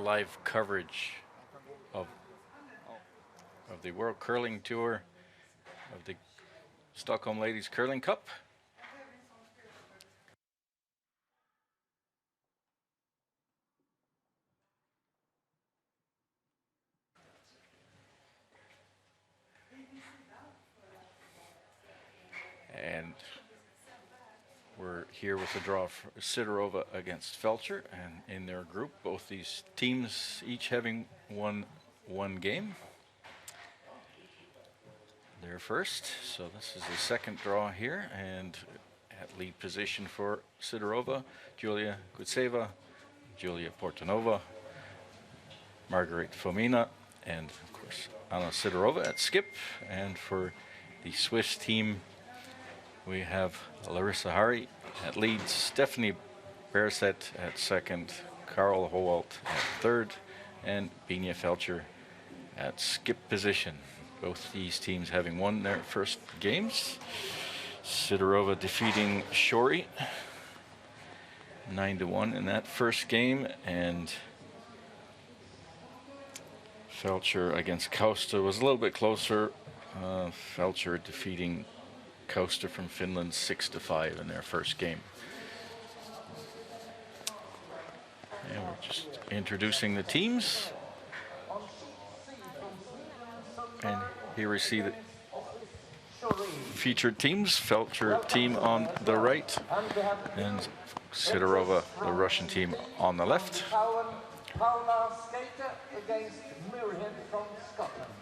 live coverage of the World Curling Tour, of the Stockholm Ladies Curling Cup. And we're here with the draw for Sidorova against Feltscher, and in their group, both these teams each having won one game. They're first, so this is the second draw here, and at lead position for Sidorova, Julia Kutseva, Julia Portanova, Margaret Fomina, and of course Anna Sidorova at skip. And for the Swiss team, we have Larissa Hari at lead, Stephanie Berset at second, Carl Howalt at third, and Binia Feltscher at skip position. Both these teams having won their first games. Sidorova defeating Shori 9-1 in that first game, and Feltscher against Kausta was a little bit closer. Feltscher defeating Kausta from Finland 6-5 in their first game. And we're just introducing the teams. And here we see the featured teams. Feltscher team on the right, and Sidorova, the Russian team, on the left. Paula Skater against Muirhead from Scotland.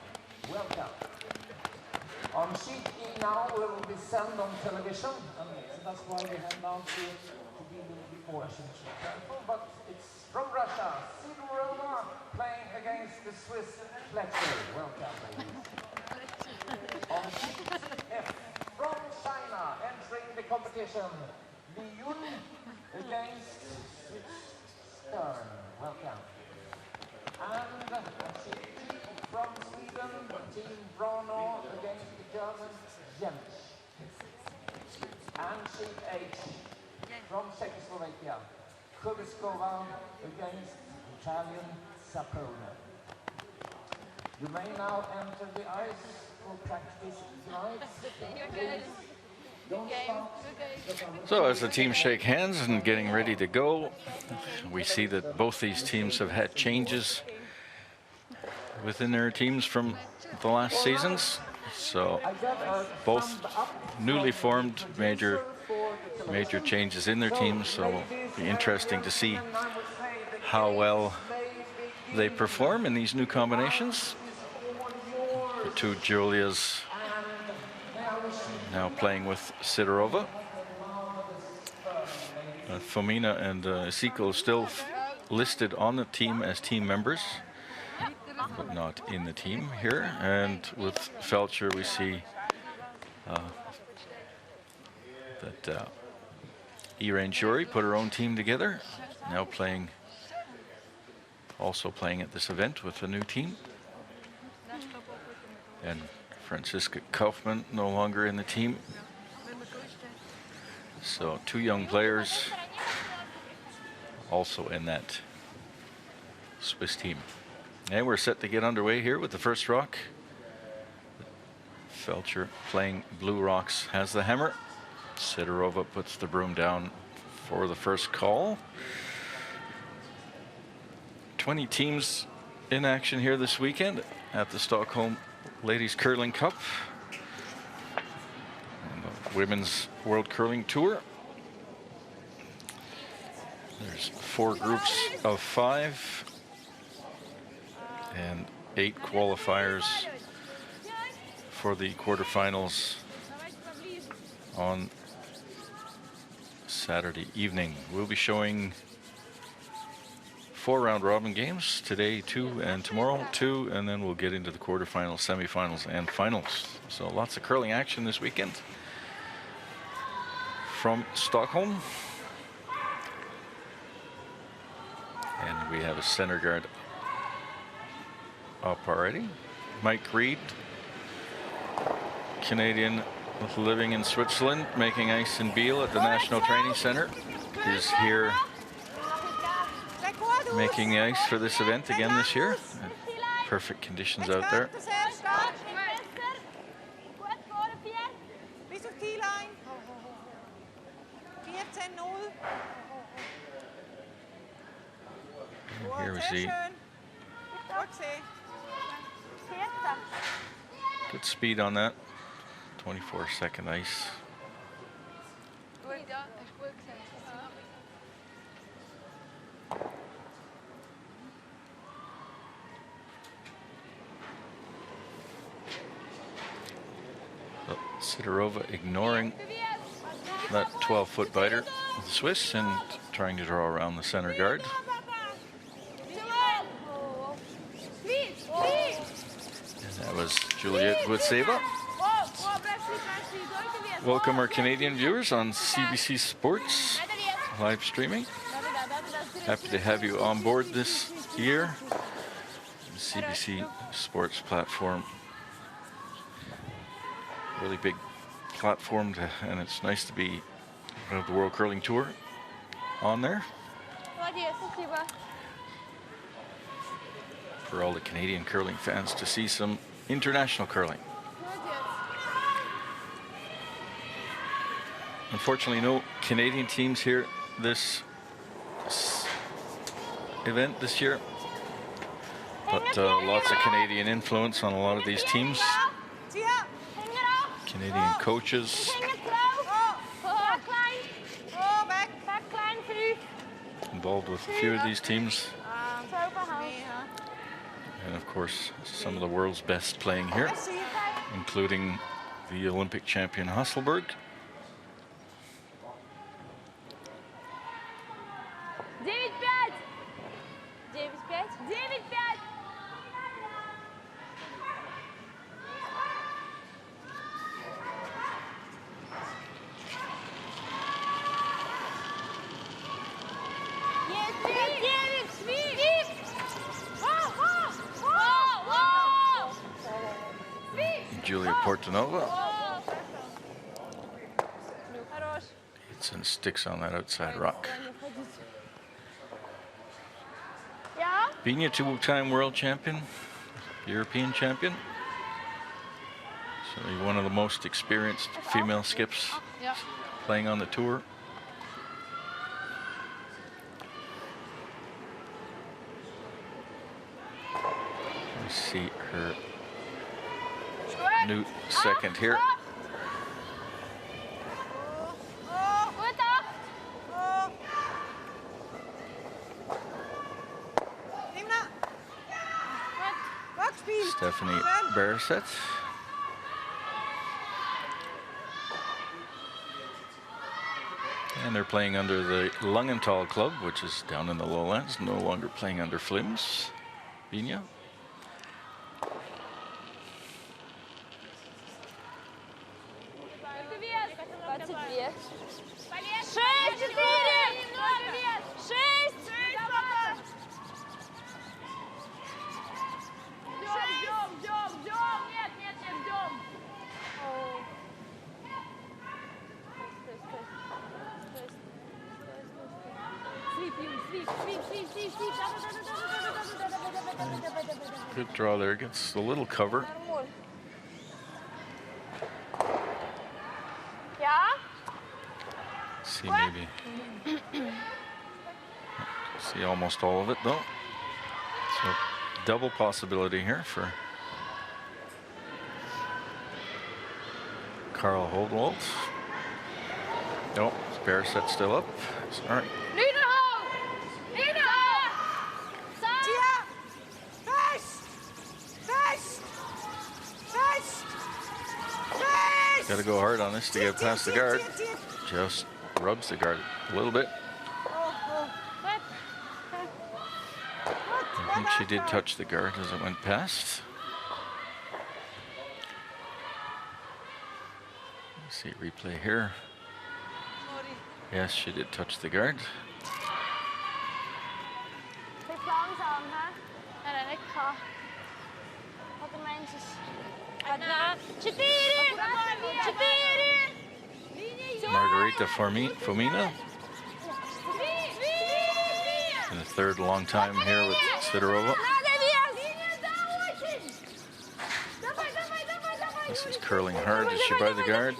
Welcome. On sheet E now will be sent on television, and that's why we have now to be a little bit more careful. But it's from Russia, Sidorova playing against the Swiss Feltscher. Welcome, ladies. On sheet F, from China, entering the competition, Li Yun against Stern. Welcome. And on sheet G, from Sweden, Team Brano against the German Jens. And sheet H, from Czechoslovakia, Kubiskova against Italian Sapone. You may now enter the ice for practice tonight. So as the teams shake hands and getting ready to go, we see that both these teams have had changes within their teams from the last seasons. So both newly formed major changes in their teams. So it'll be interesting to see how well they perform in these new combinations. The two Julias now playing with Sidorova. Fomina and Ezekiel still listed on the team as team members, but not in the team here. And with Feltscher, we see that Irene Shori put her own team together, now also playing at this event with a new team. And Franziska Kaufmann no longer in the team. So two young players also in that Swiss team. And we're set to get underway here with the first rock. Feltscher playing blue rocks has the hammer. Sidorova puts the broom down for the first call. 20 teams in action here this weekend at the Stockholm Ladies Curling Cup and the Women's World Curling Tour. There's 4 groups of 5 and 8 qualifiers for the quarterfinals on Saturday evening. We'll be showing 4 round robin games today, 2, and tomorrow 2, and then we'll get into the quarterfinals, semifinals, and finals. So lots of curling action this weekend from Stockholm. And we have a center guard up already. Mike Reed, Canadian living in Switzerland, making ice in Biel at the National Training Center, is here making the ice for this event again this year. Perfect conditions out there. And here we see good speed on that. 24-second ice. Sidorova ignoring that 12-foot biter of the Swiss and trying to draw around the center guard. And that was Julia Gutseva. Welcome our Canadian viewers on CBC Sports live streaming. Happy to have you on board this year. The CBC Sports platform. Really big platform, and it's nice to be the World Curling Tour on there for all the Canadian curling fans to see some international curling. Unfortunately, no Canadian teams here this event this year, but lots of Canadian influence on a lot of these teams. Canadian coaches. Involved with a few of these teams. And of course, some of the world's best playing here, including the Olympic champion Hasselberg. Julia Portanova. Hits and sticks on that outside rock. Bina, two-time world champion, European champion. Certainly one of the most experienced female skips playing on the tour. We see her new second here. Stephanie Barreset. And they're playing under the Langenthal Club, which is down in the lowlands, no longer playing under Flims. Bina. Good draw there, gets a little cover. See maybe. See almost all of it though. So double possibility here for Carl Holdwald. Nope, Barreset still up. All right. Got to go hard on this to get past the guard. Just rubs the guard a little bit. I think she did touch the guard as it went past. Let's see replay here. Yes, she did touch the guard. Margarita Fomina. In the third long time here with Sidorova. This is curling hard. Is she by the guard?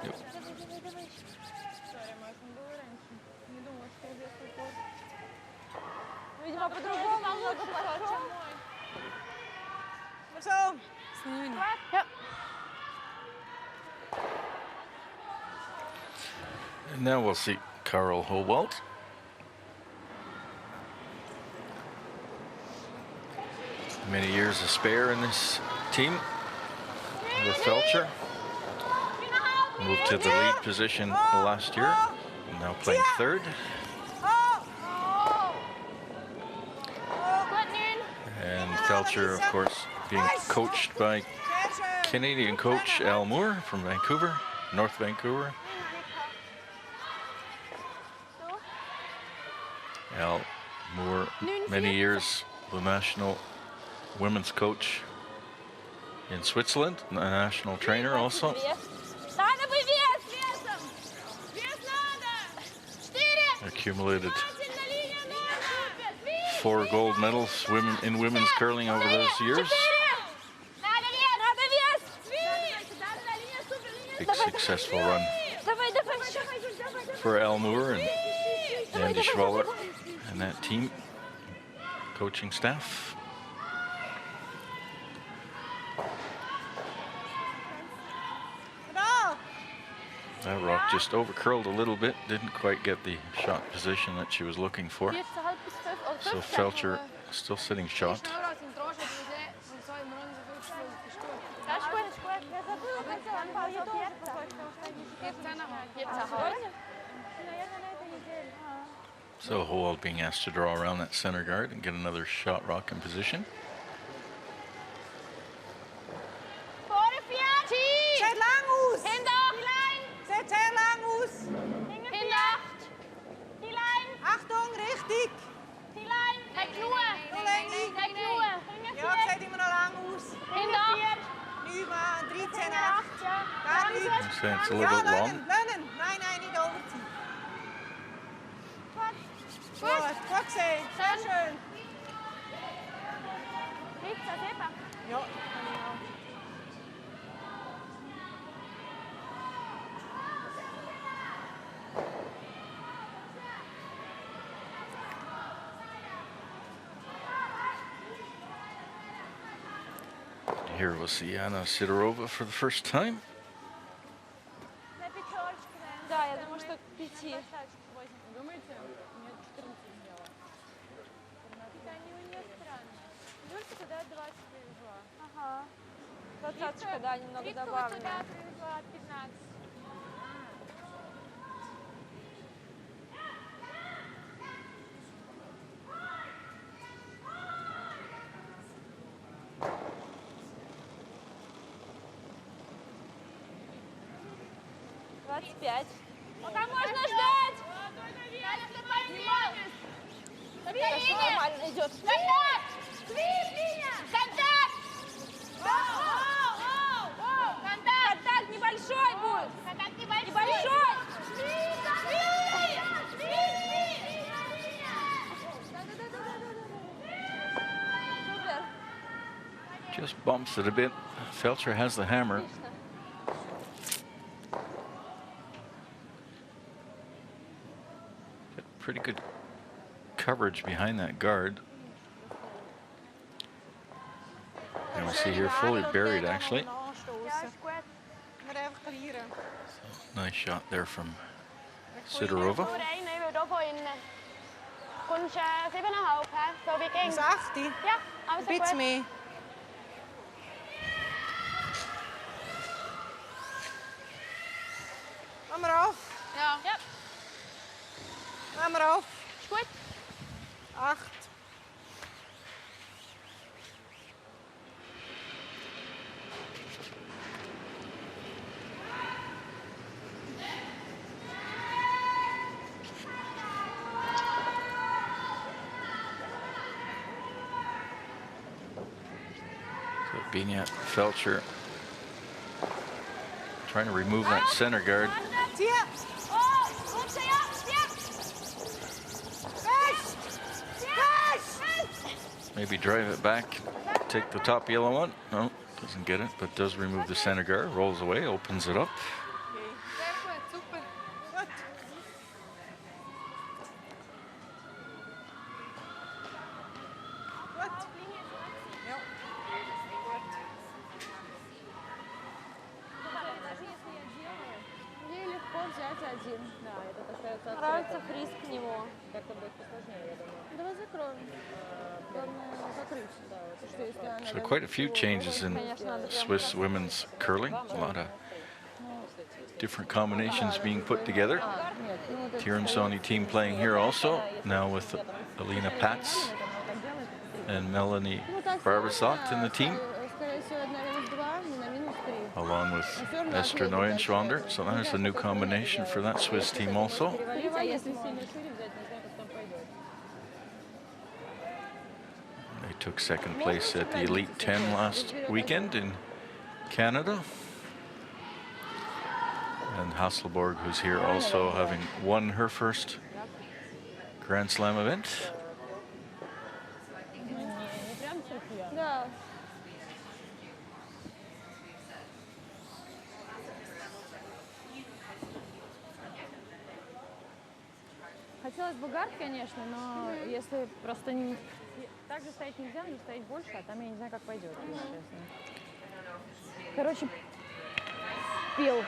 Yep. And now we'll see Karl Howald. Many years to spare in this team with Feltscher. Moved to the lead position last year, and now playing third. And Feltscher, of course, being coached by Canadian coach Al Moore from Vancouver, North Vancouver. Al Moore, many years the national women's coach in Switzerland, a national trainer also. Accumulated 4 gold medals in women's curling over those years. Big successful run for Al Moore and Andy Schwaller and that team, coaching staff. That rock just over-curled a little bit, didn't quite get the shot position that she was looking for. So Feltscher still sitting shot. So Howald being asked to draw around that center guard and get another shot rock in position. I'm saying it's a little bit long. Here we'll see Anna Sidorova for the first time. Да, я думаю, что 5. Ага. 20-очка, да, немного добавлю. Пока можно ждать. Хорошо, нормально идет. Контакт небольшой будет. Небольшой. Just bumps it a bit. Feltscher has the hammer. Pretty good coverage behind that guard. And we see here fully buried actually. So, nice shot there from Sidorova. Is 18? Ja, alles Iets goed. mee. Laat maar af. Ja. Ja, Laat maar af. is goed. 8. So being at Feltscher, trying to remove that center guard. Zie je? Oh, goed zo, ja. Ja. Weg! maybe drive it back, take the top yellow one. No, doesn't get it, but does remove the center guard, rolls away, opens it up. Super. Gut. Gut. Ja. Ей легко взять один. Да, этот остается Нравится открытым. фриз к нему. Как-то будет посложнее, я думаю. Давай закроем. Главное закрыть. Да, вот Что если она So даже quite a few changes in Конечно, надо прям Swiss women's curling. A lot of different combinations being put together. Нет, ну вот это Tiransoni team playing here also, now with Alina Pats and Melanie Barbasot in the team, скорее всего, на -2, не на -3. along with Esther Neuenschwander. So that is a new combination for that Swiss team also. Перевалить, а если сильно шире взять, не знаю, как там пойдет. They took second place at the Elite 10 last weekend in Canada. And Hasselborg, who's here also, having won her first Grand Slam event. Не прям София. Да. Хотелось бы гард, конечно, но если просто не... Так же стоять нельзя, нужно стоять больше, а там я не знаю, как пойдет, если честно. Короче, пил.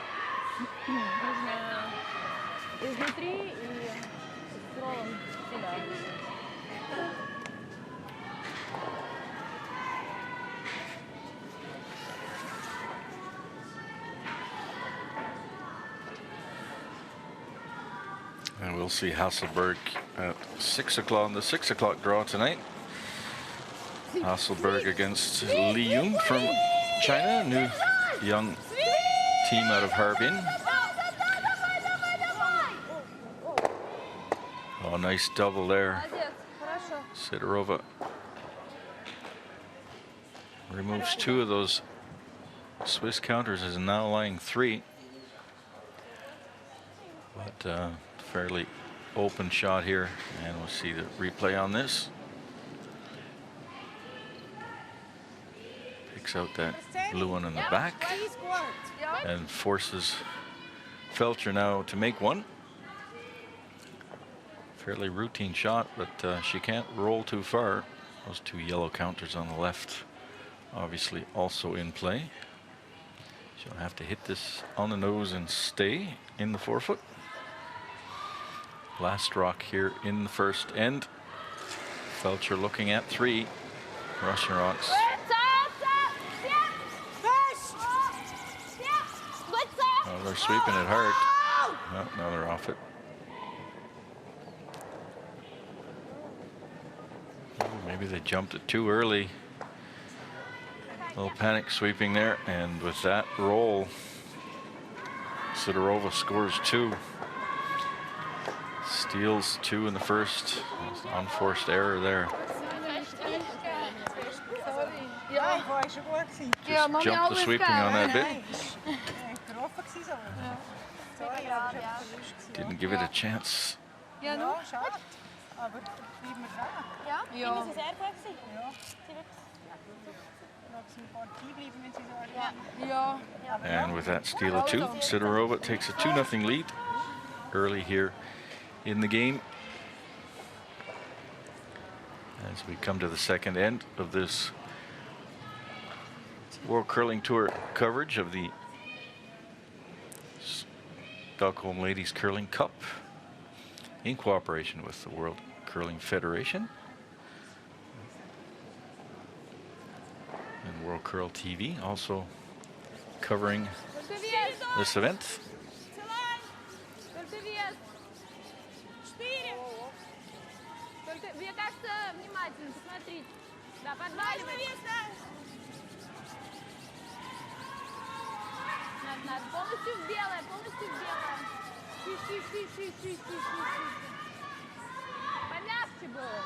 Нужно изнутри и с роллом сюда. And we'll see Hasselborg at 6 o'clock on the 6 o'clock draw tonight. Hasselborg against Li Yun from China, new young team out of Harbin. Oh, nice double there. Молодец. Хорошо. Sidorova removes 2 of those Swiss counters, is now lying 3. But fairly open shot here, and we'll see the replay on this. Picks out that blue one in the back He's good. and forces Feltscher now to make one. Fairly routine shot, but she can't roll too far. Those 2 yellow counters on the left obviously also in play. She'll have to hit this on the nose and stay in the forefoot. Last rock here in the first end. Feltscher looking at 3 Russian rocks. Oh, they're sweeping it hard. Oh, now they're off it. Oh, maybe they jumped it too early. A little panic sweeping there, and with that roll, Sidorova scores 2. Steals 2 in the first. Unforced error there. Ja, ik wou je goed zien. Just jumped the sweeping on that bit. Nee, getroffen gewesen zo. Sorry, Ja, ik ja. heb verlust gezien. Didn't give it a chance. Ja, Ja, schade. Aber bleiben wir dran. Ja? Ja. Finden Sie sehr gut? Ja. Laat ze een paar key blijven met die Ja. And with that steal of 2, Sidorova takes a 2-0 lead early here in the game. As we come to the second end of this World Curling Tour coverage of the Stockholm Ladies Curling Cup in cooperation with the World Curling Federation and World Curl TV also covering this event. Мне кажется, внимательно, посмотрите. Да, подваливай. Надо, полностью в белое, полностью в белое. Ши. Помягче было.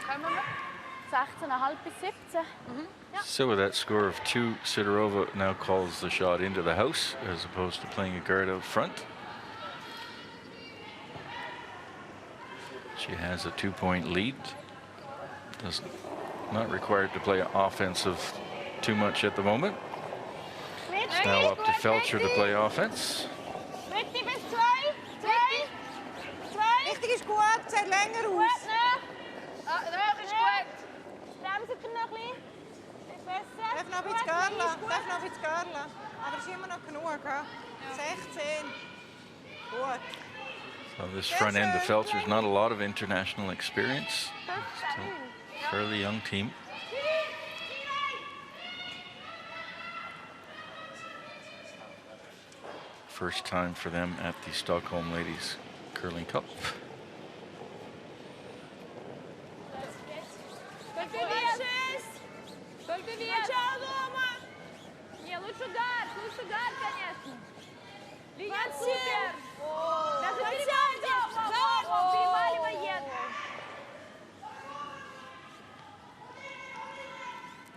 Können wir 16,5 bis 17. So with that score of 2, Sidorova now calls the shot into the house as opposed to playing a guard out front. She has a 2-point lead. Not required to play offensive too much at the moment. It's now up to Feltscher to play offense. Richtig bis 2. 2. 2. Richtig ist gut, zählt länger aus. Gut, ne? Noch ist gut. Bremsen Sie noch ein bisschen. Ist besser. Darf noch ein bisschen gehen lassen, darf noch ein bisschen gehen lassen. Aber es ist immer noch genug, ja? 16. Gut. So this front end of Feltscher's not a lot of international experience. Still a fairly young team. First time for them at the Stockholm Ladies Curling Cup. Только вес. Не, лучше удар, конечно. Линия супер. Даже перемаливает.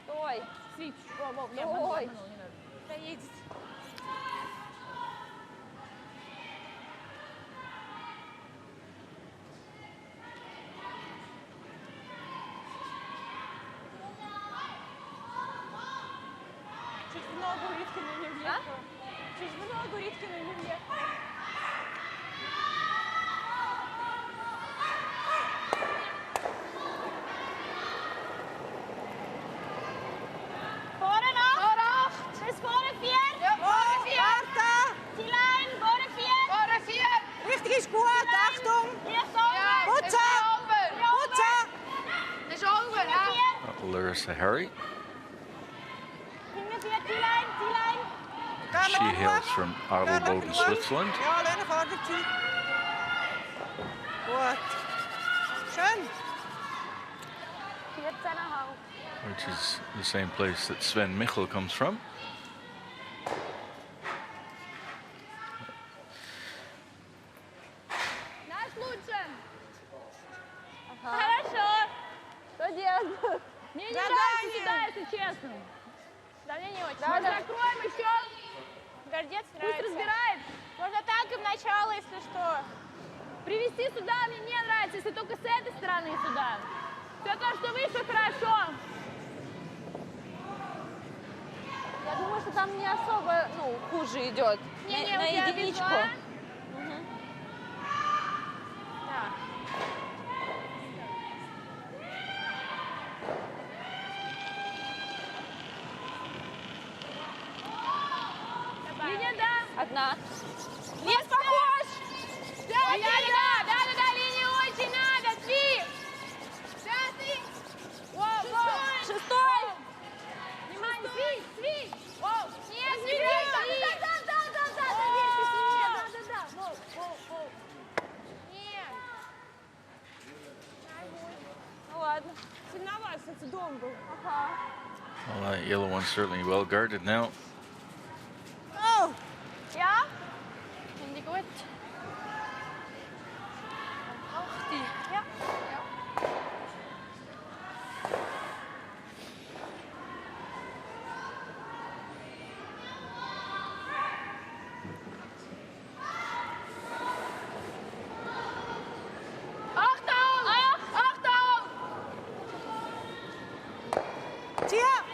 Стой. Свич. Стой. Доедет. Чуть в ногу Риткину не въехала. Чуть в ногу Риткину не въехала. Vorne noch. Bis vorne 4. Ja, vorne 4. Warte! Die Line, vorne 4. Vorne 4. Richtig ist gut, Achtung! Hier ist oben. Putze! Putze! Ist oben, ja. Larissa Harry. Hinten 4, die Line. She hails from Adelboden, Switzerland. Ja, Lena fordert sie. Gut. Schön. 14,5. Which is the same place that Sven Michel comes from. Наш лучше. Хорошо. Что делать? Мне не нравится сюда, если честно. Да, мне не очень. Может, закроем еще? Гордец Пусть нравится. разбирает. Можно так и в начало, если что. Привести сюда мне не нравится, если только с этой стороны сюда. Все то, что выше, хорошо. Я думаю, что там не особо, хуже идет. Не-не, на у тебя единичку. везла. Да. Линия, да. Одна. Вес похож. Да, линия очень надо. 3. 5. Шестой. Внимание, свич. Нет, Свич. да. Нет. Ну ладно. Сильноват, кстати, дом был. Well, that yellow one's certainly well guarded now. Oh! Ja? Finde ich gut. Ach die. Ja. Achtung. Tia!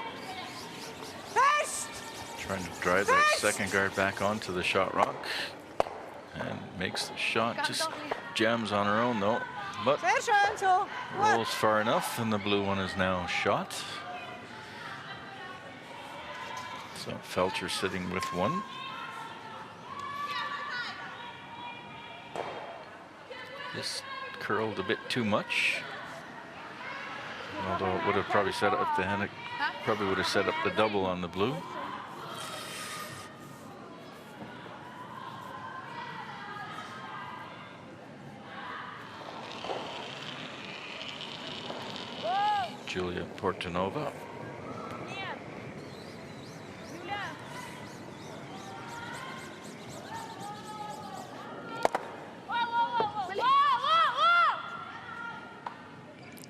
Fest! Trying to drive that second guard back onto the shot rock. And makes the shot, just jams on her own though. But Sehr schön so. Gut. rolls far enough, and the blue one is now shot. So Feltscher sitting with one. Just curled a bit too much. Although it would have probably set up the probably would have set up the double on the blue. Julia Portanova. Нет. Юля.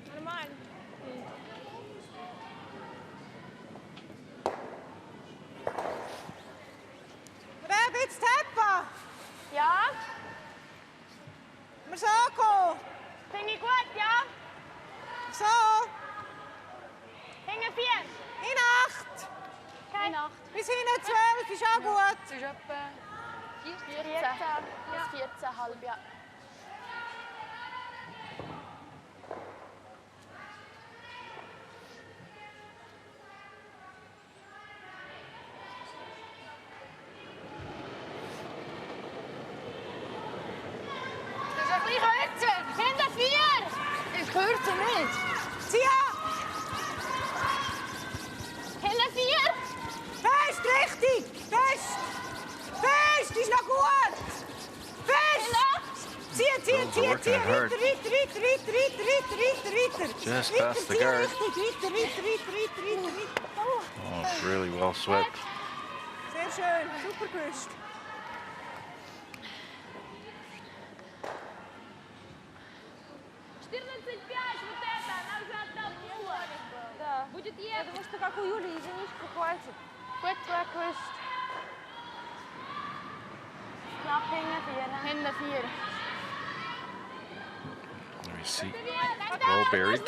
Нормально. Ein bisschen Tempo. Ja? Wir so gehen. Finde ich gut, ja? So, Hinten 4. in 8. In 8. Bis hinten 12 ist auch gut. Das ist etwa 14. 14. Bis 14,5, ja. Das ist ein bisschen kürzer. Hinten 4. Ist kürzer nicht. Zieh an. Hinten 4. Fest, richtig. Fest. Fest, ist noch gut. Fest. Zieh. Girls are working it hard. Ritter. Just past the guard. Ritter. Oh, it's really well swept. Sehr schön, super gewusst. Да. Будет ехать. Потому что как у Юли, единичку хватит. Gut, gut gewusst. Knapp hinten 4. Hinten 4. Let me see. Well buried.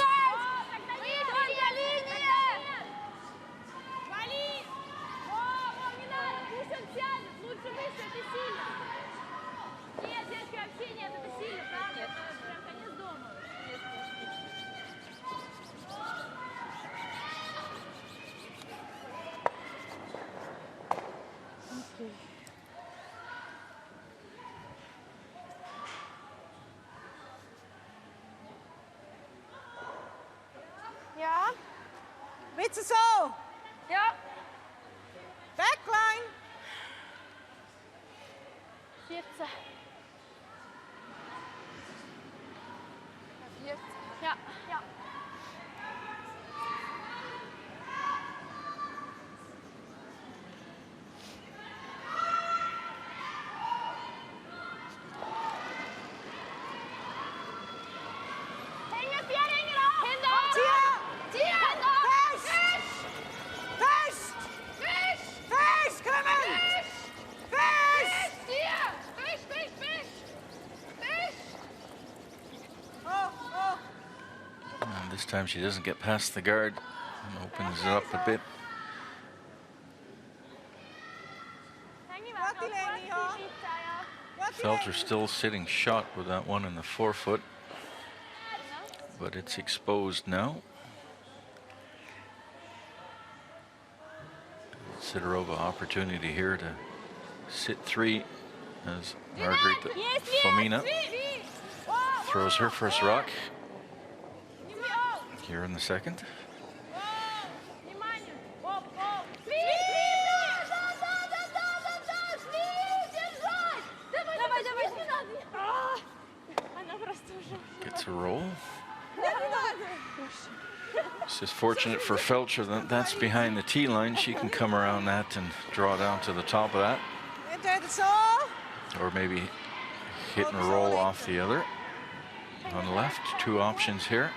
Ja. Bitte so. Ja. Backline. 14. 14. Ja. Ja. Hinten 4, hinten auf. Hinten auf. Zieh. Hinten auf. Fest. Fest, kommen. Fest. Oh. And this time she doesn't get past the guard and opens it up a bit. Wat die Leni, ja. Wat die Feltscher Leni. still sitting shot with that one in the forefoot, but it's exposed now. Sidorova opportunity here to sit 3 as Margarita Fomina throws her first rock here in the second. Gets a roll. It's just fortunate for Feltscher that that's behind the tee line. She can come around that and draw down to the top of that. Entweder so. Or maybe hit and roll off the other. On the left, 2 options here.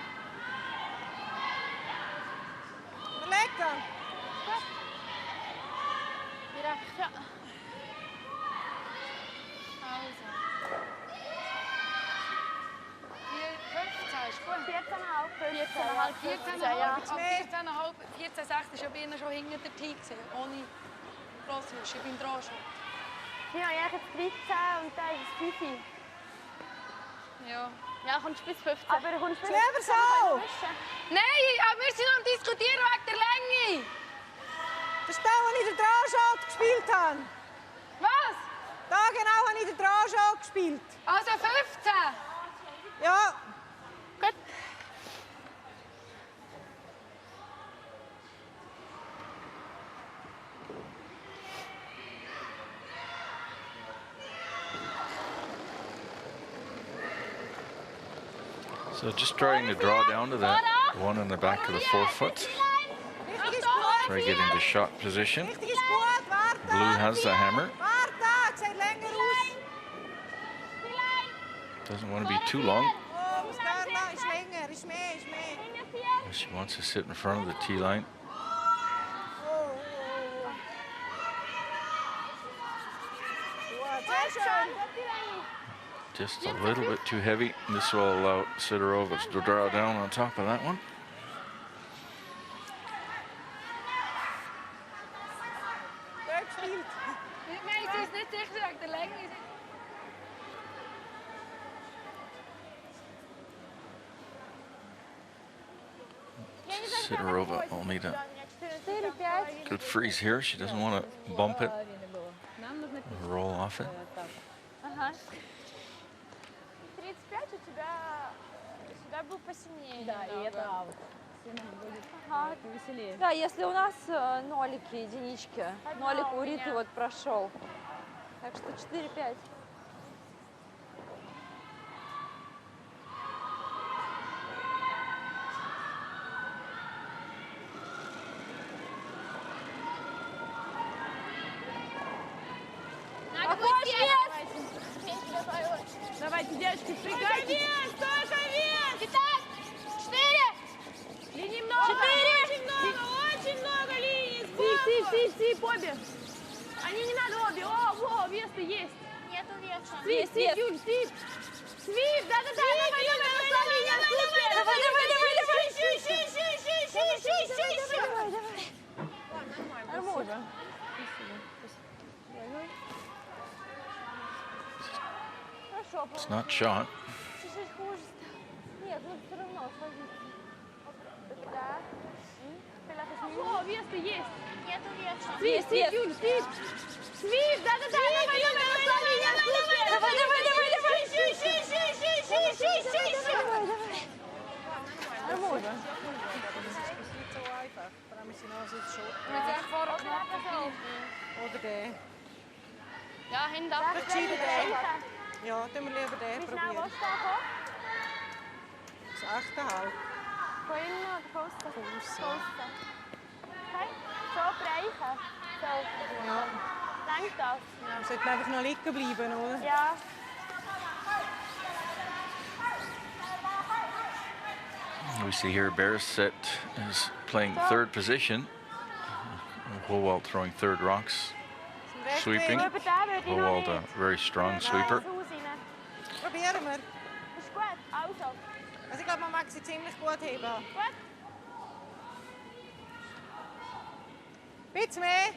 Lekker. Direkt, ja. Ist gut. 14,5, 15, ja. Ab 14,5, 14,6 ist ja bei ihnen schon hinter der Tee gewesen, ohne Grosswurst. Ich bin dran schon. Hier habe ich jetzt 13 und da ist es 5. Ja. Ja, kommst bis 15. Aber du kommst bis Lieber so. Nein, aber wir sind am Diskutieren wegen der Länge. Das ist da, wo ich den Drahschalt gespielt habe. Was? Da genau habe ich den Drahschalt gespielt. Also 15? Ja. Gut. So just trying to draw down to that one in the back of the forefoot. Richtig ist gut. Try to get into shot position. Richtig ist gut. Warte. Blue has the hammer. Warte, sieht länger aus. Doesn't want to be too long. Oh, muss Carla, ist länger, ist mehr. She wants to sit in front of the tee line. Oh. Gut, sehr schön. Just a little bit too heavy. This will allow Sidorova to draw down on top of that one. Weggespielt. Nee, het is niet dichtgezakt, de lijn is... Sidorova will need a 4-5. good freeze here. She doesn't want to bump it, roll off it. Ага. 35 у тебя сюда был посильнее. Да, и немного. это аут. Сильно будет Ага. повеселее. Да, если у нас нолики, единички. Одна Нолик у у Риты меня. вот прошел. Так что 4-5. Надо Какой вес? Давайте, девочки, впрягайтесь. Столько вес! Итак, 4. Линий много. Очень много линий! Сип, обе. Они не надо обе. Во, вес-то есть. Нету веса. Есть, есть. Юль, свип. Свип, да-да-да, давай, Нормально. Хорошо, It's not shot. чуть-чуть хуже стало. Нет, ну все равно сложится. Да. Во, вес-то есть. Нету веса. Свип, Юль, свип. Свип, да-да-да, давай, Нормально. Niet zo einfach. Maar dan misschien als het zo. Met een vork. Oder der. Ja, hinter. Verschieden den. Ja, doen we liever den proberen. Dat is 8,5. Повинно просто. Fuß. Kijk, zo krijgen. Zo. Ja. Langt das? We sollten einfach noch liegen bleiben, oder? Ja. We see here Bereset is playing third position. Howald throwing third rocks. Sweeping. Loop het daar, weet je nog Howald, niet. a very strong sweeper. Zo zien, hè. Proberen wir. Is goed. Auto. Also ich glaube, man mag sie ziemlich gut heben. Goed. Bisschen mehr.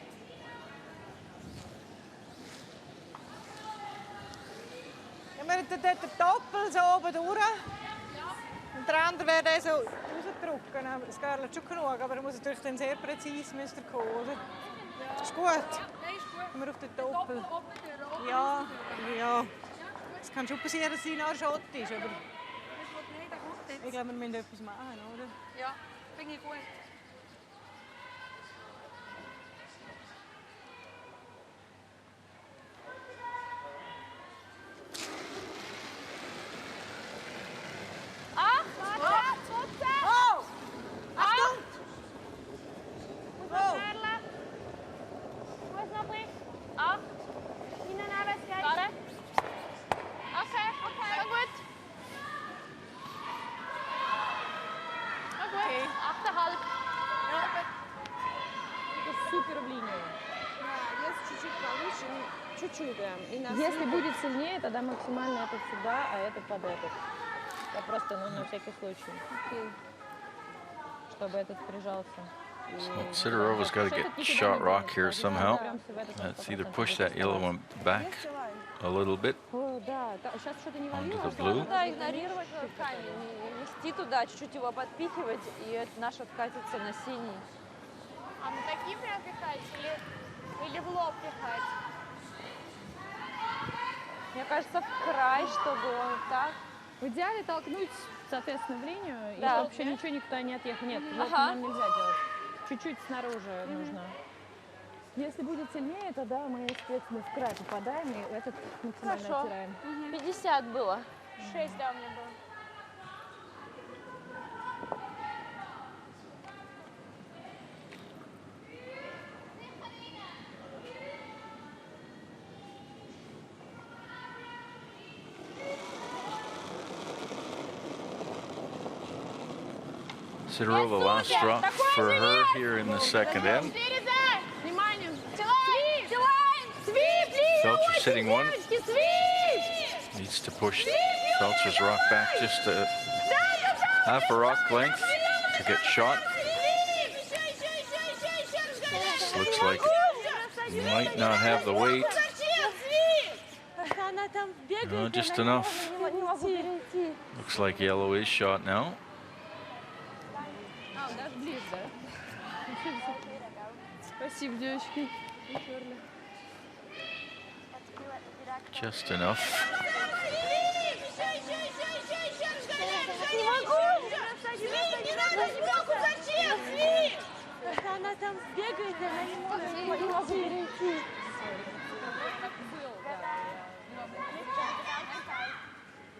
Ja, wir tun dort den Doppel so oben durch. Und der andere wäre den so rausdrücken. Das geht schon genug, aber er muss natürlich dann sehr präzise kommen, oder? Das ist gut. Nee, is goed. Wenn wir auf den Doppel. Doppel op de rood. Ja, ja. Es kann schon passieren, dass sie noch Schott ist, aber Nee, dat komt dit. ich glaube, wir müssen etwas machen, oder? Ja, vind ik goed. Oh! Achtung! Oh! Perla. Hoe is het nog niet? 8. Nina naar wedstrijd. Oké, heel goed. Heel goed. Oké. 8,5. Супер в линию. Есть чуть-чуть повыше, чуть-чуть прям. И на Если будет сильнее, тогда максимально этот сюда, а этот под этот. Я просто, на всякий случай. Чтобы этот прижался. So Sidorova's got to get shot rock here somehow. Let's either push that yellow one back a little bit О, да, сейчас что-то не onto ловила. the blue. Да, игнорировать камень, не нести туда, чуть-чуть его подпихивать, и наш откатится на синий. А мы такие прям пихать или в лоб пихать? Мне кажется, в край, чтобы он так. В идеале толкнуть, соответственно, в линию, и Да. чтобы вообще ничего никуда не отъехал. Нет, вот Ага. нам нельзя делать. Чуть-чуть снаружи нужно. Если будет сильнее, тогда мы, соответственно, в край попадаем, и этот максимально Хорошо. оттираем. 50 было. 6, да, у меня было. Sidorova last drop for her here in the second end. Внимание! Свип! Свип! Feltscher sitting one. Свип! Needs to push Feltscher's rock back just a half a rock length to get shot. This looks like he might not have the weight. No, just enough. Looks like yellow is shot now. Спасибо, девочки. Just enough. Она там бегает, она не может перейти.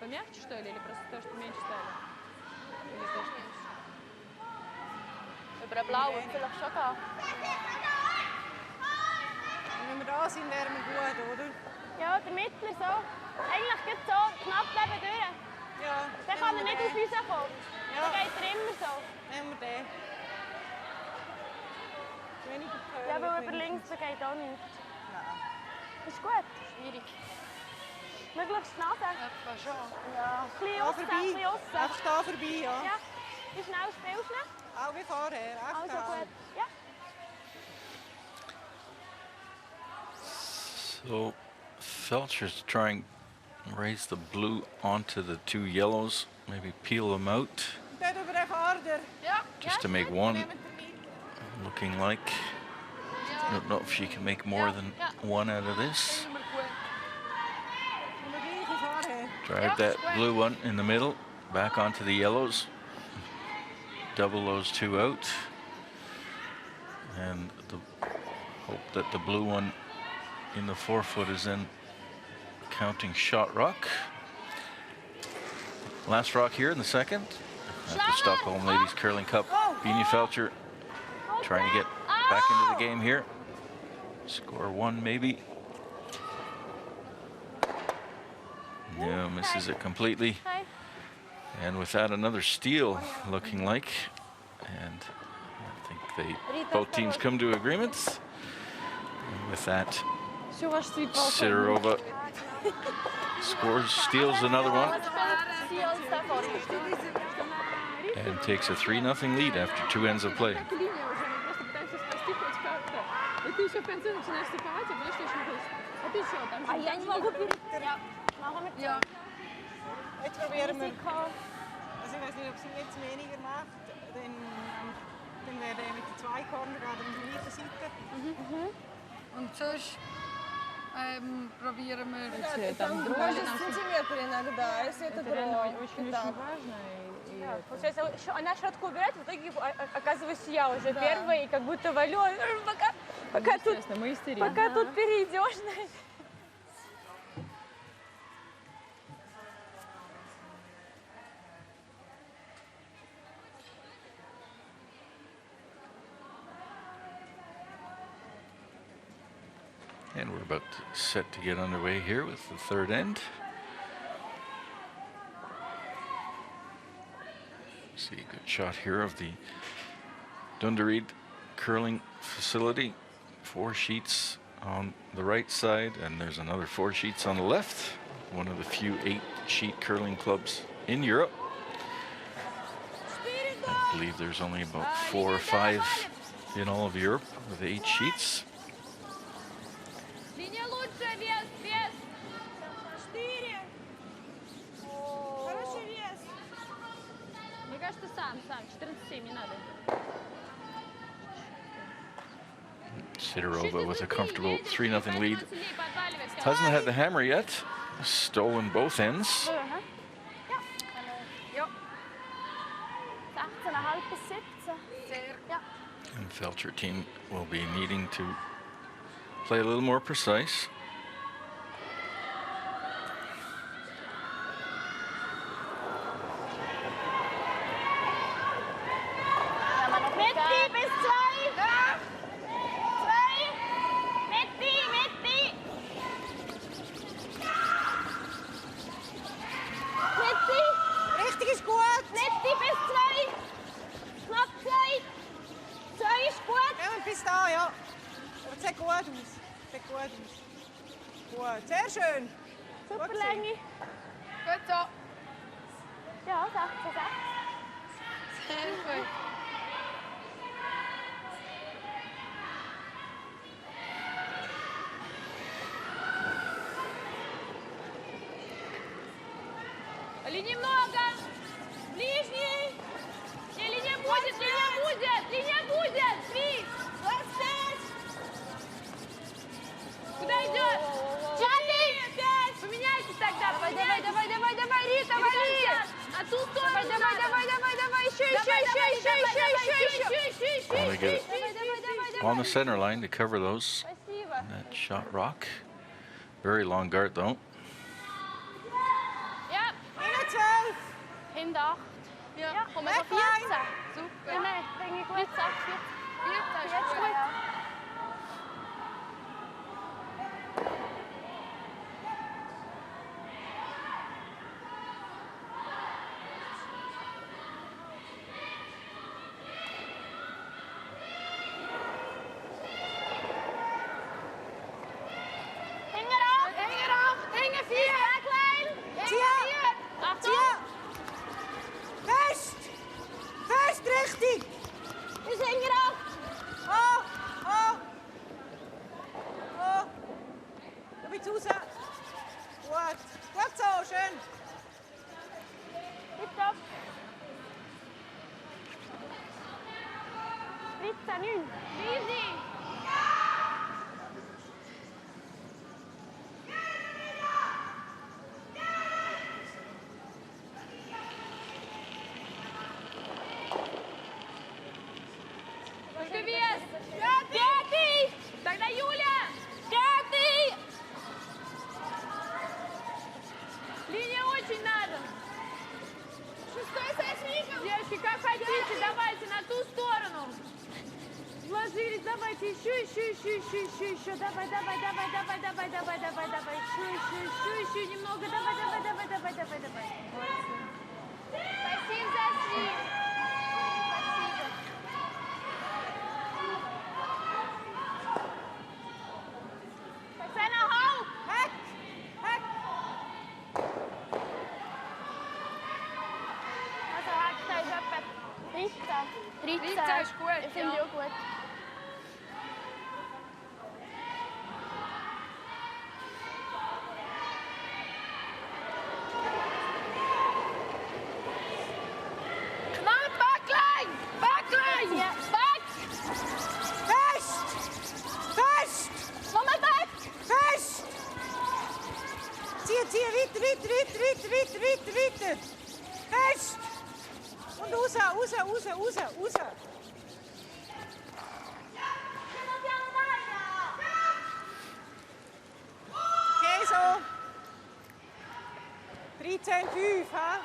Помягче, что ли, или просто то, что меньше стали? Или то, что... Über den blauen vielleicht schon gehen. Wenn wir da sind, wären wir gut, oder? Ja, der Mittler so. Eigentlich geht so knapp neben durch. Ja. Dann kann er nicht auf uns kommen. Ja. Dann geht er immer so. Nehmen wir den. Weniger Pöhl. Ja, weil über links so geht auch nicht. Nein. Ist gut. Schwierig. Möglichst nah sagen. Etwa schon. Ja. Ein bisschen Da aussen, ein vorbei. bisschen aussen. Einfach da vorbei, ja. Ja. Wie schnell spielst du? Auch wie vorher. Echt Also auch. gut. Ja. So Feltscher's trying to raise the blue onto the two yellows, maybe peel them out, Dort über den Vorder. Ja. just to make one Nehmen wir mit. looking like. I don't know if she can make more than one out of this. Immer gut. Und wir gleich wie vorher. Drive that blue one in the middle, back onto the yellows. Double those two out. And hope that the blue one in the forefoot is then counting shot rock. Last rock here in the second at the Stockholm Ladies Curling Cup. Beanie Feltscher trying to get back into the game here. Score one maybe. No, misses it completely. Hey. And with that, another steal looking like. And I think both teams come to agreements. And with that, Sidorova steals another one, and takes a 3-0 lead after 2 ends of play. Ja. Jetzt probieren wir. Also ich weiß nicht, ob sie jetzt weniger macht. Dann wäre er mit der 2 Corner gerade auf der linken Seite. Und sonst probieren wir... Там Может, сантиметр иногда, если это дрова. очень Так. важно. Получается, она шатку убирает, в итоге оказываюсь я уже первая, и как будто валю, пока тут, Мы истерим. пока тут перейдешь. And we're about set to get underway here with the third end. See a good shot here of the Dunderreed curling facility. 4 sheets on the right side, and there's another 4 sheets on the left. One of the few 8-sheet curling clubs in Europe. I believe there's only about 4 or 5 in all of Europe with 8 sheets. Линия лучше, вес, вес. 4. Хороший вес. Мне кажется, сам, 14-7, не надо. Sidorova with a comfortable 3-0 lead. Hasn't had the hammer yet. Stolen both ends. Ja. 16,5 bis 17. Ja. And Feltscher team will be needing to play a little more precise. Mitti bis 2. 2. Mitti, Mitti. Mitti. Richtig ist gut. Mitti bis 2. Knapp 2. 2 ist gut. Ja, und bis da, ja. Aber es sieht gut aus. Sieht gut aus. Gut, sehr schön. Super länge. Gut so. Ja, 16, 6. Sehr gut. Линии много. Ближний. Не, линия будет, линия будет, линия будет. Свит. Куда идет? Чарли. Поменяйте тогда. Давай, давай, давай, давай, давай, Рита, вали. На ту сторону. Давай, давай, давай, давай, давай. Еще. Well, they get it on the center line to cover those. Спасибо. That shot rock. Very long guard though. Ja. 21. Hinter 8. Ja, komm mal Ja, auf 14. 14. Super. Ja, nein, bin ich gut. 14, 14. 14 ist Jetzt gut. gut. Hänge 4. Tia. Achtung. Tia. Fest. Fest, richtig. Wir sind drauf. Oh, oh. Oh. Du bist raus. Gut. Gut so, schön. Tipptopp. Spritza, 9. Easy. Вес. 5. Тогда Юля. 5. Линия очень надо. 6 сочников. Девочки, как хотите, давайте на ту сторону. Сложились, давайте еще. Давай. Еще немного. Давай. Спасибо за свет. Спасибо. Оксана, hau! Heck. Heck. Also, Hackstein ist etwa 13. 13 ist gut, Ich finde ja. auch gut. Knapp, Backline. Ja. Back. Fest. Nochmal back! Fest. Tia, weiter. Fest. Und raus. Okay, so. 13,5, ha?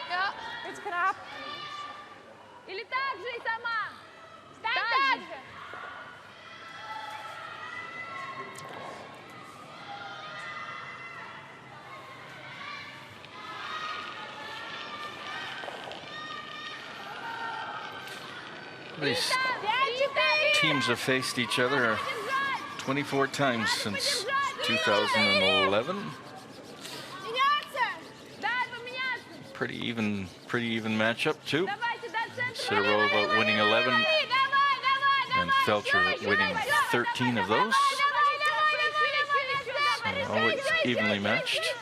Ja. Jetzt knapp. Или так же и сама. Стань так же. These teams have faced each other 24 times since 2011. Меняться. Да, поменяться. Pretty even matchup too. Давайте до центра. Sidorova winning 11 Давай. and Feltscher winning 13 of those. So always evenly matched.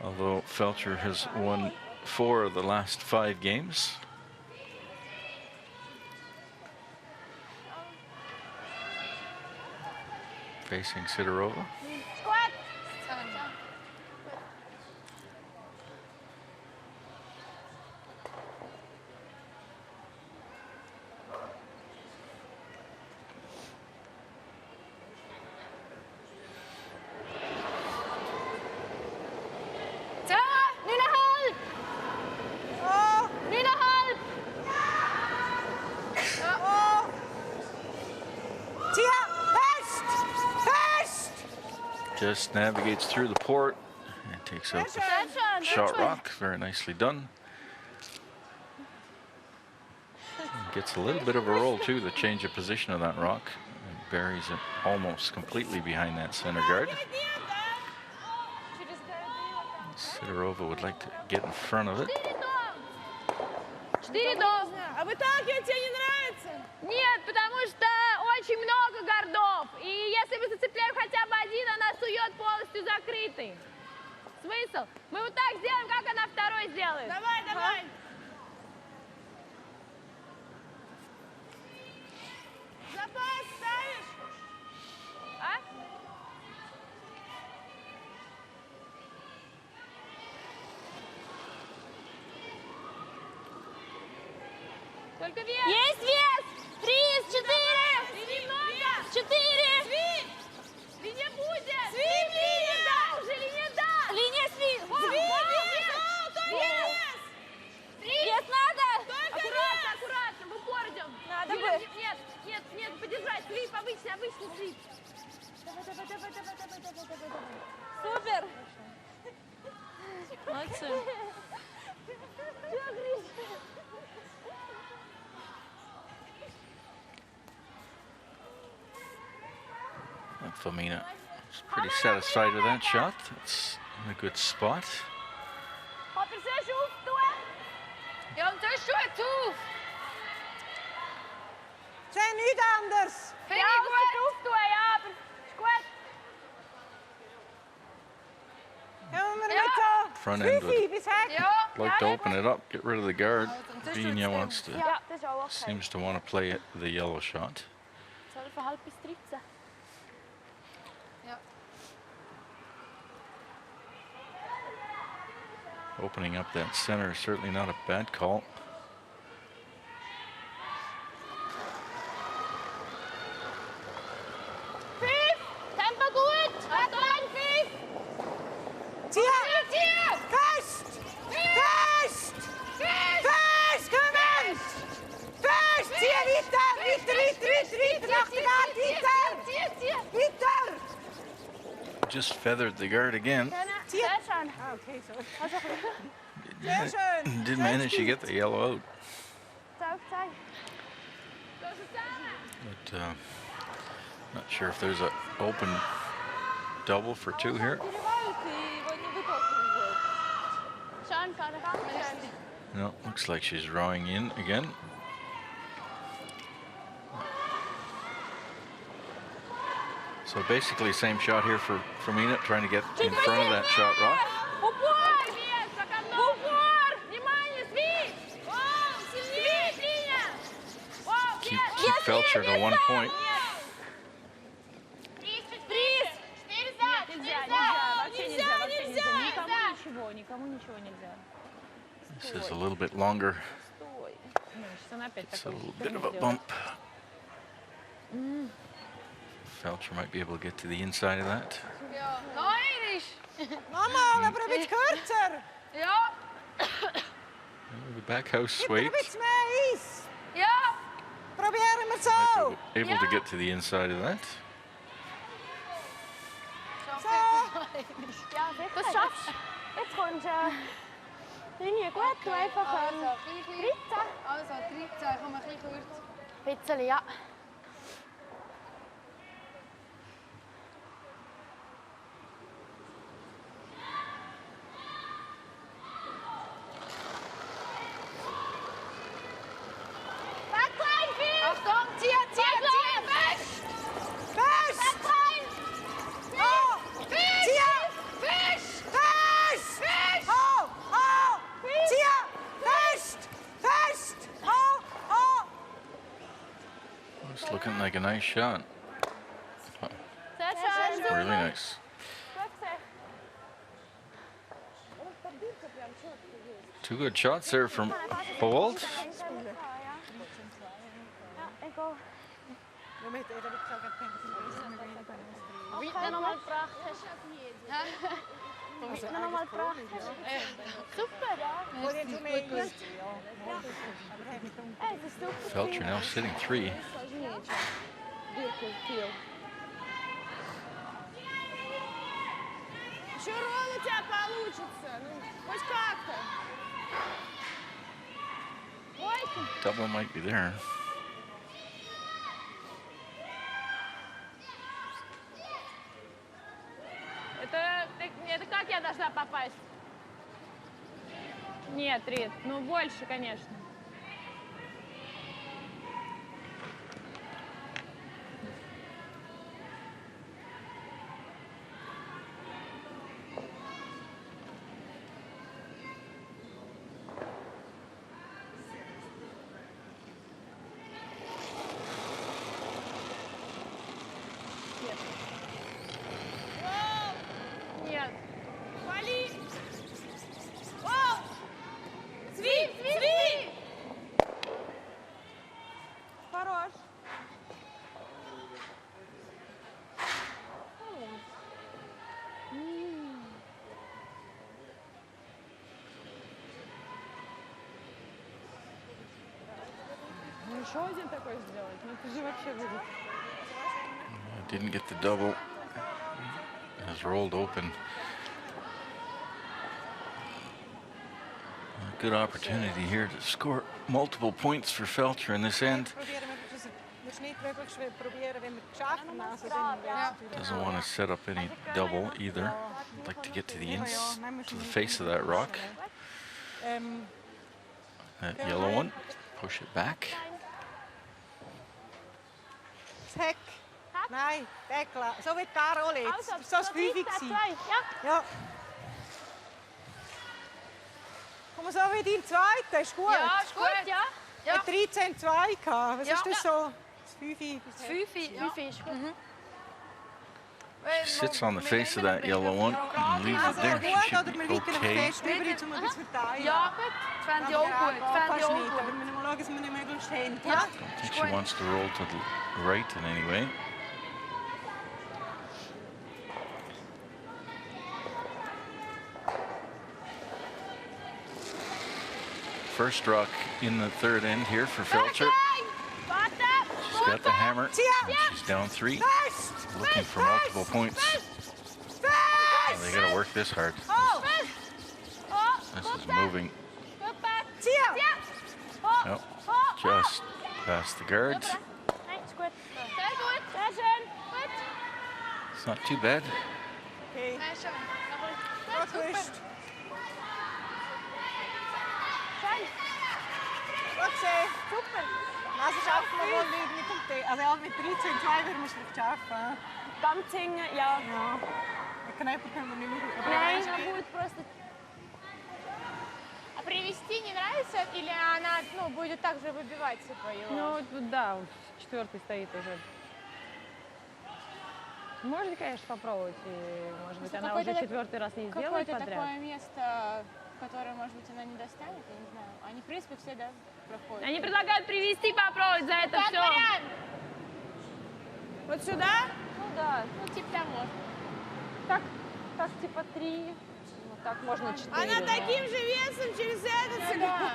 Although Feltscher has won 4 of the last 5 games. Facing Sidorova. Squat. So. 9,5. Oh, 9,5. oh. Tia, fest. Just navigates through the port and takes out the shot rock. Very nicely done. And gets a little bit of a roll too, the change of position of that rock. And buries it almost completely behind that center guard. Sidorova would like to get in front of it. 4 дом. А выталкивать тебе не нравится? Нет, потому что очень много гордов. И если мы зацепляем хотя бы один, она сует полностью закрытый. Смысл? Мы вот так сделаем, как она второй сделает. Давай, давай. Запас ставишь? А? Только вес. Есть вес. 3 из 4. Немного. 4. Сви. Линия будет. Сви, линия. Да, уже линия, да. Линия сви. Сви, вес. Вес надо. Аккуратно, аккуратно. В упор идем. Надо Юля, бы. нет, подержать. Слип, обычный слип. Давай. Супер! Молодцы. Femina is pretty satisfied with that shot. It's in a good spot. Hopper, zeg je hoeft toe. Ja, dat is zo toe. Zijn niet anders. Vind ik goed. Hoeft toe, ja. Is goed. Gaan we Ja. met zo. Front end Fifi, would bis hek. Ja. like to open it up, get rid of the guard. Vina wants to, Ja, dat is al wel seems to want to play it, the yellow shot. Zal even half stripsen. Opening up that center is certainly not a bad call. Tempo goed. Gaat lang, Vief. Tia. Vast. Vast. Vast. Kom aan. Vast. Tia, niet daar. Niet achteraan. Niet daar. Niet daar. Just feathered the guard again. Feltscher. Ah, oké, sorry. Wat zeg je? Sehr schön. Did manage to get the yellow out, Tuig. but not sure if there's a open double for two here. Sean, kan er gaan. No, looks like she's drawing in again. So basically same shot here for Femina, trying to get in front of that shot rock. Упор. Вес, пока много. Упор. Внимание, Свит. О, сильнее. Свит, линия. О, Keep Feltscher to 1 point. Приз. 4 за. Нельзя, вообще нельзя. Никому ничего нельзя. This is a little bit longer. Стой. Сейчас она опять It's a такой little bit of a bump. Feltscher might be able to get to the inside of that. Ja. Nein, Mama, aber een beetje kürzer. Ja. The back house Gib er sway. een beetje meer is. Ja. Proberen we het zo. Able to get to the inside of that. Zo. Ja, das schaffst du. Jetzt kommst du Linie gut, du einfach Also, 13. also 13, kann man ein bisschen kürzer. Bisschen, ja. Back klein, Vief. Achtung, zieh. Fest. Vast. Klein. Oh. Tia. Fisch. Vast. Oh. Oh. Tia. Vast. Vast. Oh. Oh. It's looking like a nice shot. Sehr schön. Really nice. Two good shots there from Bolt. Ja, ik ook. We moeten even Wie er nochmal gebracht hast. Wie er nochmal gebracht hast. Super, ja. Hey, het is super. Feltscher now sitting 3. Wirklich viel. Еще ролл у тебя получится. Ну, хоть как-то. Double might be there. Это как я должна попасть? Нет, Рит, ну больше, конечно. Нет. Вали! О! Сви! Сви! Хорош. Ну еще один такой сделать. Ну это же вообще будет. Didn't get the double. Has rolled open. A good opportunity here to score multiple points for Feltscher in this end. Proberen we dus niet wirklich proberen wenn wir schaffen na so den Doesn't want to set up any double either. Like to get to the to the face of that rock. That yellow one. Push it back. Hek. Nein, Dekla. So wie Karol jetzt. So das 5 gewesen. Ja. Ja. Komm mal so wie dein Zweiter, ist gut. Ja, ist gut. Ja. Ja. Hat 13,2 gehabt. Was Ja. ist das so? Das 5? Das Fünfe, ja. ist gut. Sits on the face of that yellow one and leaves it Also there. gut, She should oder be wir liegen noch okay. fest über, jetzt um ein bisschen verteilen. Ja, das fände ich auch gut. Das fände ich auch Aber gut. wir müssen mal schauen, dass wir nicht möglichst haben. Ja, I think she wants to roll to the right in any way. First rock in the third end here for Feltscher. She's got the hammer. And she's down 3. Fest! Looking for multiple points. Fest! They gotta work this hard. Oh! This is moving. Tia! Oh, just past the guards. Nein, ist gut. Sehr gut. Sehr schön. Gut. It's not too bad. Okay, Nein, schon. gut gewusst. Schön. Gut gesehen. Super. Also schaffen wir wohl nicht mit dem T. Also ja, mit 13,2 würden wir es vielleicht schaffen. Ganz hängen, ja. Ja. Den Knöpfe können wir nicht mehr. Aber Nein, er она будет просто... А привести не нравится? Или она, ну, будет так же выбивать типа его? Ну, тут, да, вот четвертый стоит уже. Можно, конечно, попробовать. И, может быть, она уже четвертый раз не сделает Какое-то подряд. такое место, которое, может быть, она не достанет, я не знаю. Они, в принципе, все, да, проходят. Они предлагают привести, попробовать за это Как все. вариант? Вот сюда? Ну да, ну типа того. Так, типа 3. Вот так можно 4. Она таким же весом через этот сыграла.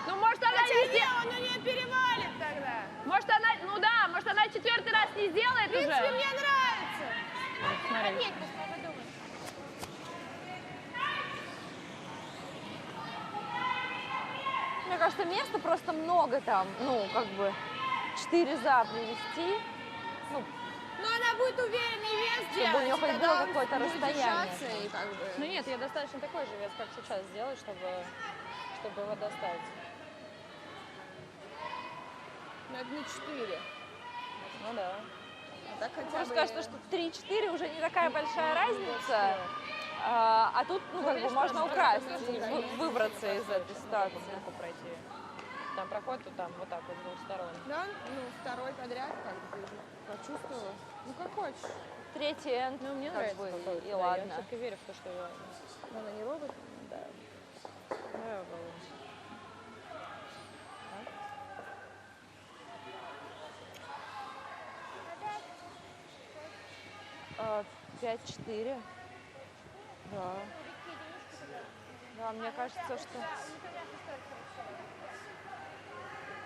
Ну, может, она не сделает. Он не перевалит тогда. Может, она, ну да, может, она четвертый раз не сделает уже. Мне нравится. Смотри. Нет, пускай подумает. Мне кажется, места просто много там. Ну, как бы 4 за привести. Ну, Но она будет уверенный вес чтобы у нее хоть было какое-то расстояние. И как бы... Ну нет, я достаточно такой же вес, как сейчас сделать, чтобы его достать. Но это не 4. Ну да. А так хотя Может, бы... кажется, что 3-4 уже не такая большая разница. А тут, ну, как бы можно украсть, выбраться из этой ситуации. Пройти. Там проход, то там вот так вот с двух сторон. Да? Ну, второй подряд как бы почувствовала. Ну, как хочешь. Третий энд, ну, мне нравится. бы, И да, ладно. я Я все-таки верю в то, что я... Но она не робот. Да. Давай попробуем. 5-4. Да. Да, мне кажется, что...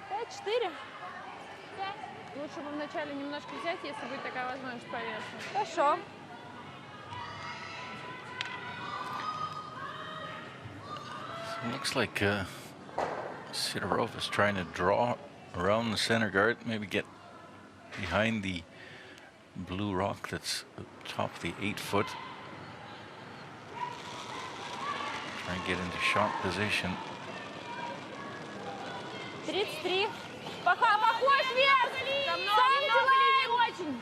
5-4. Лучше бы вначале немножко взять, если будет такая возможность по весу. Хорошо. Looks like Sidorova is trying to draw around the center guard, maybe get behind the blue rock that's atop the 8-foot. Try and get into shot position. 33. Похож вверх. Самте лайн. Очень.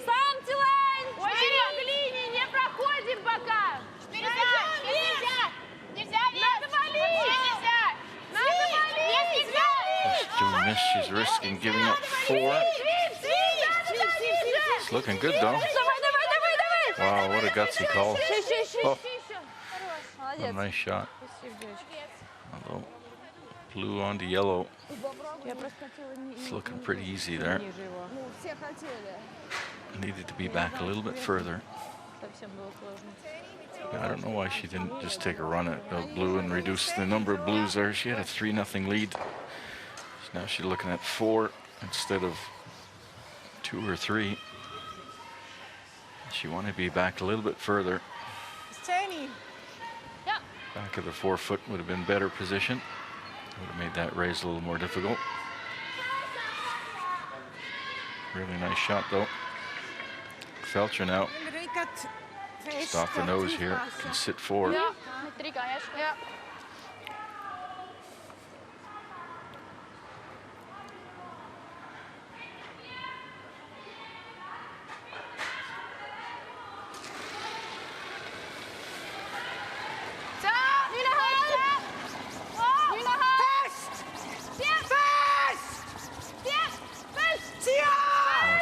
Самте лайн. Очень много линий. Не проходим пока. Нельзя. Надо валить. Надо валить. Doing this, she's risking giving up 4. It's looking good though. Wow, what a gutsy call. Oh, a nice shot. Although blue onto yellow. It's looking pretty easy there. Ну, все хотели. Needed to be back a little bit further. I don't know why she didn't just take a run at blue and reduce the number of blues there. She had a 3-0 lead. So now she's looking at 4 instead of 2 or 3. She wanted to be back a little bit further. Jenny. Back of the 4-foot would have been better position. Would have made that raise a little more difficult. Really nice shot though. Feltscher now. Just off the nose here. Can sit 4. Ja, met 3 kan je. Ja.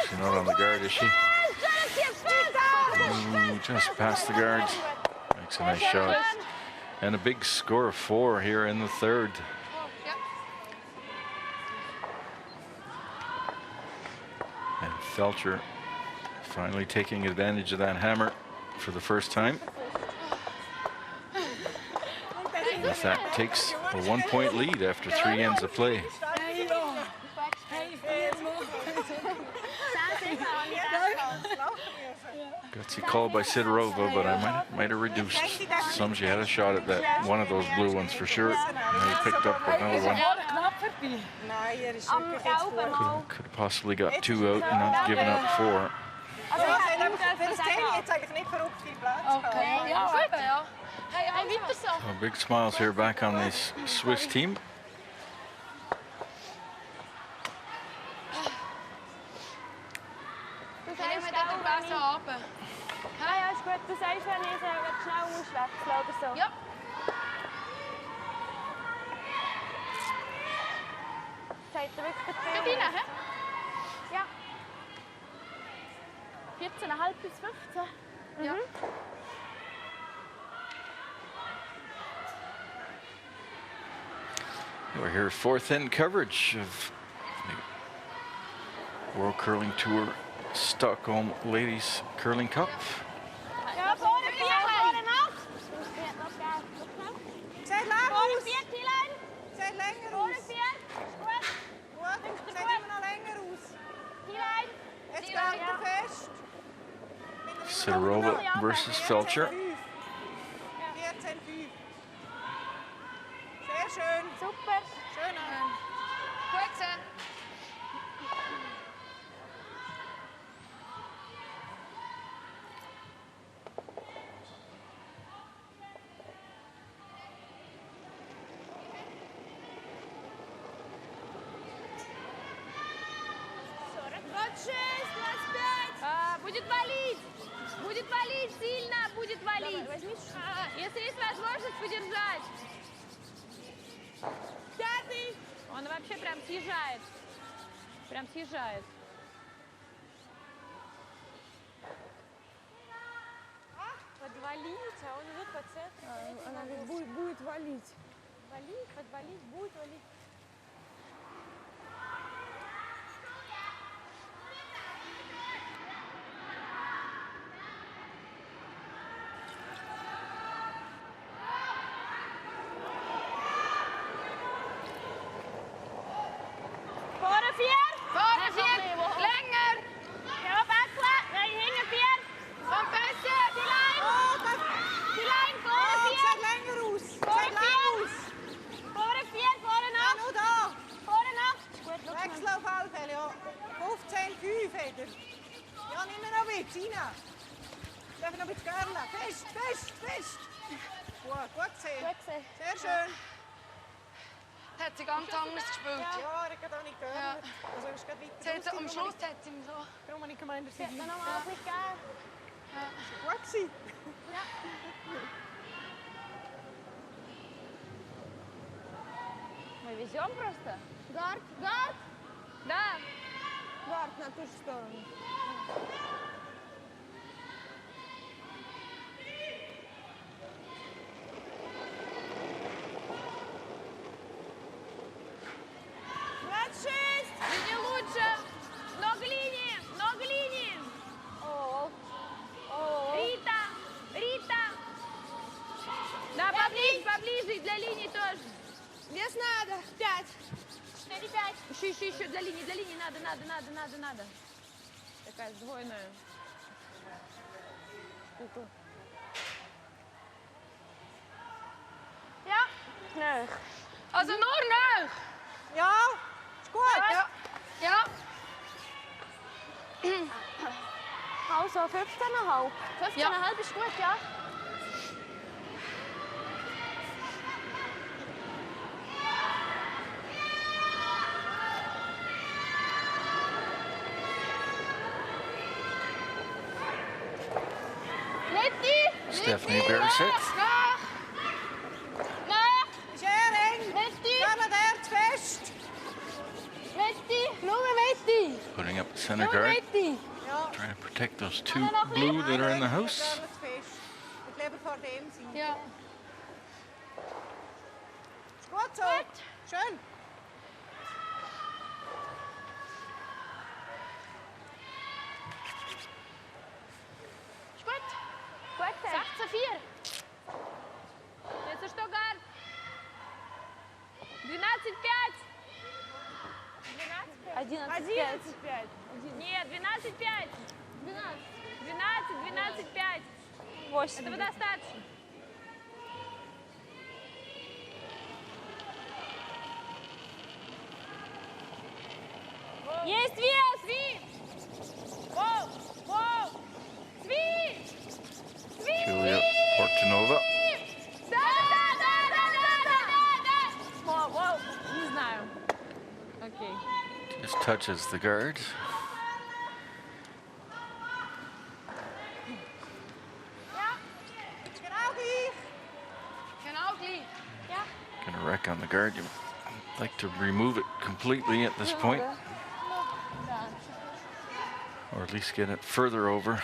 She's not on the guard, is she? Ooh, just past the guards. Makes a nice shot. And a big score of 4 here in the 3rd. And Feltscher finally taking advantage of that hammer for the first time. With that, takes a 1-point lead after 3 ends of play. Gutsy call by Sidorova, but I might have reduced some. She had a shot at that one of those blue ones for sure. And he picked up another one. Could have possibly got 2 out and not given up 4. So big smiles here back on this Swiss team. Ja, ist gut. Du sagst, wenn ich schnell auswechseln oder so. Ja. Seid ihr wirklich der Fehler? Ja. 14,5 bis 15. Ja. We're here 4th end coverage of the World Curling Tour Stockholm Ladies Curling Cup. Ja, vorne 4, vorne noch. Zet laag Vorne aus. 4, T-Line. Zet länger Vorne aus. 4. Gut. Gut, zet immer noch länger aus. T-Line. Jetzt bleibt er fest. Sidorova versus Feltscher. 14,5. Sehr schön. Super. Schön. Gut gesehen. Будет валить! Будет валить сильно! Будет валить! Если есть возможность подержать. Он вообще прям съезжает. Прям съезжает. Подвалить, а он идет по центру. Она говорит, будет валить. Валить, подвалить, будет валить. Ja, nimm mir noch ein bisschen rein. Darf ich noch ein bisschen Görle? Fest, fest, fest. Gut gesehen. Gut gesehen. Sehr schön. Hat sie ganz anders gespielt. Ja, ich habe auch nicht gehört. Ja. Also ist gerade weiter Sie hat, raus, am Schluss hat sie ihm so... darum habe ich gemeint, dass Sie hat sie mir noch mal ein bisschen gegeben. gut gewesen. Мы везем просто. Гард, гард. Да. Гард на ту же сторону. Линия лучше. Много линии. Много линии. Рита. Рита. Да, поближе, поближе. И для линии тоже. Вес надо. 5. 4-5. Еще для линии. Для линии надо. Такая сдвоенная штука. Ja. Nee. Also nur noch. Ja, ist gut. Ja. Ja. Also 15,5. 15,5 ist gut, ja. Stephanie Beresett. Ist eng. Carla, der zu fest. Putting up the center guard. Ja. Trying to protect those two blue that are in the house. Carla zu fest. Ich lieber vor dem sein. Ja. Ist gut so. Schön. Ist gut. Gut, 16,4. Jetzt ist Stockholm. 12,5. 11,5. Нет, 12,5. 12,5. 8. Этого достаточно. Есть вес! Сви! Воу! Воу! Сви! Сви! Julia Portanova. Да! Воу, воу! Не знаю. Окей. Just touches the guard. Genau gleich. Genau gleich. Gonna wreck on the guard. You'd like to remove it completely at this point. Or at least get it further over.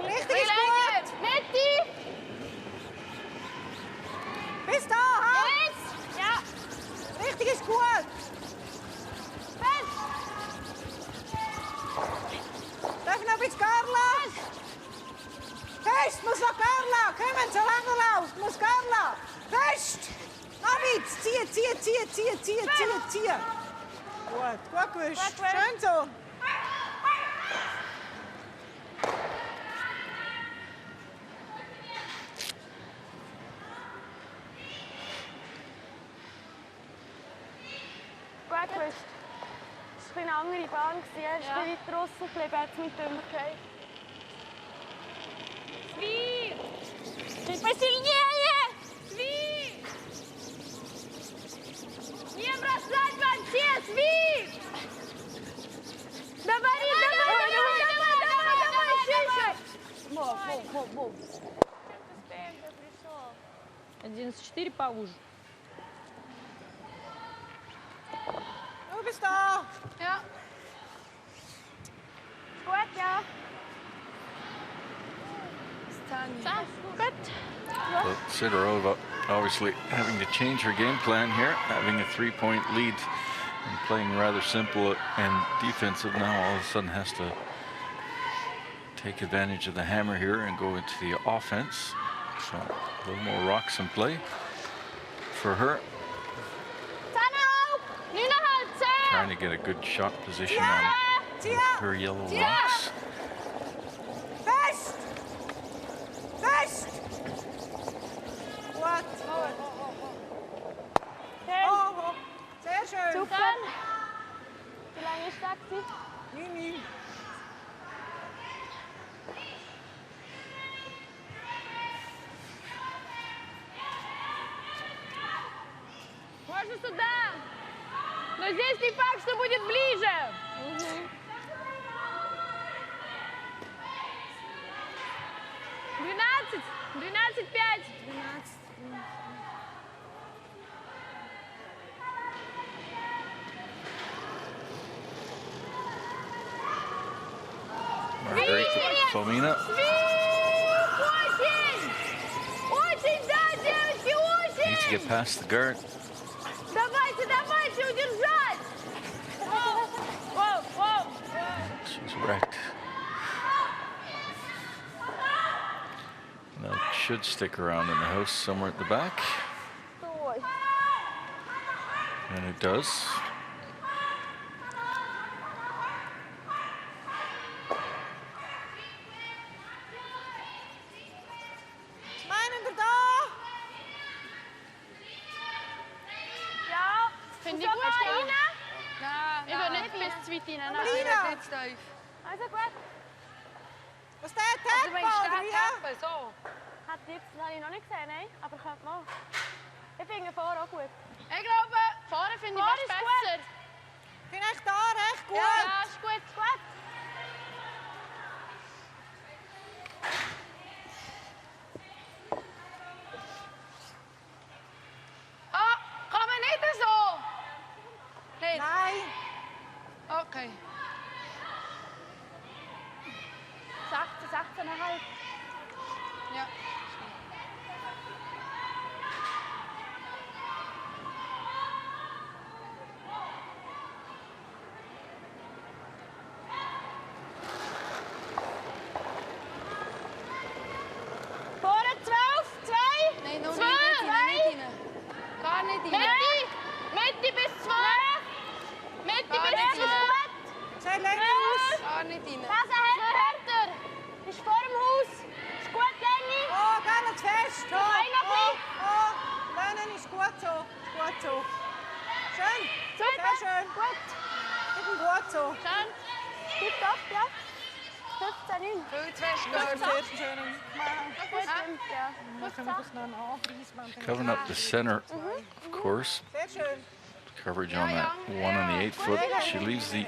Richtig ist gut. Bis da, ha? Ja! Richtig ist gut. Darf ich noch ein bisschen Carla? Fest, muss noch Carla. Kommen, so lange läuft. Muss Carla. Fest. Noch jetzt. Zieh. Gut gewischt. Schön so. Gut gewischt. Es war eine andere Bahn. Er ist ein bisschen weiter draussen geblieben, hat es mir gedacht. Okay. Сви! Чуть посильнее! Сви! Не бросать вообще! Сви! Давай! Еще! 11,4 поуже. Du bist da. Ja. Gut, ja. Stanley. Gut. But Sidorova obviously having to change her game plan here, having a 3-point lead and playing rather simple and defensive now, all of a sudden has to take advantage of the hammer here and go into the offense. So a little more rocks in play for her. Trying to get a good shot position on her yellow rocks. Fest. Gut. Sehr schön. Super. Wie lange ist das? Mimi. лучше сюда. Но здесь не факт, что будет ближе. 12, 12, 5. 12. Very quick. Fomina. Очень! Очень, да, девочки, очень! Needs to get past the guard. Давайте, давайте, удержать! Воу, воу. She's wrecked. Now it should stick around in the house somewhere at the back. Стой. And it does. Meinen wir da? Ja, Finde und ich gut, so ja. rein. Nein, Ich will nicht bis zu weit rein. Nein. Lina. Nicht zu tief. Also gut. Was der Also wenn ich Tagball, oder wie? stehe, so. Hat jetzt habe ich noch nicht gesehen, nein, aber könnte man. Ich finde vorne auch gut. Ich glaube, vorne finde ich Vorne fast ist besser. Finde ich da recht gut. Ja, ist gut, gut. Ah, kann man nicht so? Nicht? Nein. Okay. 16, 16,5. Ja. Vorne 12, 2. Nein, noch Zwei, nicht rein. drei. Nicht rein. Gar nicht rein. Mitte bis 2. Mitte Gar bis nicht 2. rein. Sehr länger aus. Gar nicht rein. Nase härter. Ist vor dem Haus. Ist gut, Lenny. Oh, gar nicht zu fest. Oh, Nein, noch nicht. oh. Nein, nein, ist gut so. Ist gut so. Schön. Super. Sehr schön. Gut. Ich bin gut so. Schön. Gut, top, ja. 15, 9. Viel zu fest Das gehört. ist zuerst ein schöner Mann. Gut, stimmt, ja. Machen wir das noch anpreisen. Covering up the center, of course. Sehr schön. Coverage on that one on the 8 foot. She leaves the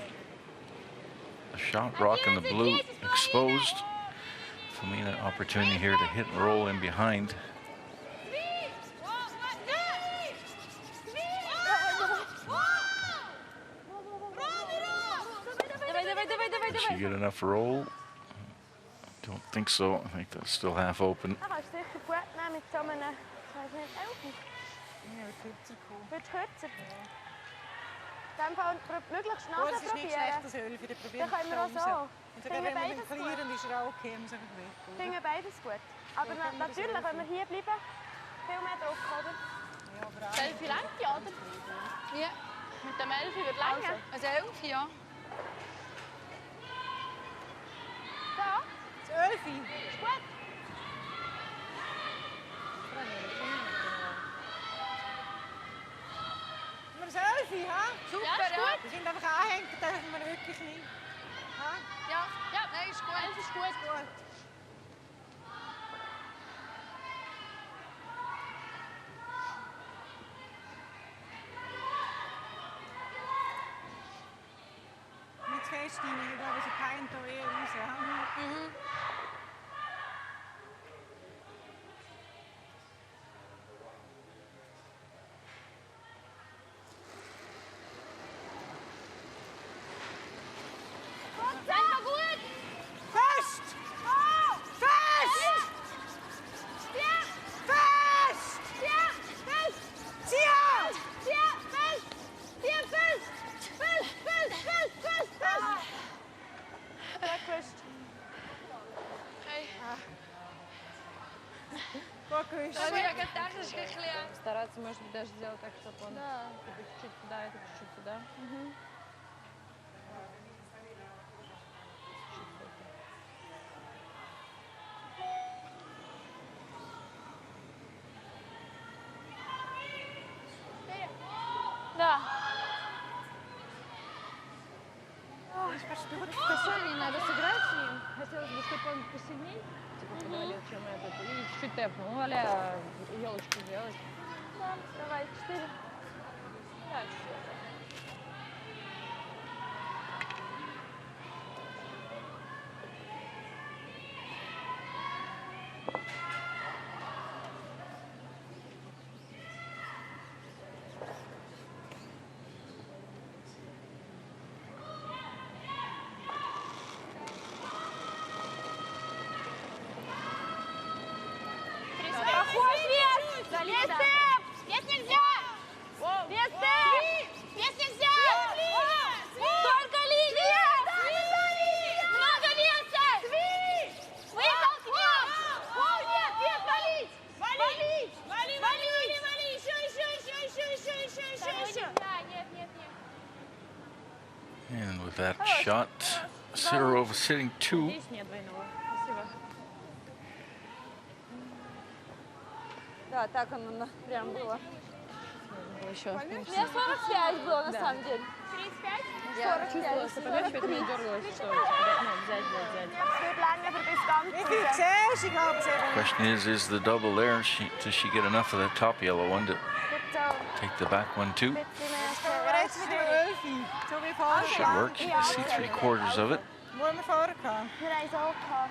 shot rock in the blue exposed. Fomina opportunity here to hit and roll in behind. Did she get enough roll? Don't think so. I think that's still half open. Da kannst du sicher gut nehmen mit so einem, ich weiß nicht, Elfen. Ja, kürzer kommen. Wird kürzer. In dem Fall möglichst Oh, Nase das ist nicht schlecht, probieren. das Öl für den Dann Probieren. können wir auch so. Und sogar Finden wenn man beides den gut. verlieren, ist er auch okay, muss einfach weg. Ich finde beides gut. Aber Ja, können wir das natürlich, auch wenn wir hier bleiben, viel mehr Druck, oder? Ja, aber auch. Elfi langt ja, oder? Ja. Mit dem Elfi wird länger. Also 11, ja. Da, Das Ölfi. ist gut. Haben wir das Ölfi, ha? Super, Ja, ist ja. gut. Wir sind einfach anhängen, da dürfen wir wirklich nicht. Ha? Ja, ja. Nein, ist gut. Elfi ist gut. Gut. Nicht zu fest rein, da sie peint da eher raus. Ha? Einfach gut. Fest! Oh! Fest! Ja! Fest! Ja! Fest! Zieh! Ja! Fest! Ja! Fest! Fest! Fest! Fest! Fest! Fest! Breakfast. Okay. Gut gewischt. Also я gedacht, das ist ein bisschen... Стараться, может быть, даже сделать так, чтобы он чуть-чуть туда, это чуть-чуть туда. Да. Посмотри, надо сыграть с ним. Хотелось бы, чтобы он посильней, типа, подвалил, чем этот. И чуть-чуть тэпнул, ну, а-ля елочку сделать. Да, давай, 4. Проход, вес! Вес темп! Вес нельзя! Вес темп! Вес нельзя! Только линия! Много веса! Выехал к ним! Нет, вес, валить! Валить! Вали! Еще! Нет. And with that shot, Sidorova sitting 2. Здесь нет двойного. Спасибо. Да, так оно прям было. Еще. У меня 45 было на самом деле. 35? Я чувствовала, что поверху меня дергалось, что взять. Wie viel siehst du? Ich glaube, es Question is the double there? Does she get enough of the top yellow one to take the back one too? jetzt mit 12. So wie vorher. Should work. You see 3/4 of it. Wo haben wir vorher gehabt? Wir haben es auch gehabt.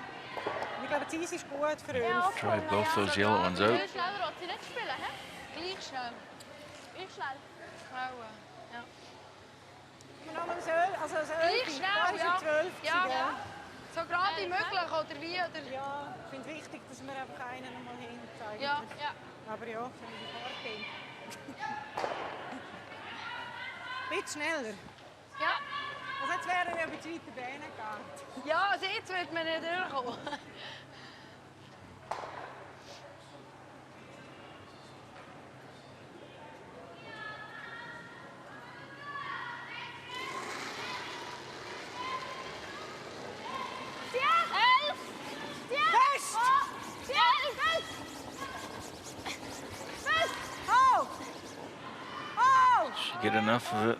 Ich glaube, die Eis ist gut für uns. Try both those yellow ones out. Schneller hat sie nicht spielen, hä? Gleich schnell. Ich schnell. Frauen. Ja. Wir haben das Öl, also das Öl, Gleich da schnell, ist ja. ein 12. Ja. So gerade wie möglich, oder wie? Oder? Ja, ich finde es wichtig, dass wir einfach einen mal hinzeigen. Ja. Aber ja, wenn ich vorgehe. Bisschen schneller. Ja. Also jetzt wären wir ein bisschen weiter Beine gegangen. Ja, also jetzt wird man nicht durchkommen. Oh! Oh! She get enough of it.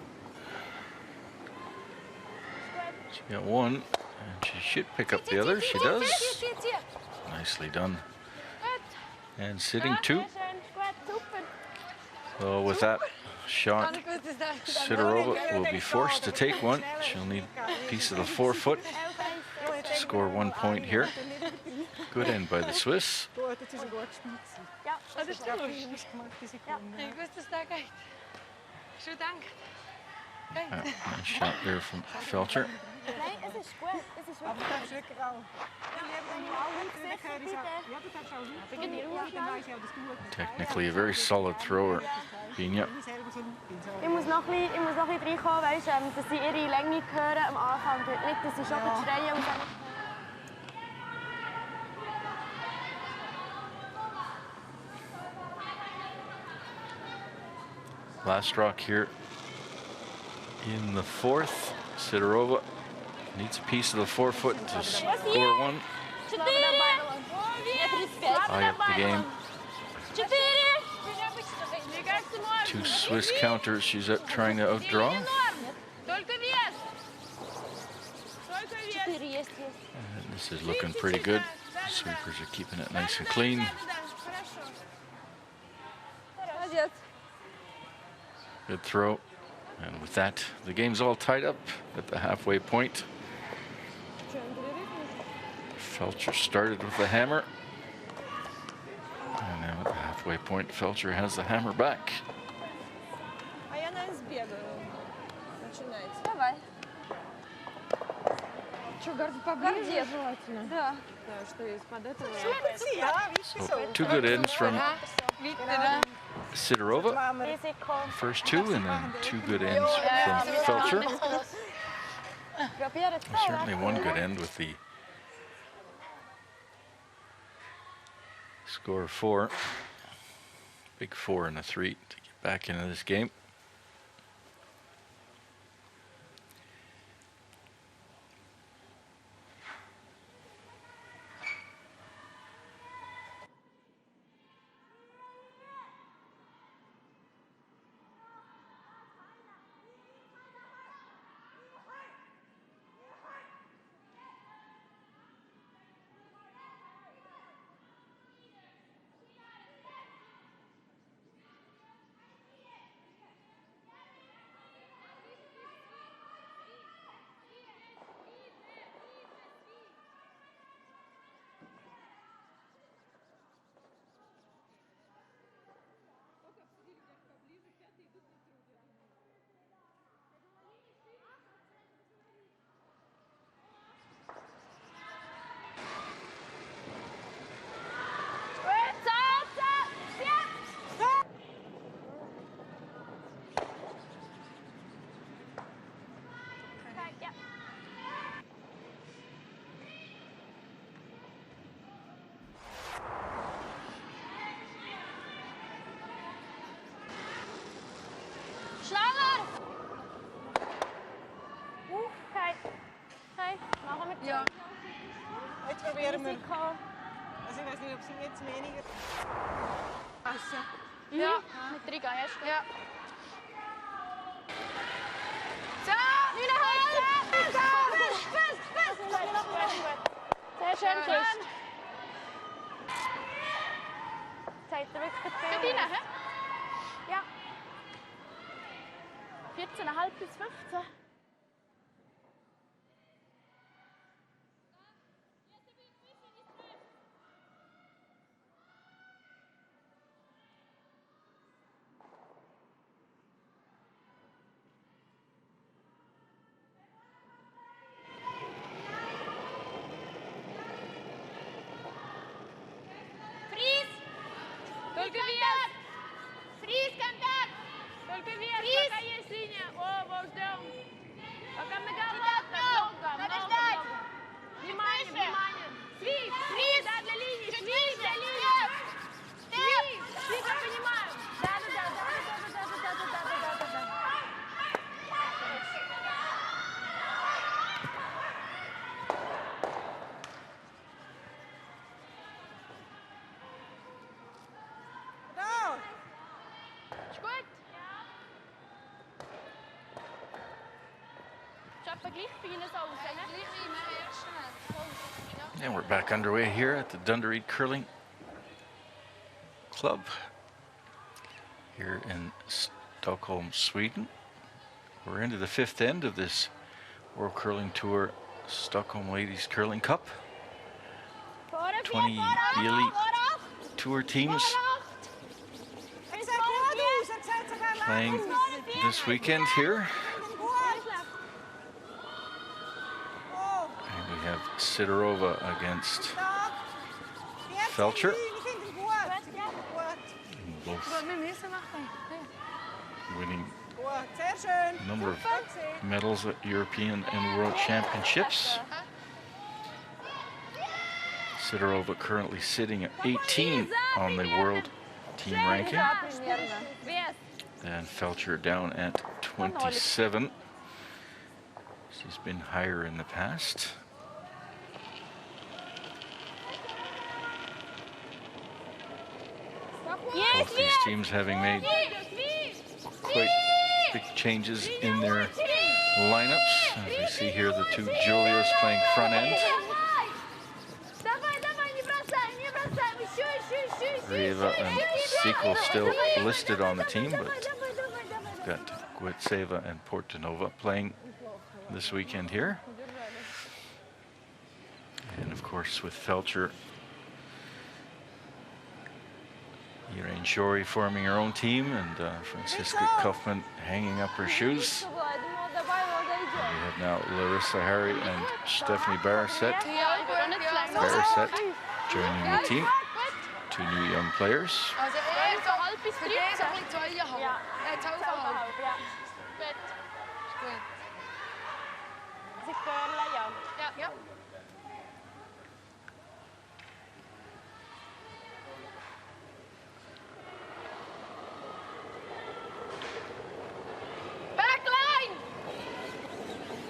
She got one, and she should pick up the other. She does. Nicely done. And sitting 2. So with that shot, Sidorova will be forced to take one. She'll need a piece of the forefoot to score 1 point here. Good end by the Swiss. Gut, das ist ein gutes Spiel. Ja, Das ist Ja, gut. viel ausgemacht, die Sekunde. Ich wusste, dass der geht. Schon gedacht. Nice shot there from Feltscher. nein, es ist gut. Es ist Aber wirklich du darfst wirklich auch. Ja, du darfst auch rufen, dann weiss ich auch, dass du etwas Technically a very solid thrower, Bina. Ich muss noch ein bisschen reinkommen, weißt, dass sie ihre Länge hören am Anfang. Nicht, dass sie schon schreien und dann... Last rock here in the 4th. Sidorova needs a piece of the forefoot to score 1. 4! High up the game. 4! 2 Swiss counters she's trying to outdraw. Только вес! Только вес! 4 есть. And this is looking pretty good. The sweepers are keeping it nice and clean. Молодец. Good throw. And with that, the game's all tied up at the halfway point. Feltscher started with the hammer. And now at the halfway point, Feltscher has the hammer back. А я, наверное, сбегаю. Начинайте. Давай. Что, поближе Гордец. желательно? Да. Да, что из-под этого... Ja, wie so. 2 good ends from Weiter. Sidorova. Risiko. First 2, and then 2 good ends from Feltscher. Probier het Certainly one good end with the score of 4. Big 4 and a 3 to get back into this game. probieren wir. Risiko. Also ich weiß nicht, ob sie jetzt weniger passen. Ja. Mit Riga, ja, ist gut. Ja. So! 9,5! Sehr schön, Christ. Zeigt er wirklich Geht viel. rein, hä? Ja. 14,5 bis 15. Только вес! Фриз, контакт! Только вес, пока есть линия. Оба ждем. Пока нога плотно, много. Внимание, внимание. Свиз, фриз! Да, для линии, свиз, для линии. Свиз, свиз, я понимаю. Да. Ist gut? Schaffen gleich vieles aus, ne? And we're back underway here at the Dunderreed Curling Club here in Stockholm, Sweden. We're into the fifth end of this World Curling Tour Stockholm Ladies Curling Cup. 20 elite tour teams playing this weekend here. And we have Sidorova against Feltscher. Both winning a number of medals at European and World Championships. Sidorova currently sitting at 18 on the world team ranking. And Feltscher down at 27. She's been higher in the past. Both these teams having made quite big changes in their lineups. As we see here, the two Julias playing front end. Rieva and Sequel still listed on the team, but we've got Guetseva and Portanova playing this weekend here. And of course with Feltscher, Irene Shori forming her own team, and Franziska Kaufmann hanging up her shoes. And we have now Larissa Harry and Stephanie Barasset. Barasset joining the team. Two new young players. Also erst halb bis 13. Ist ein bisschen 2,5. Ja, 12,5. Ja. Gut. Gut. Sie curlen, ja. Ja. Backline!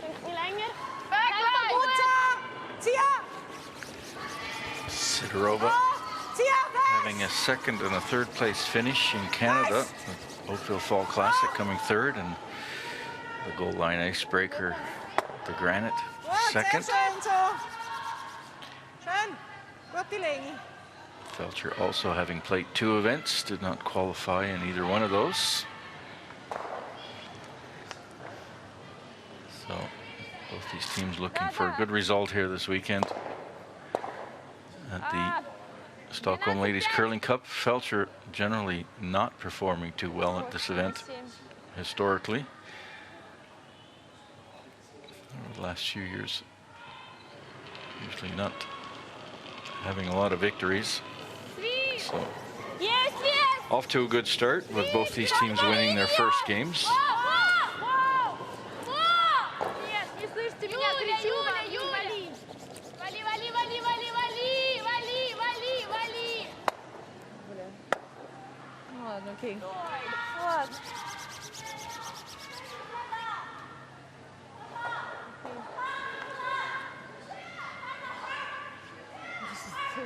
Ein bisschen länger. Backline! Sidorova having a second and a third place finish in Canada. The Oakville Fall Classic coming third, and the goal line icebreaker, the Granite, second. Feltscher also having played two events, did not qualify in either one of those. So both these teams looking for a good result here this weekend at the Stockholm Ladies Curling Cup. Feltscher generally not performing too well at this event historically. Over the last few years, usually not having a lot of victories. So off to a good start with both these teams winning their first games. Okay.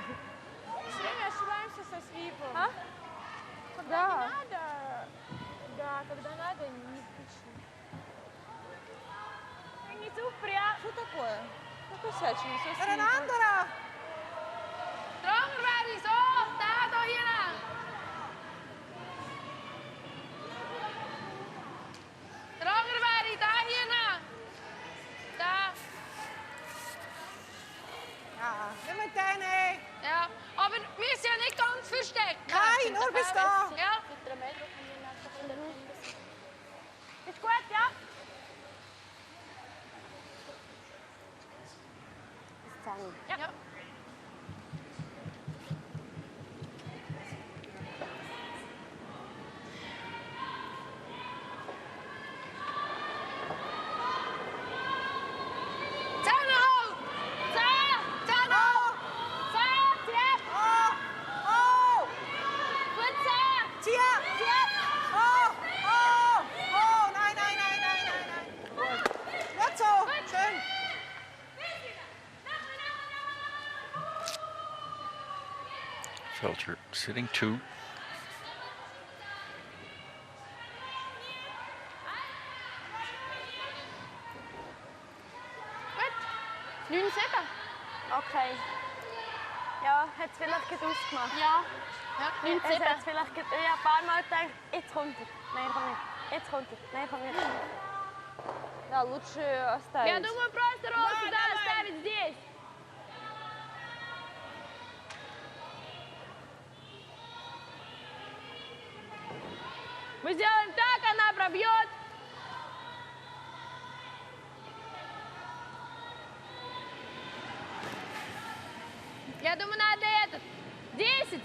Все время ошибаемся со свипом. А? Когда Да. не надо, да, когда надо, не включи. Не цупря. Что такое? Ну, косячим, со Er een свипом. andere. Stronger werden, so, da hier. Stronger werden, da hier. Da. Ja, niet meteen, hé. Ja, aber wir müssen ja nicht ganz verstecken. Nein, nur bis da. Ja. Ist gut, ja? Ja. Zähne hoch! Zähne hoch! Oh, oh. Gut sehr. Tia. Oh, oh, oh. Nein, nein, nein, nein, nein, nein. Gut so. Schön. Feltscher sitting 2. Gut. 9-7. Okay. Ja, hat es vielleicht gut ausgemacht. Ja. Es hat vielleicht ja, ein paar Mal gedacht, jetzt kommt er. Nein, komm nicht. Jetzt kommt er. Nein, komm nicht. Да, лучше оставить. Я думаю, просто ролл сюда оставить здесь. Мы сделаем так, она пробьет. Я думаю, надо этот. 10.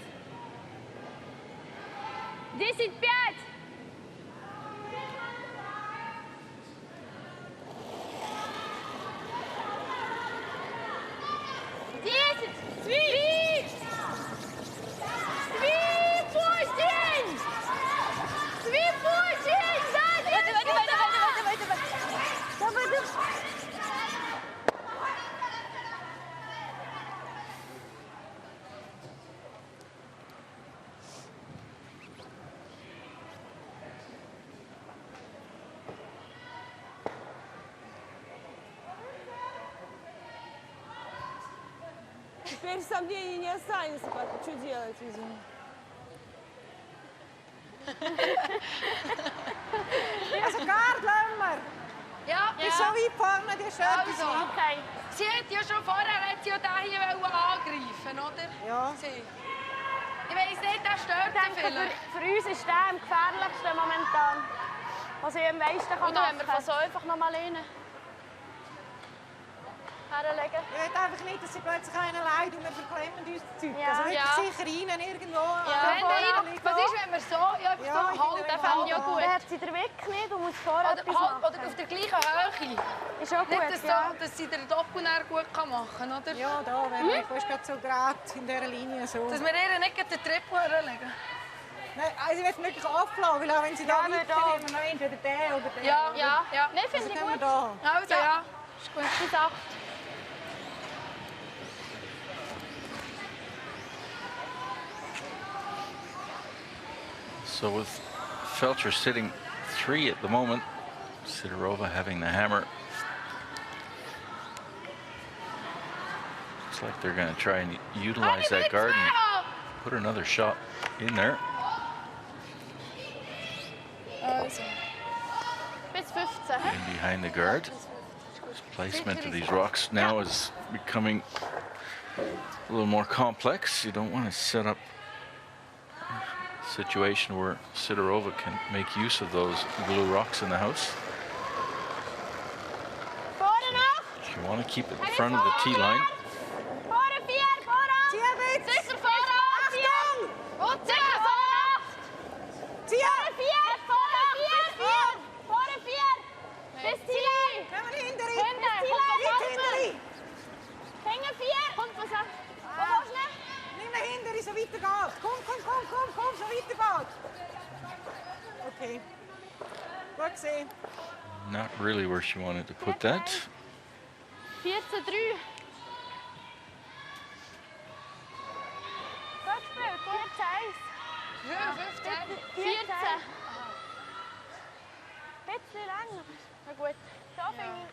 10-5. 10. Свит! Свит, пустень! Свит, пустень! Сзади! Давай. Давай. Теперь сомнений не останется, что делать, извини. Also Gard, lass mal. Ja, Die ist so weit vorne, die Schöpfe. Also. Okay. Sie hat ja schon vorher hat sie ja den hier angreifen, oder? Ja. Sie. Ich weiss nicht, der stört Ich sie denke, vielleicht. für uns ist der am gefährlichsten momentan. Was ich am meisten kann Oder wenn wir machen von so einfach noch mal lehnen. herlegen. Ich will einfach nicht, dass sie plötzlich einen leid und wir verklemmen uns das Zeug. Ja. Also wirklich Ja. sicher rein irgendwo. Was ist, wenn wir so, ja, Ja, so halten, ich fände ich ja Dann gut. hat sie den Weg nicht und muss vorher Oder, etwas halt, machen. oder auf der gleichen Höhe. Ist auch gut, Nicht, dass, ja. so, dass sie den Doppel gut machen kann, oder? Ja, da wäre ich fast gerade so gerade in dieser Linie so. Dass wir ihr nicht gleich den Triple herlegen. Nein, also ich will wirklich abflauen, weil auch wenn sie da Ja, wir weiternehmen, noch entweder der oder der. Ja, oder- ja, ja. Nein, Also finde ich können wir gut. da. Also, ja. Ist gut. Bis 8. So with Feltscher sitting 3 at the moment, Sidorova having the hammer. Looks like they're going to try and utilize that guard and put another shot in there. Also. Bis 15. And behind the guard. Placement of these rocks now is becoming a little more complex. You don't want to set up a situation where Sidorova can make use of those glue rocks in the house. Vorne noch. You want to keep it in front of the tee line. Vorne 4. Vorne. Tia mit! Sicher vorne 8. Achtung! Und sicher vorne 8. Tia! Vorne 4. Vorne 4. Bis Ziel. Nehmen wir hinter ihn! Hinter. Nicht hinter ihn! Finger 4. Kommt was an. Wo willst du? Nimm ihn hinter ihn, so weiter geht. Komm, so weiter geht. Okay. Gut gesehen. Not really where she wanted to put that. 14-3. Vierter. Bisschen lang. Na gut. So finde ich.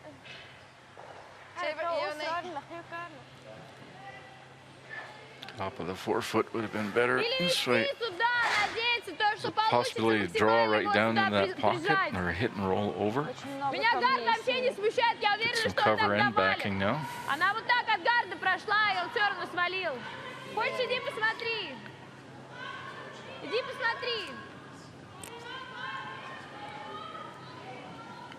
Top of the forefoot would have been better. This way, Туда надеяться, то, что possibility to draw right down in that pocket or hit and roll over. Меня гард вообще не смущает, я уверена, Some что он cover так and backing навалит. now. Она вот так от гарда прошла, и он все равно свалил. Хочешь, иди посмотри. Иди посмотри.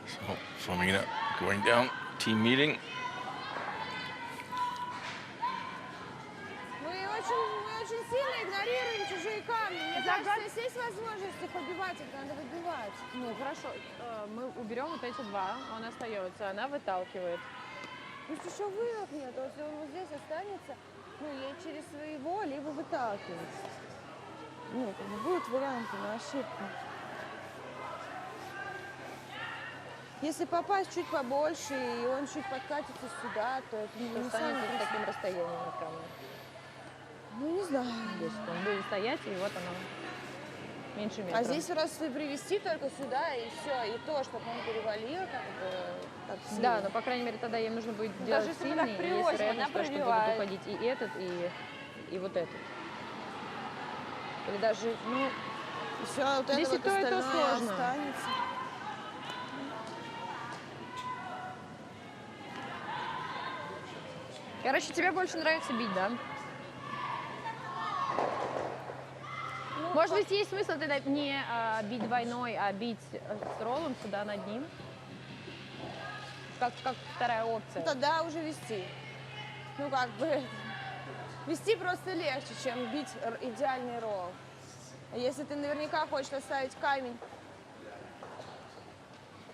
So, Fomina going down, team meeting. Мы очень сильно игнорируем чужие камни. Мне кажется, если есть возможность их побивать, их надо выбивать. Ну, хорошо, мы уберем вот эти два, он остается, она выталкивает. Пусть еще выровняет, если он вот здесь останется, ну, ей через своего, либо выталкивать. Ну, как бы будут варианты на ошибку. Если попасть чуть побольше, и он чуть подкатится сюда, то это не Останется самое с просто. таким расстоянием от камня. Ну, не знаю. Если он будет стоять, и вот оно меньше метра. А здесь просто привести только сюда, и все. И то, чтобы он перевалил, как бы, так сильно. Да, но, по крайней мере, тогда ей нужно будет делать если мы так сильнее, и есть привозим, вероятность, она что будут пробивает. уходить и этот, и вот этот. Или даже, ну, И все, вот здесь это и вот то, и то остальное сложно. останется. короче, тебе больше нравится бить, да? Может быть, есть смысл тогда не бить двойной, а бить с роллом сюда над ним? Как вторая опция. Тогда уже вести. Ну, как бы, вести просто легче, чем бить идеальный ролл. А если ты наверняка хочешь оставить камень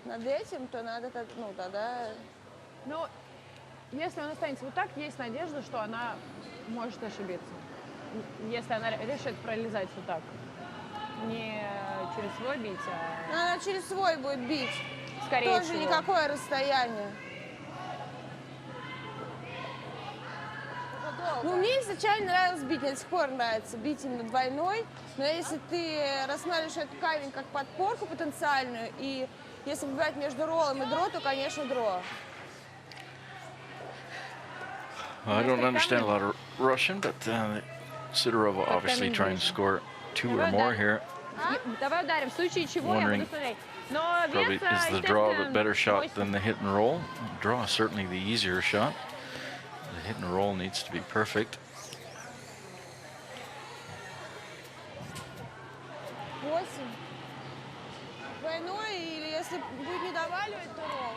над этим, то надо, ну, тогда... Ну, если он останется вот так, есть надежда, что она может ошибиться. Если она решит пролезать вот так. Не через свой бить, а Ну, она через свой будет бить. скорее Тоже всего. никакое расстояние. Ну, мне изначально нравилось бить, мне до сих пор нравится бить именно двойной. Но если ты рассматриваешь этот камень как подпорку потенциальную, и если выбирать между роллом и дро, то, конечно, дро. Well, I don't understand a lot of Russian, but Sidorova obviously trying to score 2 or more here. Давай ударим. В случае чего я буду смотреть. Но Probably вес, is the draw a естественно, better shot 8. than the hit and roll. Draw is certainly the easier shot. The hit and roll needs to be perfect. 8. Двойной, или если будет не доваливать, то ролл.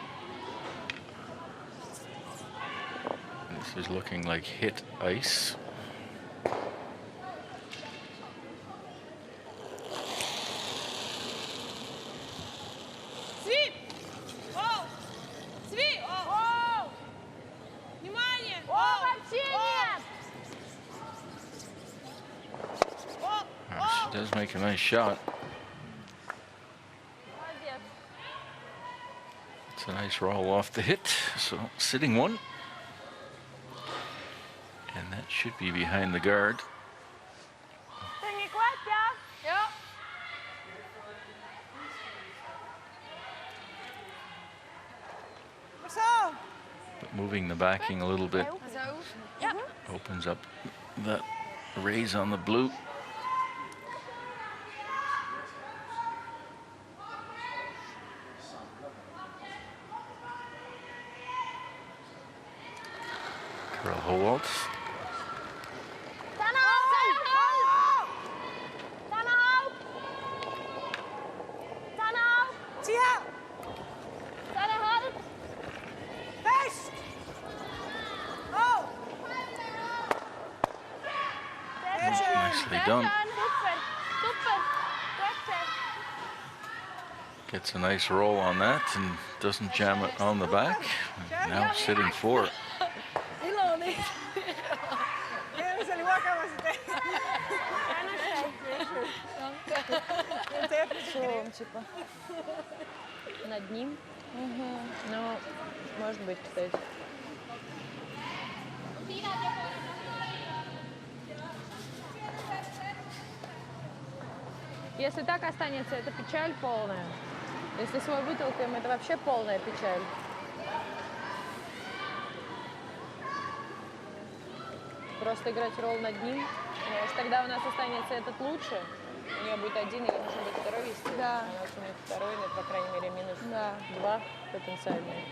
This is looking like hit ice. Свип! Оу! Свип! Оу! Внимание! О, вообще нет! She does make a nice shot. Молодец. It's a nice roll off the hit. So sitting one. And that should be behind the guard. Ты не Костя? Zo. But moving the backing a little bit Zo. opens up that raise on the blue. Carl Howaltz. Tia. Best. Oh. Nicely done. Super, super. Perfect. Gets a nice roll on that and doesn't jam it on the back. Now sitting 4. Iloni. Jens, eli vakavasti tehdään. Шоу, типа. Над ним. Ну, может быть, кстати. Если так останется, это печаль полная. Если свой вытолкаем, это вообще полная печаль. Просто играть ролл над ним. Потому что тогда у нас останется этот лучше. У нее будет один, или нужно будет второй вести. Да. У нас будет второй, но, по крайней мере, минус Да. 2 потенциальные.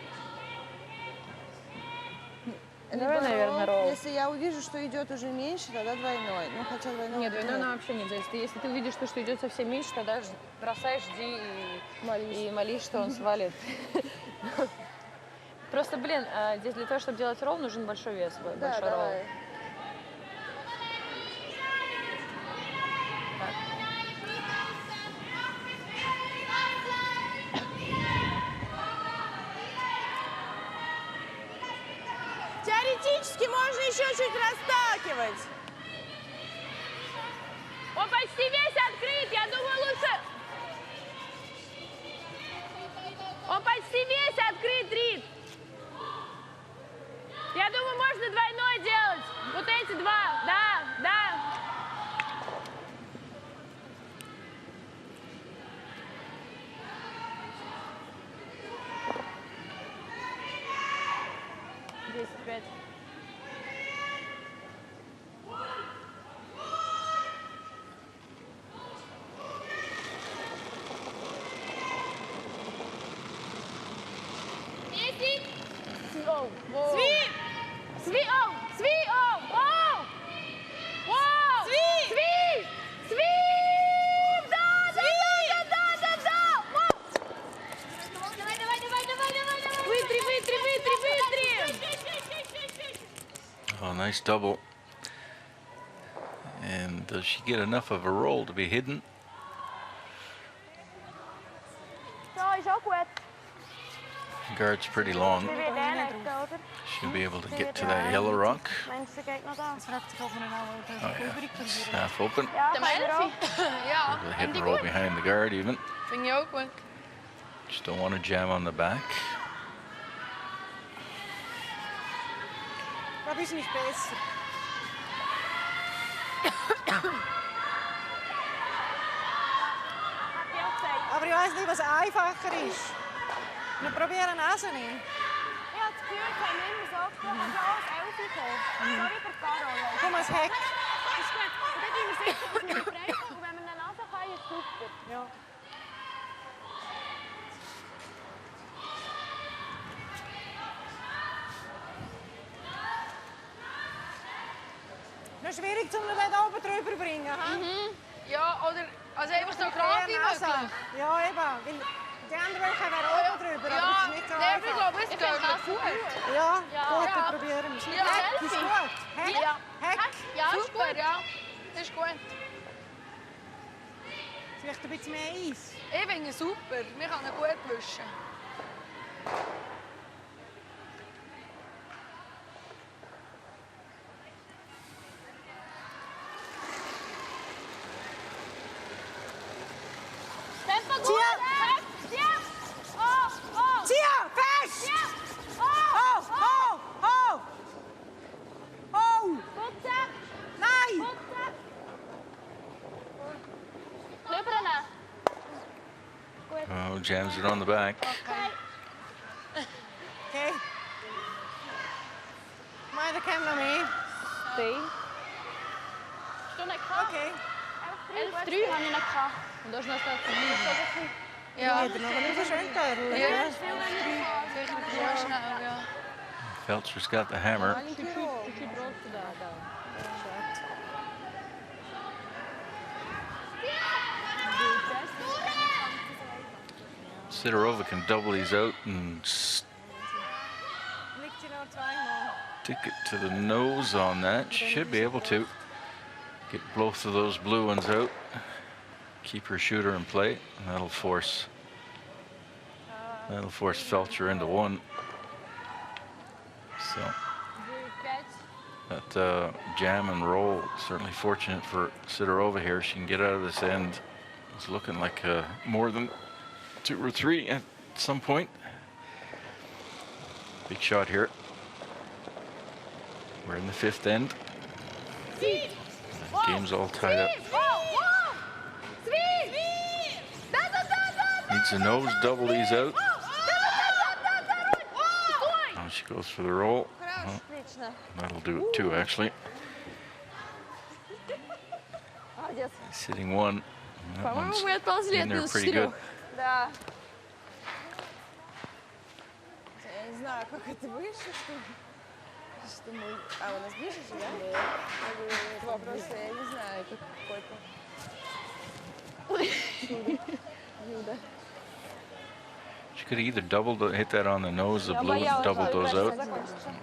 Либо Давай, наверное, ролл. Если я увижу, что идет уже меньше, тогда двойной. Ну, хотя двойной... Нет, двойной нам вообще не зависит. Если ты увидишь, что идет совсем меньше, тогда бросай, жди и молись, что он свалит. Просто, блин, здесь для того, чтобы делать ролл, нужен большой вес, Да, большой ролл. давай. Теоретически можно еще чуть расталкивать. Он почти весь открыт, я думаю, лучше... Он почти весь открыт, Рит. Я думаю, можно двойной делать. Вот эти два, да, да. Пять. Oh, nice double. And does she get enough of a roll to be hidden? Ja, ist auch gut. Guard's pretty long. Wir werden nicht, oder? She'll be able to get to that yellow rock. Meinst du, geht noch da? Das fragt sich, ob man ihn auch Oh yeah, it's half open. Ja, De können wir auch. Melfi. Ja, The hit vind and ik roll goed. behind the guard even. Vind je ook goed. Just don't want to jam on the back. Das ist nicht besser. Aber ich weiß nicht, was einfacher ist. Wir probieren also nicht. Ich habe das Gefühl, es haben immer so gesprochen, ja, das Elfi kommt. So wie der Carol. Komm, als Heck. Das ist gut. Und dann sind wir sicher, dass wir frei kommen. Und wenn wir eine Nase können, ist super. Ja. Noch schwierig, um ihn da oben drüber zu bringen. Ja, oder also einfach so gerade wie Also, möglich. ja, eben. Weil die anderen wären oben drüber, aber das Ja, ist nicht so nee, aber ich einfach. glaube, es geht gut. Ja, gut, Ja. dann probieren wir es. Ja, Heck ist gut. Heck, Ja. Heck. Ja, ist gut, ja. Das ist gut. Vielleicht ein bisschen mehr Eis. Ich finde es super. Wir können ihn gut wischen. Tempo gut. Zieh. Ja. Oh, oh. Zieh, fest! Ja. Oh, oh, oh! Oh! Putzen. Nein! Putzen. Klüppern. Oh, jams it on the back. Okay. Maar dat kan nog mee. Stay. Schon nicht gehabt. Okay. 11-3 habe ich nicht gehabt. Und должен остаться ближе. Ja. Heb je nog een even schön Törl? Ja. Ja. Sicher sehr schnell, ja. Feltscher's got the hammer. Чуть-чуть ролл сюда, да. Sidorova can double these out and Ligt je nou zweimal. stick it to the nose on that. She should be able to get both of those blue ones out. Keep her shooter in play, and that'll force Feltscher into one. So that jam and roll, certainly fortunate for Sidorova here. She can get out of this end. It's looking like more than 2 or 3 at some point. Big shot here. We're in the 5th end. The game's all tied up. needs a nose, double these out. Now she goes for the roll. Хорошо, отлично. That'll do it too, actually. Молодец. Sitting one. That По-моему, one's мы отползли in от there минус pretty good. 4. Да. Я не знаю, как это вышло, что мы... А, у нас ближе же, да? Это вопрос, я не знаю, как какой-то. Юда. She could have either hit that on the nose, the blue, and doubled those out,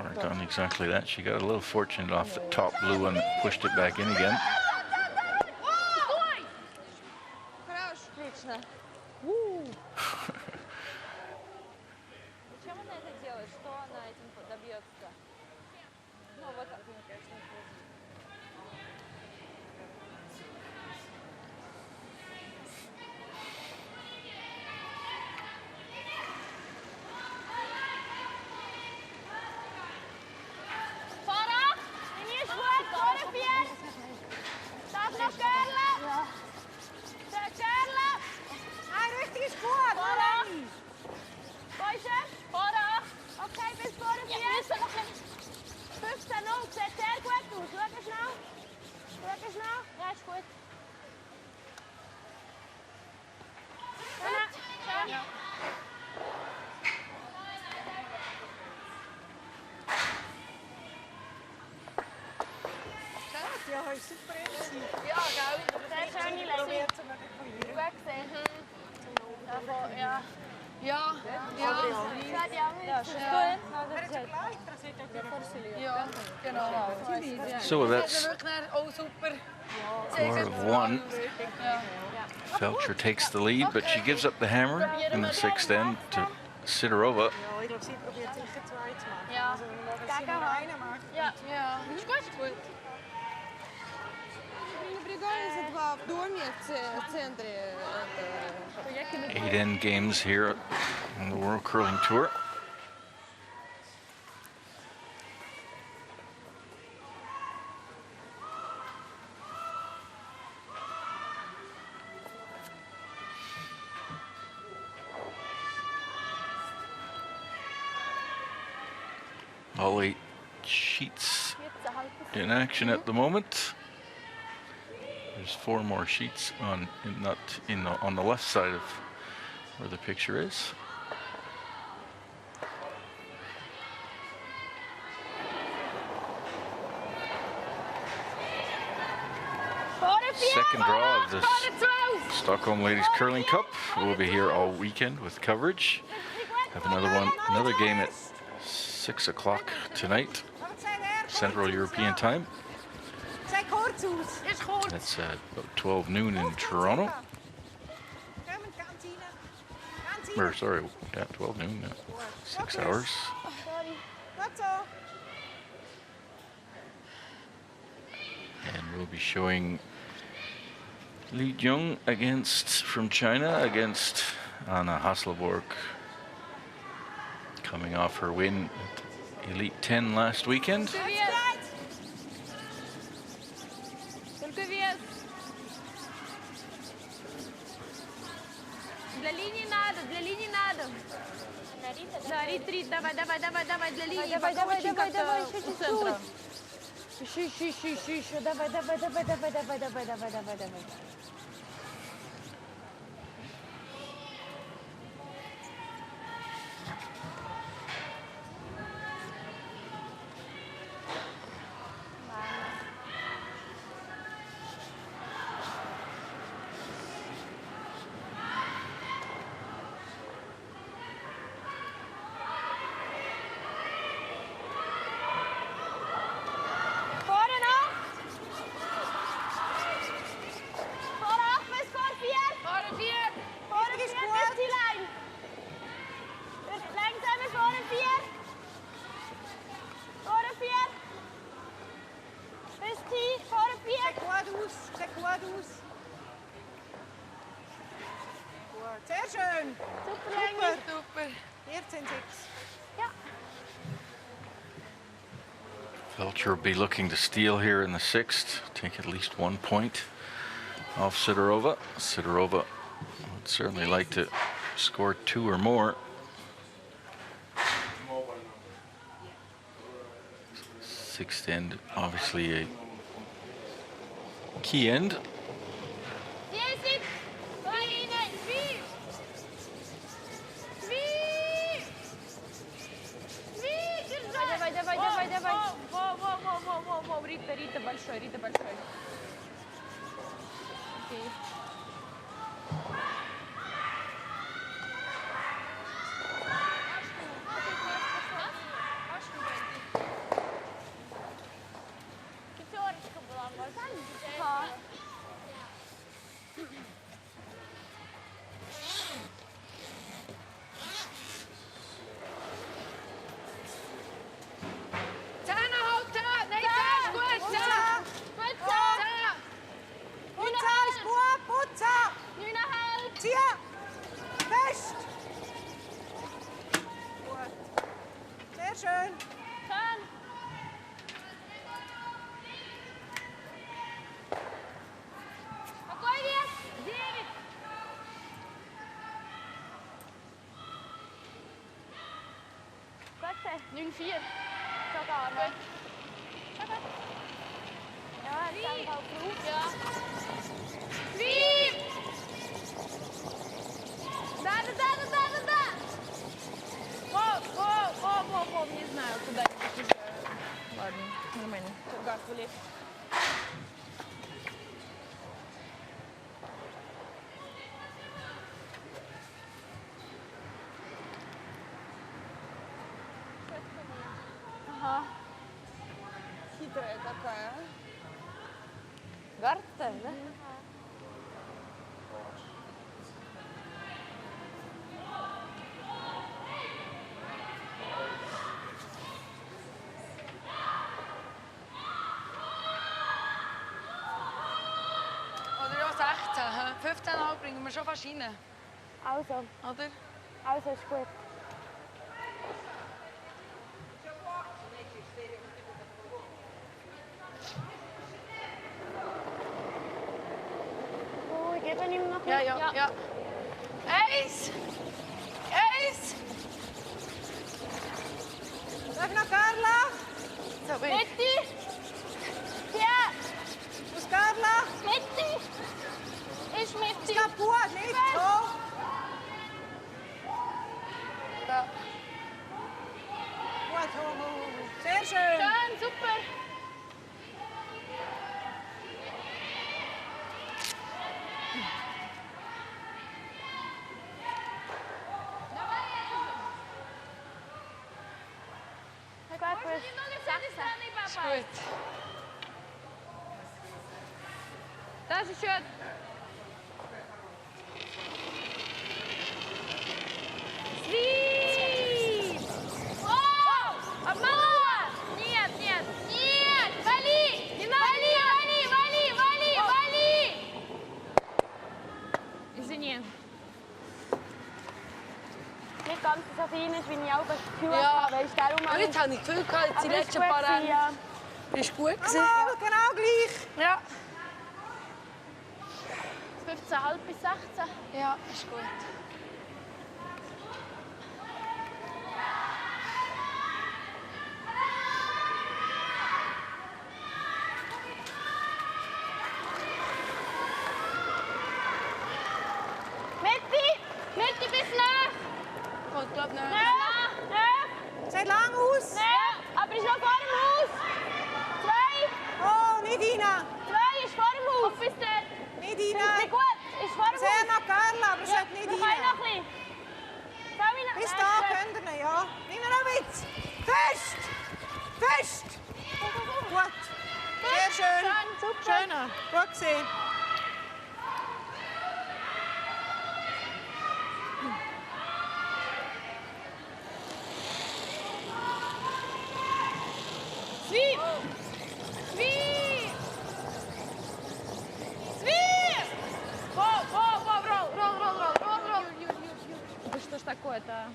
or done exactly that. She got a little fortunate off the top blue and pushed it back in again. Хорошо, отлично. Зачем она это делает? Что она этим добьется? Ну, вот так, мне кажется, Vooraf, in je schort, voor de vier. Staat nog curlen. Curlen. Ein richtiges Sport. Vooraf. Boysen, vooraf. Oké, bis voor de vier. 15 0, zet heel goed toe. Druk eens nou. Druk eens nou. Ja, is goed. Ja. Ja, hij is super energie. Ja, gell? Dat zou niet lekker. Probeert ze nog een goeie. Weg zijn. Ja. Ja, ja, Gaat die andere Да, шестой. Надо Maar het is взять. gleich, daar zit ook Я форсили её. ja, genau. So Zet that's er ook naar, oh super. four of one. Feltscher takes the lead, but she gives up the hammer in the sixth end to Sidorova. Ja, ik zie probeert zich getwaaid te maken. Ja. Also, dat is Kijk een aan. kleine, maar Ja. Ja, is goed. Не напрягались за два в доме в центре. Это... 8 end games here on the World Curling Tour. All 8 sheets in action at the moment. There's 4 more sheets on on the left side of where the picture is. Second draw of the Stockholm Ladies Curling Cup. We'll be here all weekend with coverage. Have another game at 6 o'clock tonight, wat zijn er? Central European Time. Zijn kortzoes. Is goed. That's about 12 noon in Toronto. Ruim een kantine. Kantine. Or sorry, yeah, 12 noon. 6 hours. Goed zo. And we'll be showing Li Jung from China against Anna Hasselborg, coming off her win at Elite 10 last weekend. Только вес. Для линии надо. Да, ретрит, давай, для линии. Давай, пока давай, очень давай, как-то давай, у еще центра. чуть-чуть. Еще. Давай. Vooraf, bis voor 4. Voor de 4. Voor de 4 bis die lijn. Dus langzaam is voor de 4. Voor de 4. Bis 10, voor de 4. Zeg goed. Goed, sehr schön. Super. Super. 14-6. Ja. Feltscher will be looking to steal here in the sixth, take at least 1 point off Sidorova. Sidorova would certainly like to score 2 or more. 6th end, obviously a key end. 10. Давай. Во, Рита большой. Окей. Пятерочка была, можно? Zähne halten! Nein, Zähne ist gut! Zähne! Putza ist gut, Putza! 9,5. Zieh! Fest! Gut. Sehr schön. Schön. Какой вес? 9. Сколько? 0,4. Sogar, ne? Ja, ich denke auch drauf. Ja. Wie? Да. Во, не знаю, куда-нибудь уже. Ладно, нормально. Гард влез. Ага. Хитрая какая. Гард-то, да? Oder ja, 16. 15,5 bringen wir schon fast rein. Also, Oder? ist gut. Oh, ich gebe ihm noch Ja. nicht. Ja. 1! Sag noch Carla! So, weg. Metti! Ja, Aus Carla! Metti! Ist Metti! Ist das gut, nicht so? Ja. Gut, ho. Sehr schön. Schön, super! Ist gut. Даже счет. Свип! О! Обманула! Нет! Вали! Не надо! Вали! Извини. Nicht ganz so fein ist, wie ich auch das Gefühl Ja. habe. Weißt du, darum Aber jetzt habe ich das Gefühl, gehabt, jetzt die Aber ist letzten gut paar gewesen, Rennen ja. ist gut gewesen. Mal, genau gleich. Ja. 15,5 bis 16. Ja, ist gut. Metti bis nah! Kommt, glaub nicht. Nah! Sieht lang aus. Nah! Aber ist noch vor dem Haus! 2! Oh, nicht rein. 2 ist vor dem Haus! Bis dort! Nicht Ist rein. nicht gut! Ist vor dem Sehr Haus! noch Carla, aber es sollte nicht Wir können noch rein. ein bisschen. Schau ihn Bis Nein, da ist gut. könnt ihr nicht, ja. Nimm noch ein bisschen. Fest. Gut. Sehr schön. Schön, super. Schöner. Gut gesehen. Sweep! Sweep! Sweep! Roll! Да что ж такое-то?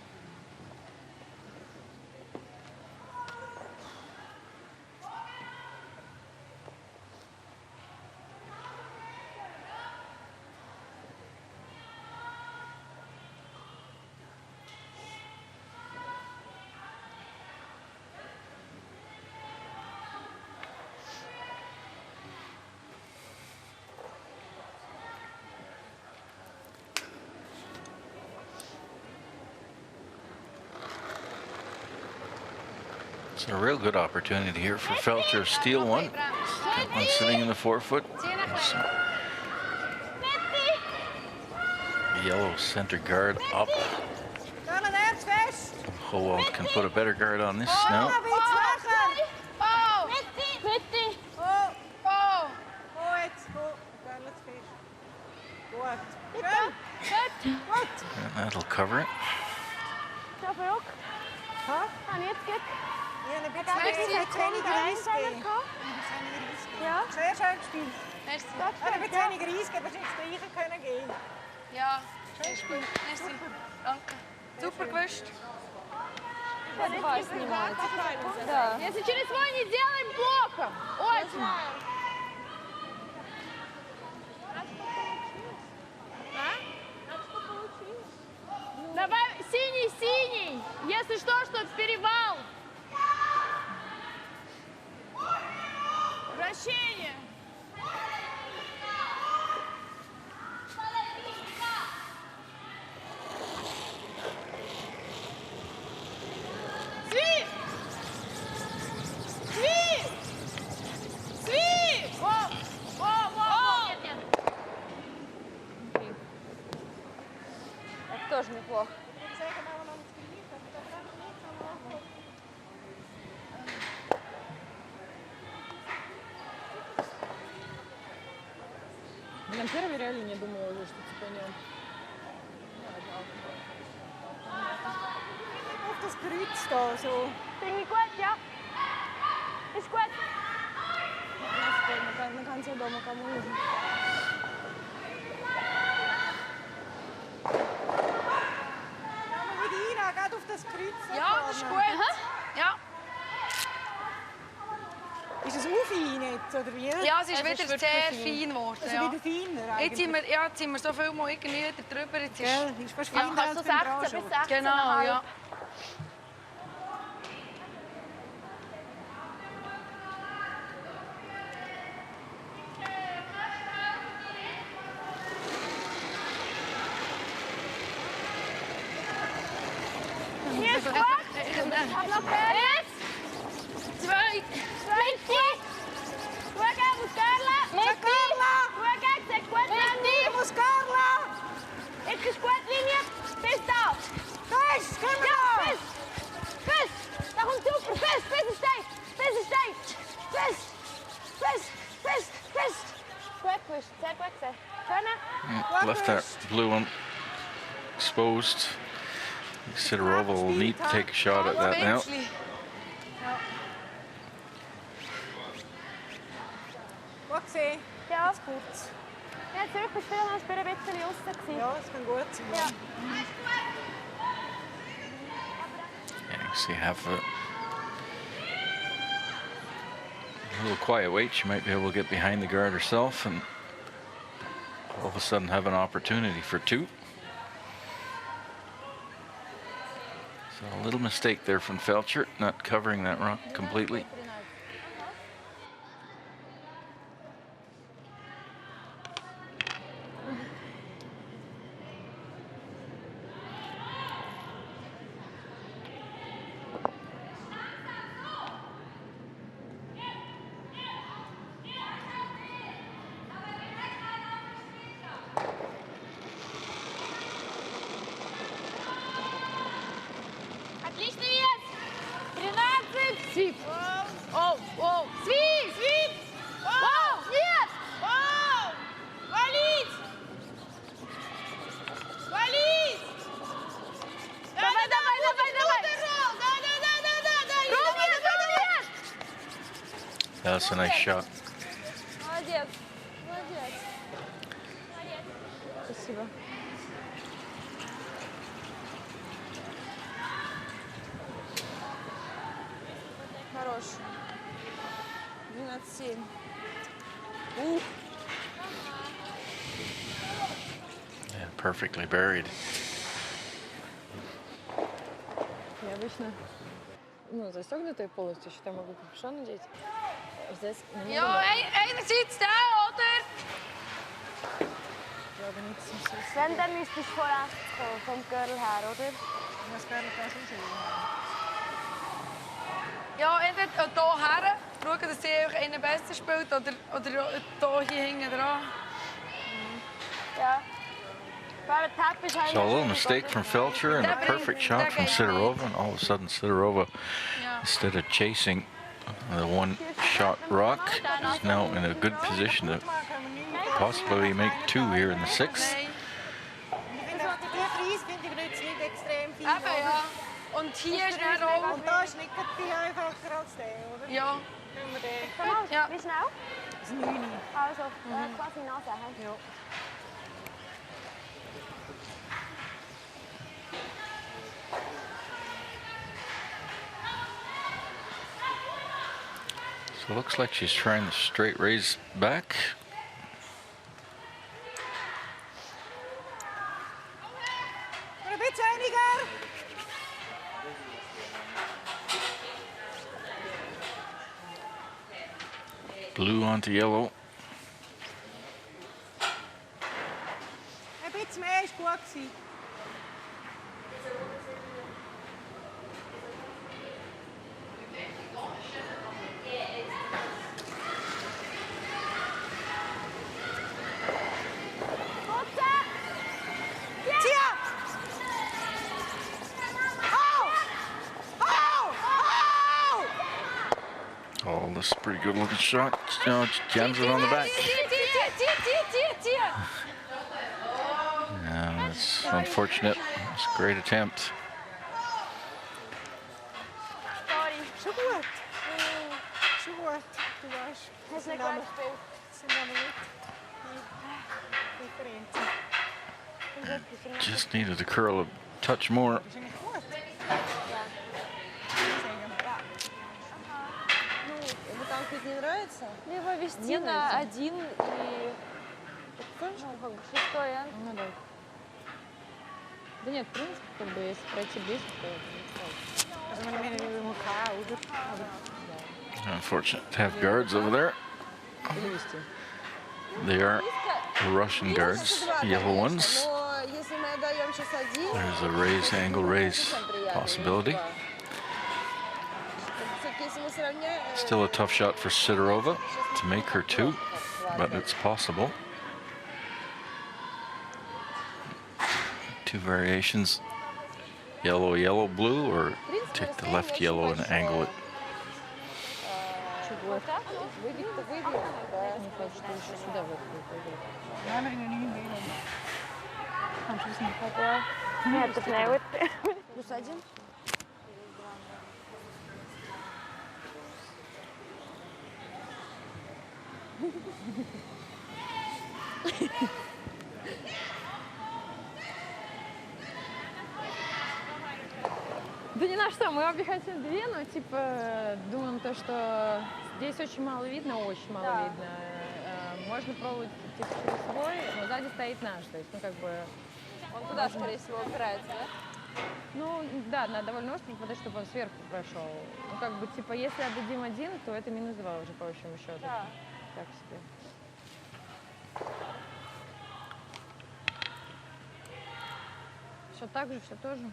It's a real good opportunity here for Feltscher. Steal one. Got one sitting in the forefoot. Yellow center guard up. Karla, daar is fest. Howald can put a better guard on this now. Karla, iets lager. Oh! Mitti. Oh, Oh! goed. Goed. Karla, het fest. Goed. Schön. Goed. And that'll cover it. Schau, ook. Ha? Ah, jetzt geht. Ja, ein bisschen Merci. weniger Eis geben. Ja. Sehr schön gespielt. Merci. Ein bisschen weniger Eis geben, dass ich streichen können gehen. Ja, ist gut. Merci. Danke. Super gewusst. Давай снимать. Да. Если через свой не делаем, плохо. Очень. Давай, синий. Если что перевал. Вращение. Это тоже неплохо. Блин, первый реально не думала уже, что цепанем. Auf das Kreuz da, so. Finde ich gut, ja. Ist gut. Man kann es ja da mal machen. Ja, geht auf das Kreuz. da Ja, das ist vorne. gut. Ja. Ist es auch fein jetzt, oder wie? Ja, es ist Es ist wieder wirklich sehr fein. fein geworden. Also Ja. wieder feiner Jetzt sind wir so viel mal irgendwie wieder drüber. Jetzt ist Gell, ist fast Ja, feiner kannst du als beim 16 bis Dranschutz. 16,5. genau, ja. Hier ist gut. Hab noch eins. 2. Mitti. Schau, wo ist Carla? Mitti. Schau, sieht gut aus. Wo ist Karla? Jetzt ist gut, Linie. Bis da. Fest, komm Ja, da! fest. Fest. Da kommt super. Fest. Fest ist steif. Fest ist steif. Fest. Fest. Fest. Fest. Gut gewusst. Sehr gut gesehen. Schöne. Left that blue one exposed. Sidorova will need to take a shot at that now. Bisschen. Gut gesehen. Ja. Jetzt kurz. Ja, zurückspielen, hast du ein bisschen raus. Ja, das kann gut sein. Ja. Yeah, you see, have a little quiet wait. She might be able to get behind the guard herself and all of a sudden have an opportunity for two. So a little mistake there from Feltscher, not covering that rock completely. Отличный вес. 13. Свип. Оу, оу. Свип. Свип. Оу, нет. Оу. Валить. Валить. Давай, давай, давай, давай. Да. Ровнее. That's a nice shot. Молодец. Молодец. Спасибо. Хорош. 12-7. Yeah, perfectly buried. Я обычно, застегнутая полностью, еще там могу капюшон надеть. Здесь не могу. Ja, einerseits der, oder? Wenn, dann müsste es von rechts kommen, vom Girl her, oder? Das kann ich auch schon sehen. Ja, entweder hierher, schauen, dass sie euch einen besser spielt, oder hier hinten dran. Ja. Waar het tap is hij. So a little mistake from Feltscher and a perfect shot from Sidorova, and all of a sudden Sidorova, Ja. instead of chasing the one-shot rock, is now in a good position to possibly make 2 here in the 6th. Nee. Ich finde auch die Preis finde ich jetzt nicht extrem viel. Eben, ja. Und hier ist dann auch... Und da ist nicht viel einfacher als der, oder? Ja. Wenn wir den... Kom op. Ja. Wie snel? Das 9. Also, quasi nasa. Ja. So it looks like she's trying the straight raise back. Een beetje einiger. Blue onto yellow. Een beetje meer is goed gewesen. Tia! Oh! Oh! Oh! Oh, this is a pretty good looking shot. Now jams it on the back. Yeah, that's unfortunate. It's a great attempt. Sorry. Zo goed. Zo goed. Du weißt. Hij is lekker uitgespeeld. Sind wir nicht. Differenzen. Just needed to curl a touch more. Is niet goed. Ну, ему там хоть не нравится? Либо вести Мне на нравится. 1 и... Ну, как бы 6-й, а? Ну да. Да нет, в принципе, как бы, если пройти близко, то это не страшно. Also wenn wir in elkaar, oder? Aber Unfortunate to have guards over there. Или вести. They are Russian guards, yellow ones. Но если мы отдаем сейчас 1... There's a raise, angle raise possibility. Все-таки если мы сравняем... Still a tough shot for Sidorova to make her 2, but it's possible. 2 variations, yellow, yellow, blue, or take the left yellow and angle it. Чего? Выйдет-то выйдет. Мне кажется, что еще сюда вот пойдет. ja, maar in een nieuwe wereld. Gaan ze niet Хотя... Нет, тут не вот. Плюс 1? Да ни на что, мы обе хотим 2, но типа думаем то, что здесь очень мало видно, очень мало Да. видно. Можно пробовать типа через свой, но сзади стоит наш, то есть, ну как бы, Он туда, скорее всего, упирается, да? ну да, надо довольно остро попадать, чтобы он сверху прошел. Ну как бы, типа, если отдадим 1, то это минус 2 уже по общему счету. Да. Так себе. Все так же, все тоже?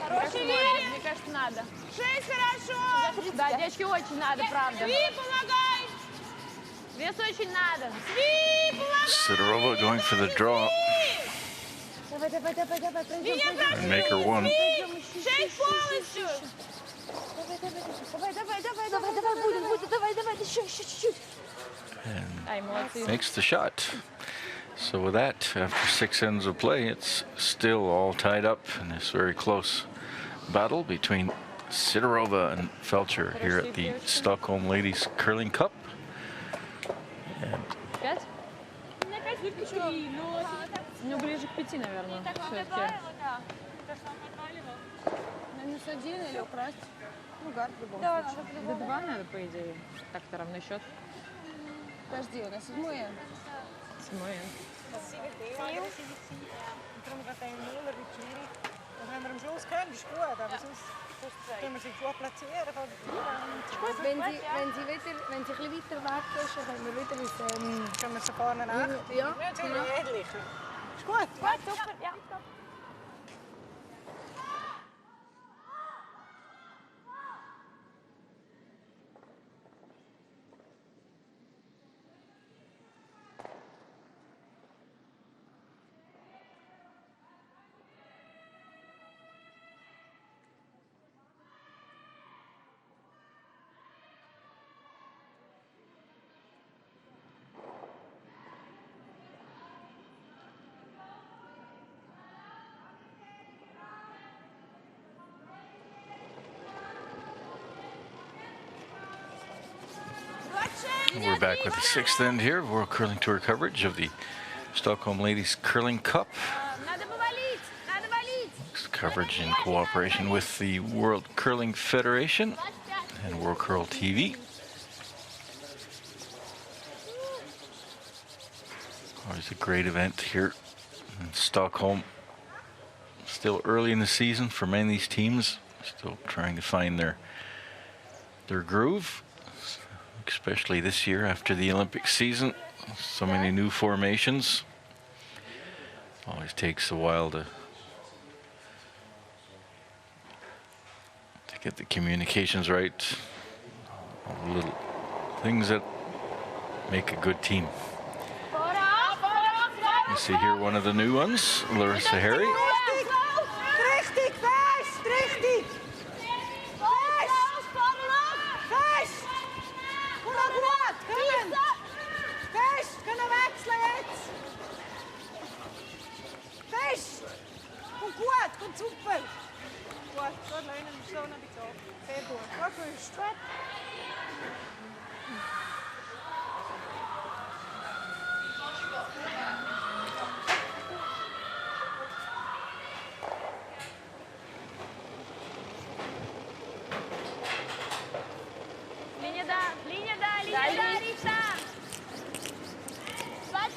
Хороший Мне кажется, надо. 6 хорошо. Да, девочки, очень надо, правда. Сви, помогай. Вес очень надо. Сви, помогай. Sidorova going for the draw Давай, давай, давай, давай, пройдем, Меня пройдем. and make her 1. 6 полностью. Давай, давай, давай, давай, давай, будет, давай, давай, еще чуть-чуть. And Ай, молодцы. makes the shot. So with that, after 6 ends of play, it's still all tied up in this very close battle between Sidorova and Feltscher here at the Stockholm Ladies Curling Cup. And 5? Мне кажется, 3, но... Ну, ближе к 5, наверное, все-таки. На минус 1 или украсть? Ну, гард в любом Да, случае. надо До 2 надо, по идее. Так-то равный счет. Подожди, у нас 7-е. 7. Dat zie ik heel. Daarom gaat hij een hele ritueel. Also wenn wir am Schluss können, ist gut, aber sonst können wir sie gut platzieren. Wenn sie ein bisschen weiter weg ist, dann können wir wieder ins... Können wir sie vorne nach? Ja, Natürlich, genau. ähnlich. Ist gut. Gut, super, ja. We're back with the 6th end here, World Curling Tour coverage of the Stockholm Ladies Curling Cup. Надо повалить, надо валить. It's coverage in cooperation with the World Curling Federation and World Curl TV. Always a great event here in Stockholm. Still early in the season for many of these teams, still trying to find their groove. Especially this year after the Olympic season, so many new formations. Always takes a while to get the communications right. All the little things that make a good team. You see here one of the new ones, Larissa Harry. Richtig, fest, richtig. Fest, können wechseln jetzt. Fest. Und gut, und super. Gut, gut, lehnen wir so ein bisschen ab. Sehr gut, gut gewusst. Gut. Линия да, линия да, линия да, Рита.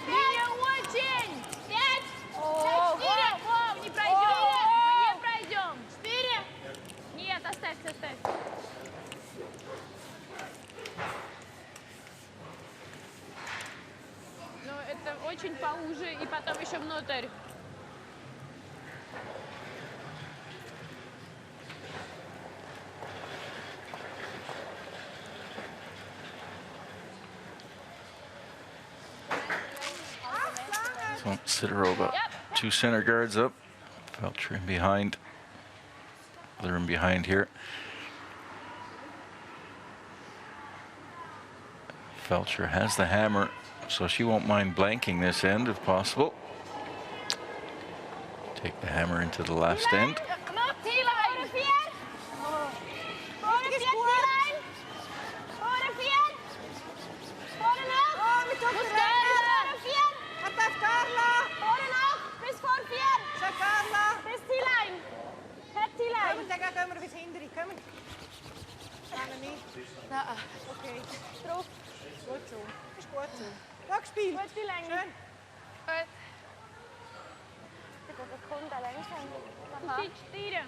Линия очень. 5, 4, Вов, не пройдем, мы не пройдем. 4. Нет, оставьте, оставьте. Ну, это очень поуже, и потом еще внутрь. So Sidorova, 2 center guards up, Feltscher in behind. They're in behind here. Feltscher has the hammer, so she won't mind blanking this end if possible. Take the hammer into the last end. Dann gehen wir bis hinten. Kommen. Schauen nicht. Nein. Okay. Drauf. Gut so. Ist gut so. Gut gespielt. Gut die Länge. Schön. Секунда langsam. 4.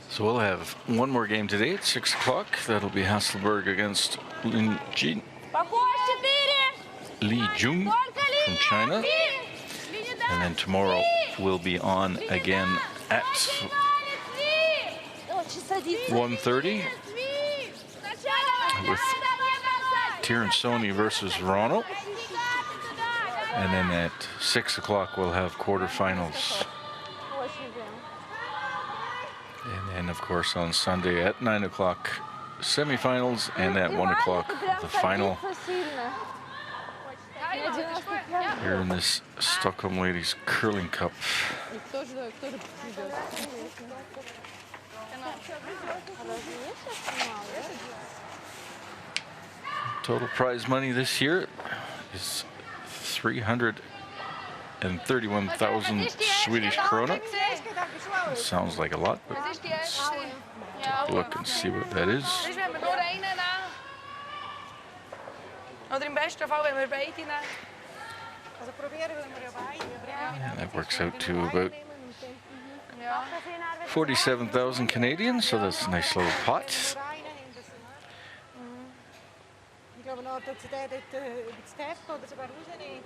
So we'll have one more game today at 6 o'clock. That'll be Hasselberg against Li Jung from China. And then tomorrow we'll be on again at 1:30 with Tiransoni versus Rono. And then at 6 o'clock we'll have quarterfinals. And then, of course, on Sunday at 9 o'clock, semifinals, and at 1 o'clock, the final here in this Stockholm Ladies Curling Cup. Total prize money this year is 331,000 Swedish krona. That sounds like a lot, but let's take a look and see what that is. Oder im besten Fall, wenn wir beide nehmen. Also probieren wir ja beide. And that works out to about Ja. 47,000 Canadian, so that's a nice little pot. Ich glaube noch, dass sie den dort über das Teppen oder sogar rausnehmen.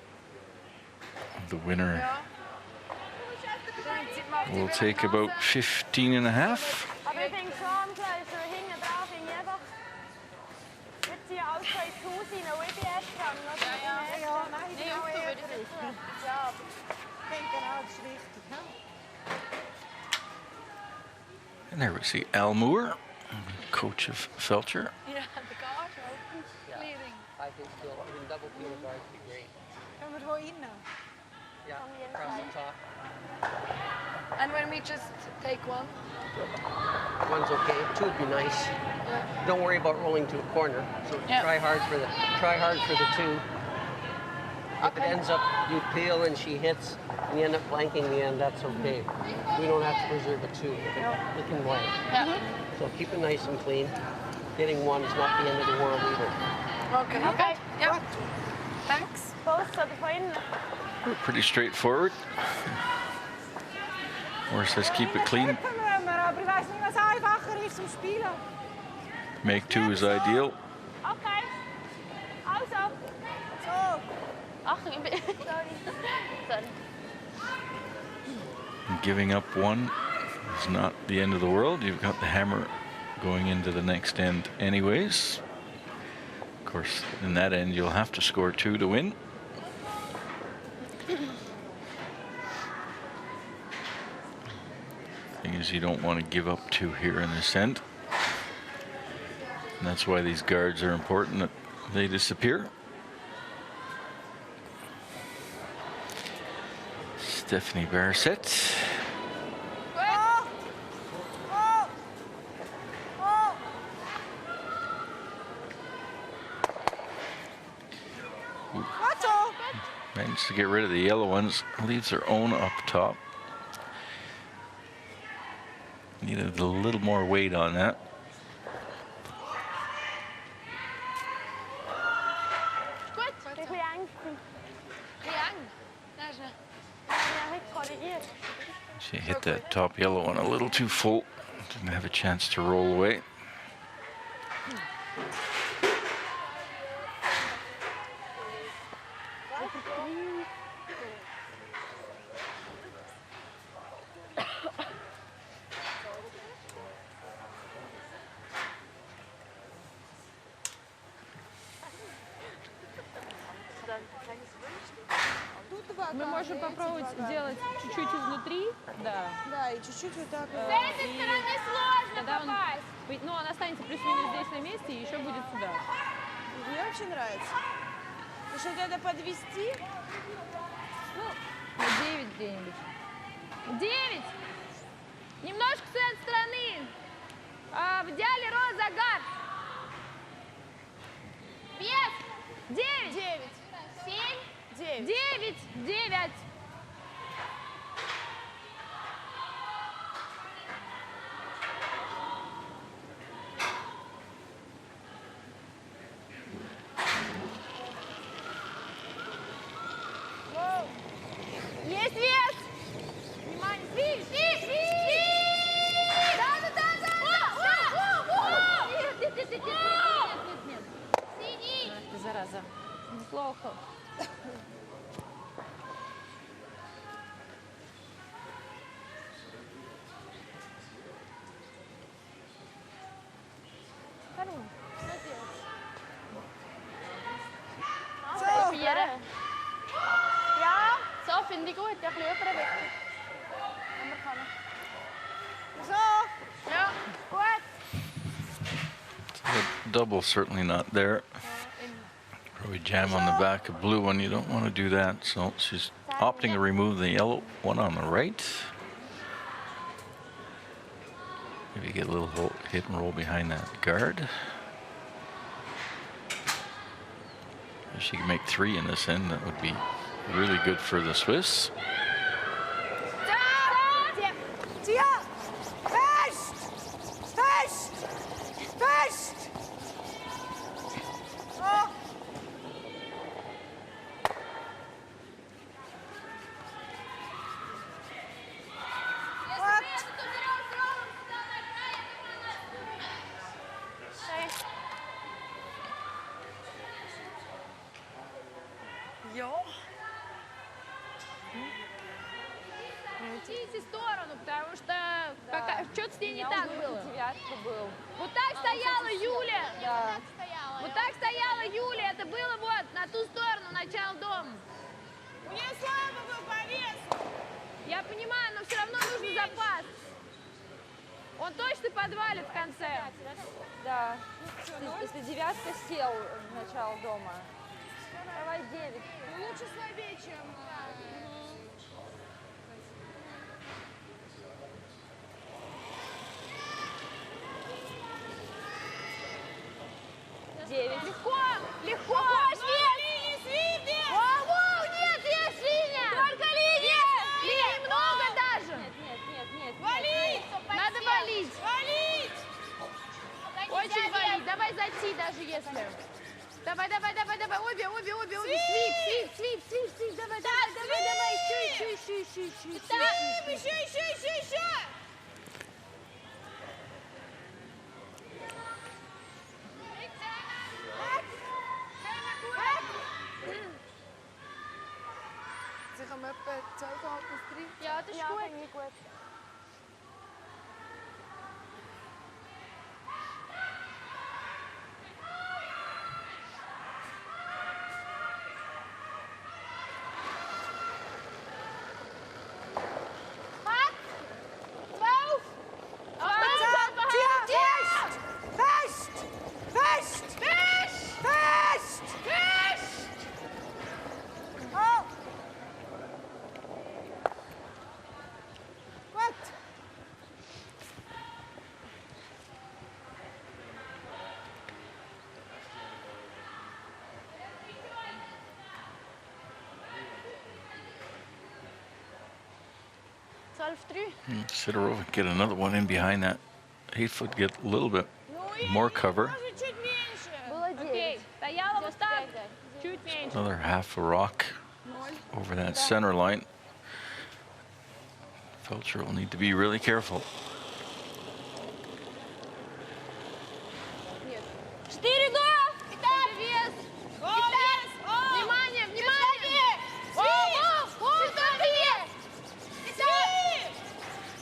The winner Ja. will take about 15 and a half. Aber ich denke schon, klar, ist so hinten drauf in einfach. Jetzt hier aus so ins Haus rein, wo ich erst kann. Ja, nein, Nee, genau so eher würde ich richtig. jetzt Ja, ich denke auch, das ist richtig. Ja? And there we see Al Moore, coach of Feltscher. Ja, de kaart ook. Leering. I think still in double field guard would be great. Können wir wo rein? Yeah, across the top. And when we just take one. One's okay. Two would be nice. Don't worry about rolling to a corner. So Yeah. try hard for the two. If it ends up you peel and she hits and you end up blanking the end, that's okay. We don't have to preserve a two. It can blank. Ja. So keep it nice and clean. Getting one is not the end of the world either. Oké. Okay. Ja. Thanks. Post staat er van innen. Pretty straightforward. Or says keep it clean. Aber ich weiß nicht, was einfacher ist zum Spielen. Make two is ideal. Okay. Also. So. Achtung, ich bin... Sorry. Sorry. Giving up one is not the end of the world. You've got the hammer going into the next end anyways. Of course, in that end, you'll have to score two to win. Thing is, you don't want to give up two here in this end. And that's why these guards are important, that they disappear. Stephanie Barrett. Oh. Oh. Oh. That's all. Managed to get rid of the yellow ones. Leaves her own up top. Needed a little more weight on that. Gut. Ein bisschen Angst. Eng. Daar is een. Ja, ik korrigeer. She hit that top yellow one a little too full. Didn't have a chance to roll away. Мы можем попробовать сделать чуть-чуть изнутри. Да. Да, и чуть-чуть вот так. С этой стороны сложно попасть. Ну, он останется плюс-минус здесь на месте и еще будет сюда. Мне очень нравится. Ну что, надо подвести? Ну, на 9 где-нибудь. 9! Немножко с этой стороны. В идеале розагар. Без! 9! 9. 7! 9. 9! 9! Есть вес! Внимание! Свись! Свись! Свись! Да! Нет! Синий! Ты зараза. Неплохо. Probieren. Ja, so finde ich gut. Ja, ein bisschen rüber weg. Wenn wir können. So. Ja, gut. The double certainly not there. Probably jam on the back of blue one. You don't want to do that. So she's opting to remove the yellow one on the right. Maybe get a little hit and roll behind that guard. If she can make three in this end, that would be really good for the Swiss. Tia! Fest! Fest! Fest! Oh. Отойдите в сторону, потому что что-то с ней не так было. Девятка был. Вот так стояла Юля. Да. Вот так стояла Юля. Это было вот на ту сторону, начало дома. У нее слабо был по весу. Я понимаю, но все равно нужен запас. Он точно подвалит в конце. Да. Если девятка сел в начало дома. Давай 9. Ну, лучше слабее, чем... 9. Легко, легко. Воу, нет, есть линия. Только линия. Линий много даже. Нет. Валить! Надо валить. Валить! Очень валить. Давай зайти даже если. Давай. Обе. Свип. Давай. Еще. Еще! Ze gaan met 2,5+3. Ja, het is goed. Sidorova get another one in behind that. 8-foot get a little bit more cover. Чуть меньше. Было 9. Окей, стояла вот так. Чуть меньше. Another half a rock over that center line. Feltscher will need to be really careful. 4 до. Итак, вес. Итак, внимание. Что-то есть.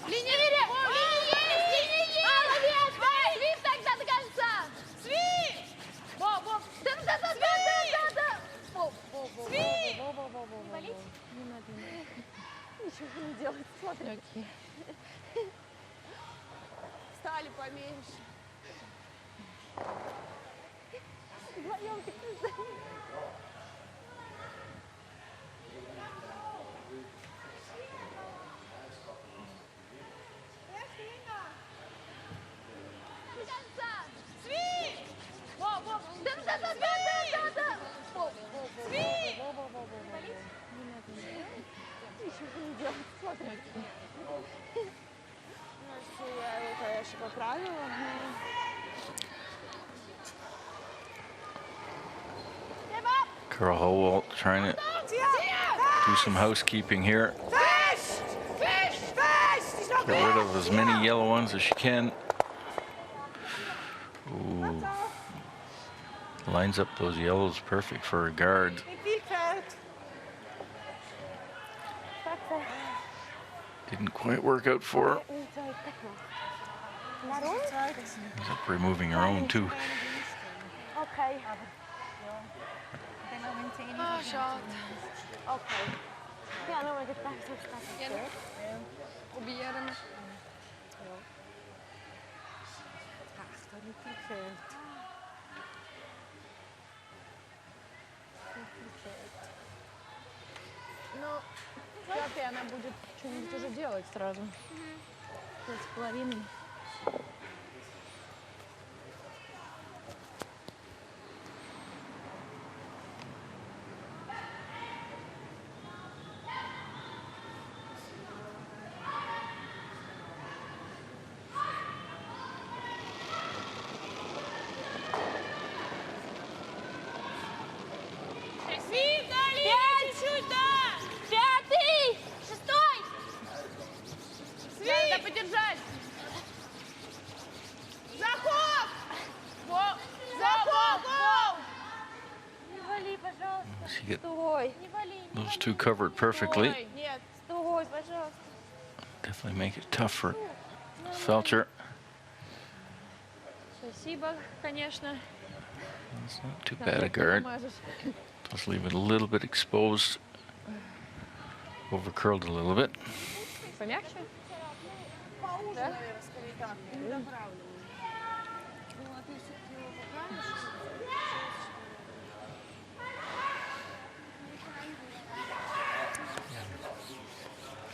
Линия есть. Молодец. Свип тогда до конца. Свип! Да. Свип! Не надо. Ничего не делать. Смотри. Окей. Стали поменьше. Вдвоем так не знаю. До конца. Свип! Да. Свип! Ничего не делать. Смотри. Окей. Кажется, я его, конечно, поправила. Carl Howell trying to do some housekeeping here. Get rid of as many yellow ones as she can. Ooh. Lines up those yellows perfect for a guard. Niet viel gefällt. Didn't quite work out for her. Warum? Ends up removing her own too. Okay. Ah, schade. Okay. Ja, nou, maar dit blijft zo staan. Proberen. Ach, dat niet viel gefällt. Ну, вряд ли она будет что-нибудь уже делать сразу. 5,5. Свип, дали! Чуть-чуть, да! 5, 6. Надо подержать. Заход! Заход! Не вали, пожалуйста. She get Стой. those two covered perfectly. Ой. Нет. Стой, пожалуйста. Definitely make it tough for Feltscher. Спасибо, конечно. It's not too bad a guard. Just leave it a little bit exposed. Over curled a little bit. Помягче?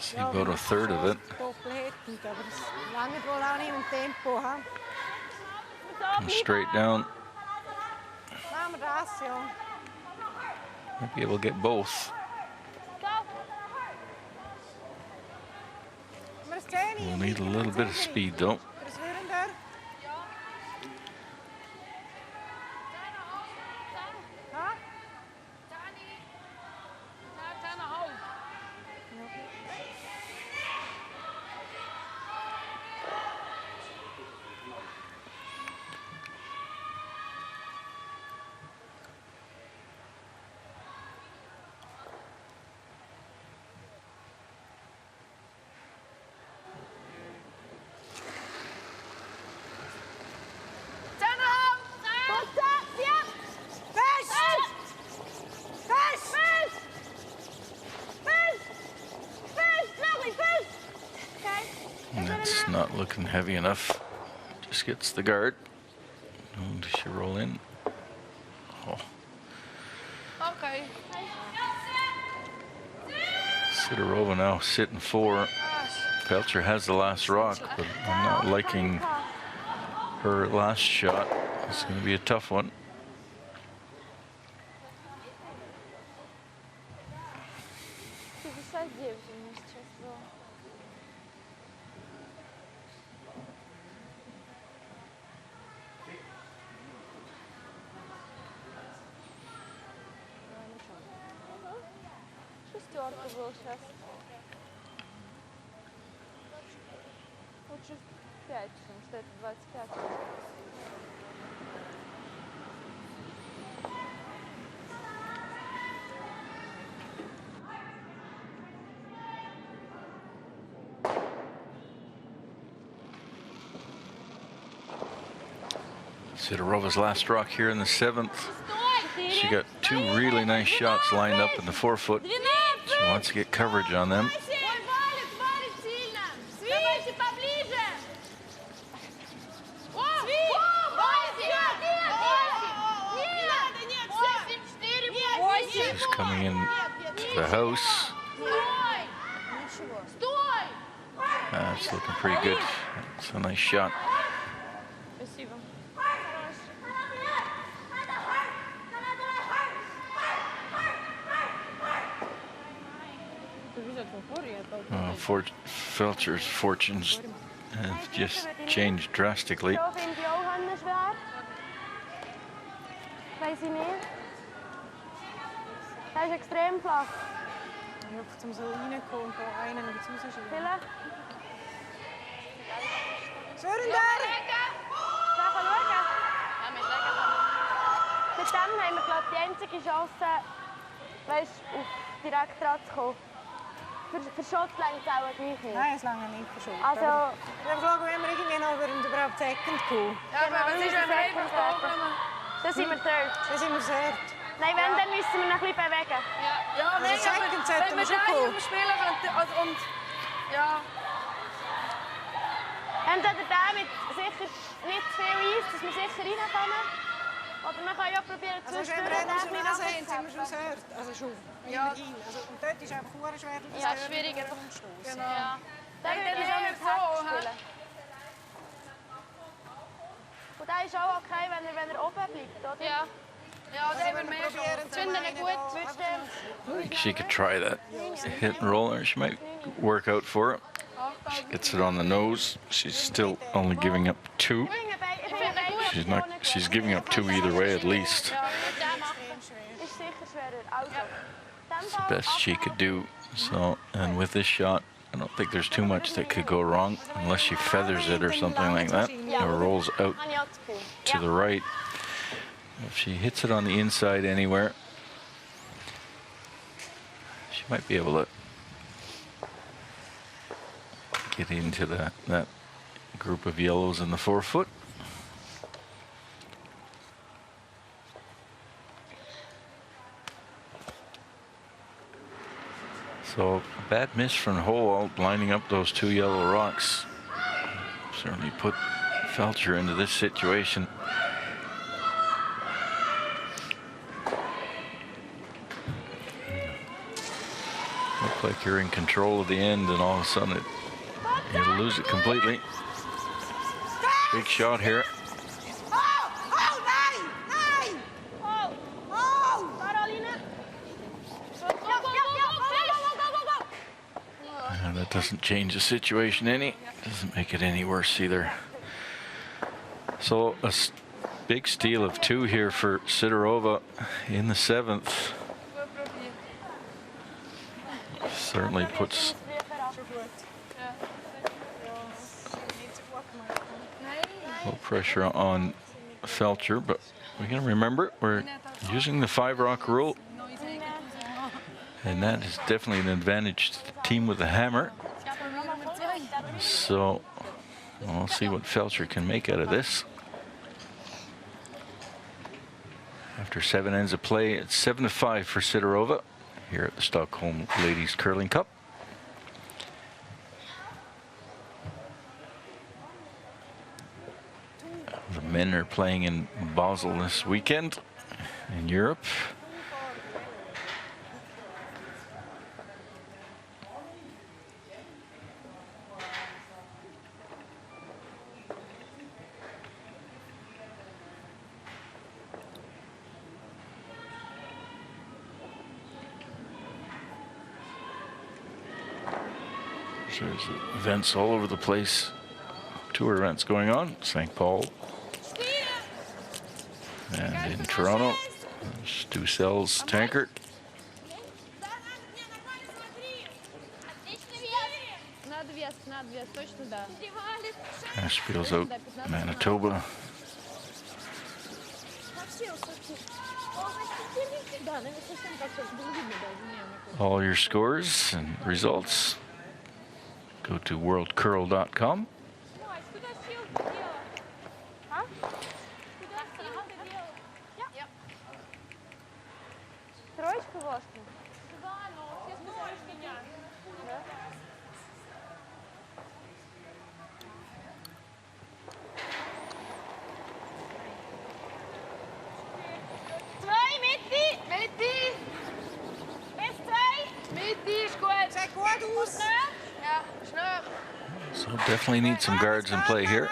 See about a third of it. Lange wohl auch nicht im Tempo, ha? And straight down. Machen wir das, ja. Might be able to get both. We'll need a little bit of speed though. Not looking heavy enough. Just gets the guard. And does she roll in? Oh. Okay. Sidorova now sitting 4. Feltscher has the last rock, but I'm not liking her last shot. It's going to be a tough one. Был сейчас. Лучше 5, потому что это 25. Sidorova's last rock here in the 7th. She got 2 really nice shots lined up in the 4-foot. She wants to get coverage on them. She's coming in to the house. That's looking pretty good. It's a nice shot. Feltscher's fortunes have just changed drastically. Weiß ich nicht. Das ist extrem flach. Ich hoffe, zum so reinkommen und da einen wieder rausschieben. Vielleicht. Sören! Sag mal schauen. Mit dem haben wir, glaube ich, die einzige Chance, weißt, auf direkt dran zu kommen. Für Schutz längt es auch gleich nicht. Nein, es lange nicht für Schutz. Also, ich habe gefragt, wenn wir irgendwie noch überhaupt Second kommen. Ja, aber was ist, wenn wir einfach kommen? Dann sind wir dort. Dann sind wir sehr. Nein, wenn, dann müssen wir noch ein bisschen bewegen. Ja, Also Second sollten wir schon kommen. Spielen können und ja. Entweder der mit sicher nicht zu viel Eis, dass wir sicher reinkommen. Oder wir können ja probieren, also wenn wir nicht sehen, sind wir schon sehr. Also schon. Ja. Also, und dort ist einfach sehr schwer. Ja, schwieriger. Genau. Ja. Dann Dann würde ich ist nicht so, spielen. Und der ist auch okay, wenn er oben bleibt, oder? Ja. Ja, das haben wir mehr Chancen. Finde ich gut. I think she could try that hit and roller. She might work out for it. She gets it on the nose. She's still only giving up 2. She's giving up 2 either way at least. It's the best she could do. So, and with this shot, I don't think there's too much that could go wrong unless she feathers it or something like that, or rolls out to the right. If she hits it on the inside anywhere, she might be able to get into that group of yellows in the forefoot. So a bad miss from Hole, lining up those two yellow rocks. Certainly put Feltscher into this situation. Looked like you're in control of the end, and all of a sudden you'll lose it completely. Big shot here. And that doesn't change the situation any. Doesn't make it any worse either. So a big steal of 2 here for Sidorova in the 7th. Certainly puts a little pressure on Feltscher, but we can remember we're using the 5-rock rule, and that is definitely an advantage to the team with the hammer. So we'll see what Feltscher can make out of this. After 7 ends of play, it's 7-5 for Sidorova here at the Stockholm Ladies Curling Cup. The men are playing in Basel this weekend in Europe. There's events all over the place. Tour events going on. St. Paul. And in Toronto. There's 2 cells tankard. Asheville's out. Manitoba. All your scores and results, go to worldcurl.com. Троечку ложку? So definitely need some guards in play here.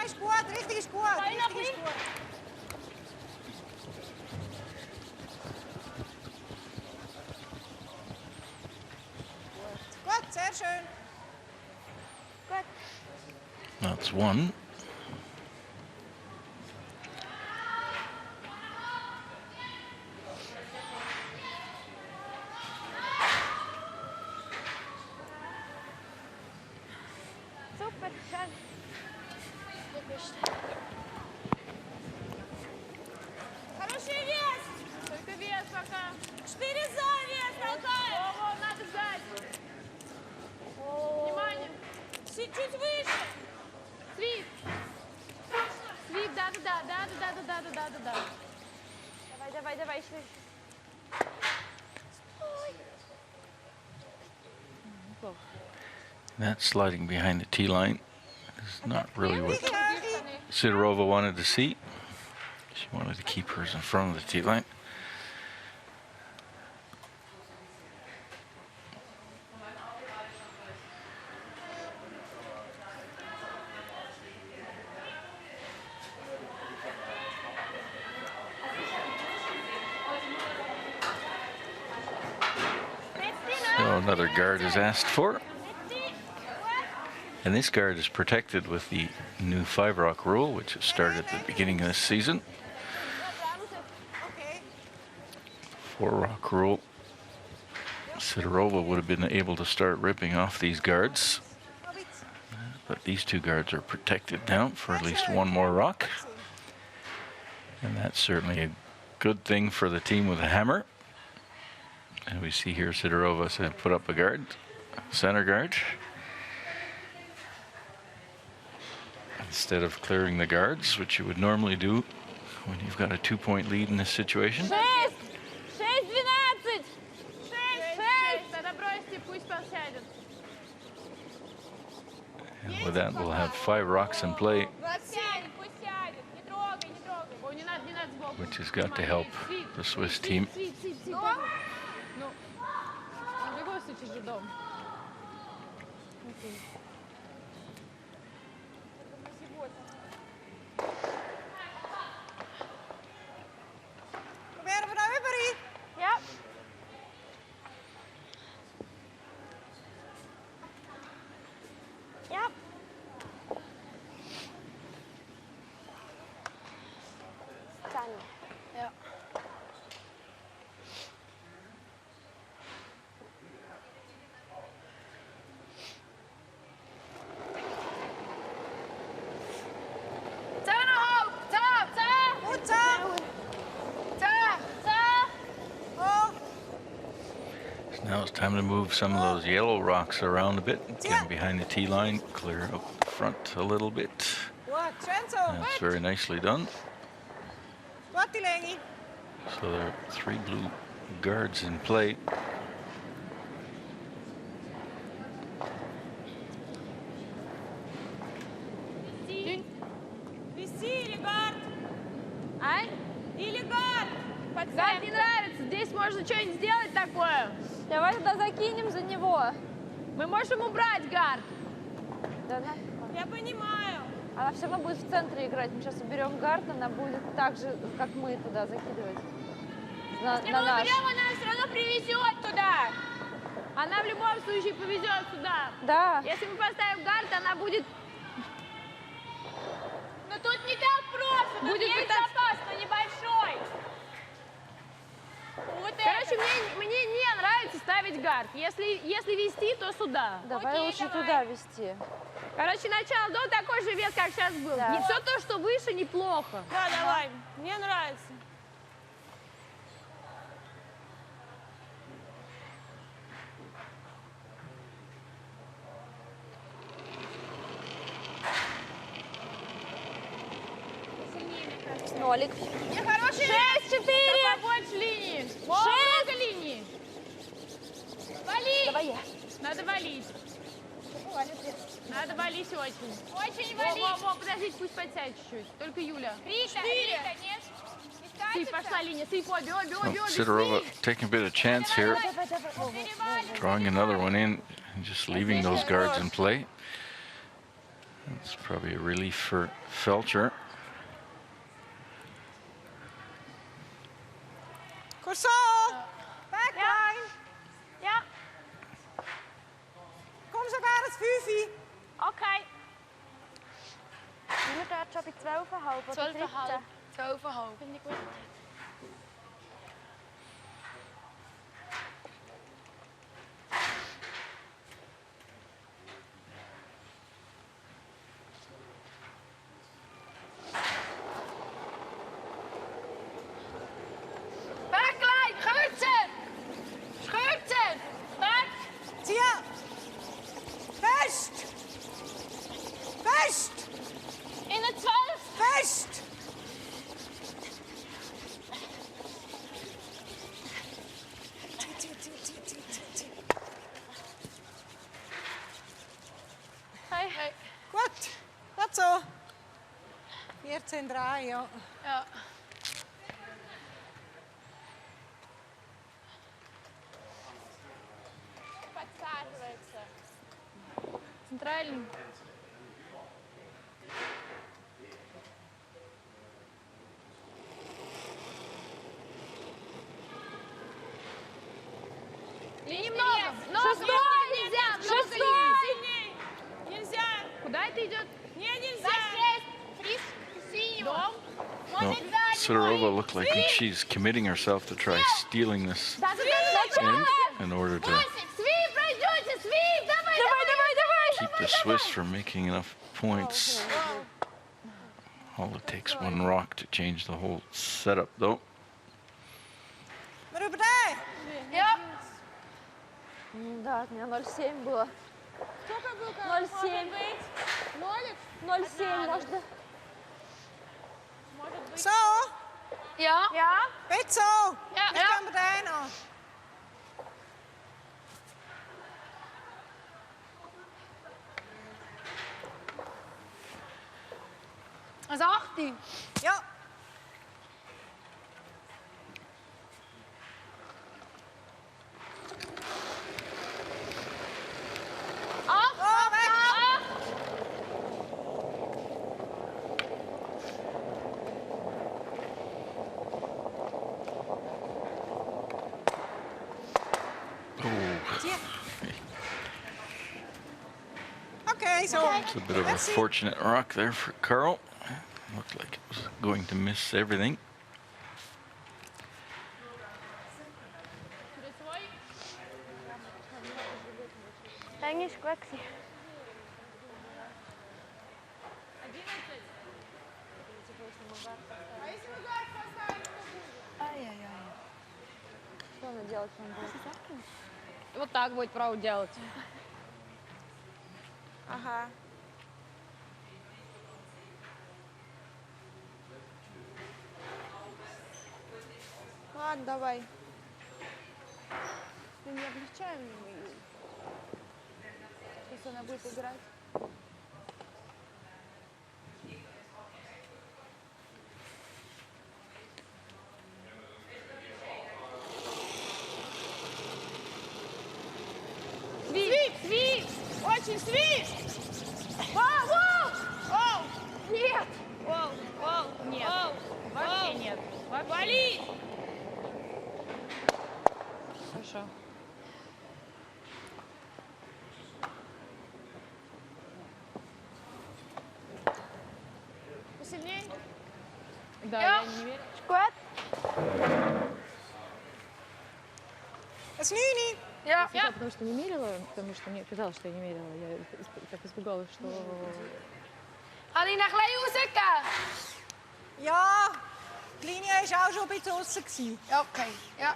That's 1. Super, schön. Хороший вес! Только вес пока. 4 за вес, толкаем! О, надо сзади. Внимание. Чуть выше. Свип. Свип, да. Давай, еще. That sliding behind the tee line is not really what Sidorova wanted to see. She wanted to keep hers in front of the tee line. So another guard is asked for. And this guard is protected with the new 5-rock rule, which has started at the beginning of this season. 4-rock rule. Sidorova would have been able to start ripping off these guards. But these 2 guards are protected now for at least 1 more rock. And that's certainly a good thing for the team with a hammer. And we see here Sidorova said put up a guard, center guard. instead of clearing the guards, which you would normally do when you've got a 2-point lead in this situation. 6, 12. 6. Тогда бросьте, пусть сядет. And with that, we'll have 5 rocks in play, Пусть сядет. Не трогай, не трогай. Ой, не надо сбоку. which has got to help the Swiss team. Свит. Ну, в любом случае же дом. Proberen we nou weer, Marie? Ja. Ja. Tanja. Ja. Goed zo. Oh, So now it's time to move some of those yellow rocks around a bit, get them behind the tee line, clear up the front a little bit. wat, Svenzo. That's very nicely done. Wat die Lengi. So there are 3 blue guards in play. Виси, Легард. Ай? И Легард. Гард не нравится. Здесь можно что-нибудь сделать такое. Давай тогда закинем за него. Мы можем убрать гард. Да, Я понимаю. она все равно будет в центре играть. Мы сейчас уберем гард, она будет так же, как мы туда закидывать. Если мы уберем, она все равно привезет туда. Она в любом случае повезет сюда. Да. Если мы поставим гард, она будет... Но тут не так просто. Тут будет есть запас, но небольшой. Вот короче, мне не нравится ставить гард. Если вести, то сюда. Давай лучше туда вести. Короче, начало до такой же вес, как сейчас был. Да. Не все то, что выше, неплохо. Да, давай. Мне нравится. Нолик. 6-4. Побольше линии. Много линий. Вали. Давай я. Надо валить. Надо валить очень. Очень валить. Во, подождите, пусть подсядет чуть-чуть. Только Юля. Рита, нет. Не Сыпь, пошла линия. Сыпь, обе. Sidorova taking a bit of chance here, drawing another one in and just leaving those guards in play. That's probably a relief for Feltscher. Corso. Backline. Ja. Kom zo naar het vuurvie. Okay. Nu moet daar op 12,5. 12,5. 12,5. Vind ik goed. Backline, Geurtsen. Geurtsen. Back. Tia. Vest. Vest. In de 12. Vest. Hey. Goed. Wat zo. 14 draaien, ja. Ja. Подсаживается. Центральный. Линий много. Шестой. Нельзя. Шестой. Нельзя. Куда это идет? Не, нельзя. Дом. Well, Sidorova looked like she's committing herself to try stealing this in order to Свип, пройдете, свип. Давай. keep the Swiss from making enough points. All it takes one rock to change the whole setup, though. Maar op daar. Ja. Да, у меня 0,7 было. Сколько было? 0,7. 0,7, может, да? Zo, Ja. Ja. beetje zo. Ja, Dit ja. kan meteen nog. Dat is 18. Ja. Oh, weg. Oké, zo. It's a bit of a fortunate rock there for Carl. Looked like it was going to miss everything. Eigentlich Quaxi. Что надо делать? Вот так будет право делать. Ага. Ладно, давай. Мы не облегчаем ее. Сейчас она будет играть. Свип! Свип! Очень свип! Воу! Воу! Воу! Нет! Воу! Воу! Нет! Воу! Вообще нет! Вали! Хорошо. Посильнее? Да, я не верю. Squat! Dat is nu niet. Ja. Сначала потому что не мерила, потому что мне казалось, что я не мерила. Я так испугалась, что... Ga die naar glijden zoeken? Ja, de linie is ook zo een beetje als ik zie. Ja, oké. Ja.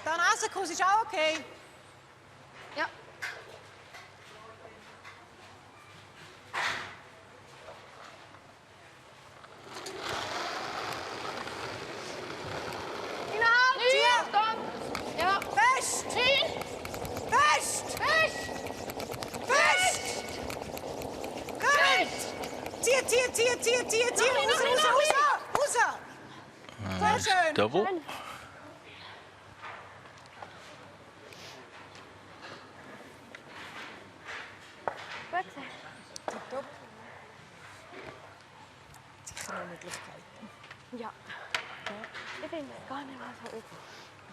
Dan als ik is ook oké. Ja. In de hand! Nu! Dan! Ja. Vest! Vest! Vest! Vest! Goed! Zie. Hoeza. Nice double. Quaxi. Top. Die gewoon met lucht kijken. Ja. Ik vind het gar nicht mal so übel.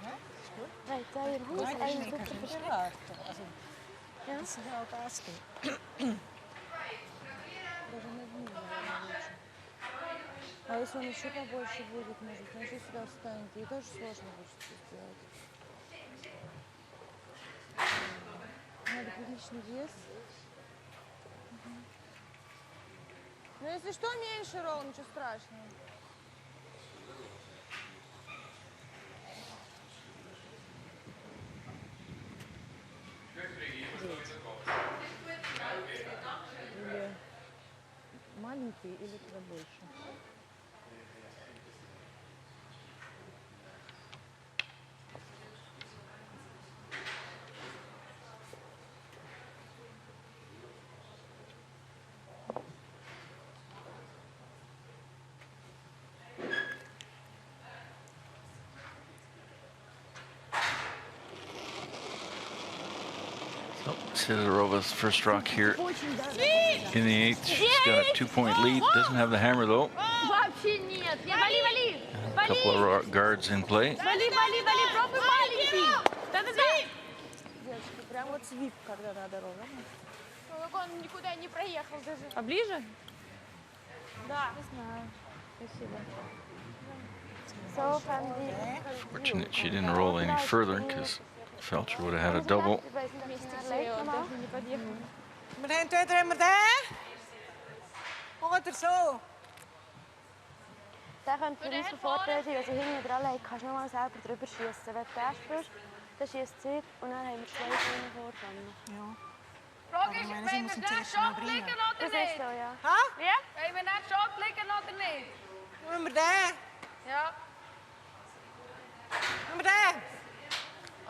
Ja, is goed. Weil da ihr Hus eigentlich so zu verstecken. Ja? Dat is wel het eerste. А если он еще побольше будет, может, он еще сюда встанет, ей тоже сложно будет что сделать. Надо приличный вес. Ну, если что, меньше ролл, ничего страшного. Или маленький, или туда больше. Sidorova's first rock here in the eighth. She's got a 2-point lead. Doesn't have the hammer though. Вообще нет. Вали! A couple of guards in play. Вали! Пробуй маленький! Да-да-да! Девочки, прям вот свип, когда надо ровно. Ну, он никуда не проехал даже. Поближе? Да. Не знаю. Спасибо. So from the... Fortunate she didn't roll any further because Feltscher would have had a double. Даже не подъехал. Meteen 2-3 daar. Gaat er zo. Der könnte für uns ein Vorteil sein, also hinten dran legen, kannst du nochmal selber drüber schießen. Wenn du den spürst, dann schießt sie und dann haben wir 2 Stunden vorfahren. Ja. Frage ist, meine, wenn sie wir muss ihn nicht zuerst Schott noch liegen bringen. oder Das ist nicht? so, ja. Ha? Wie? Wenn wir nicht Schott liegen oder nicht? Nehmen wir den? Ja. Nehmen wir den?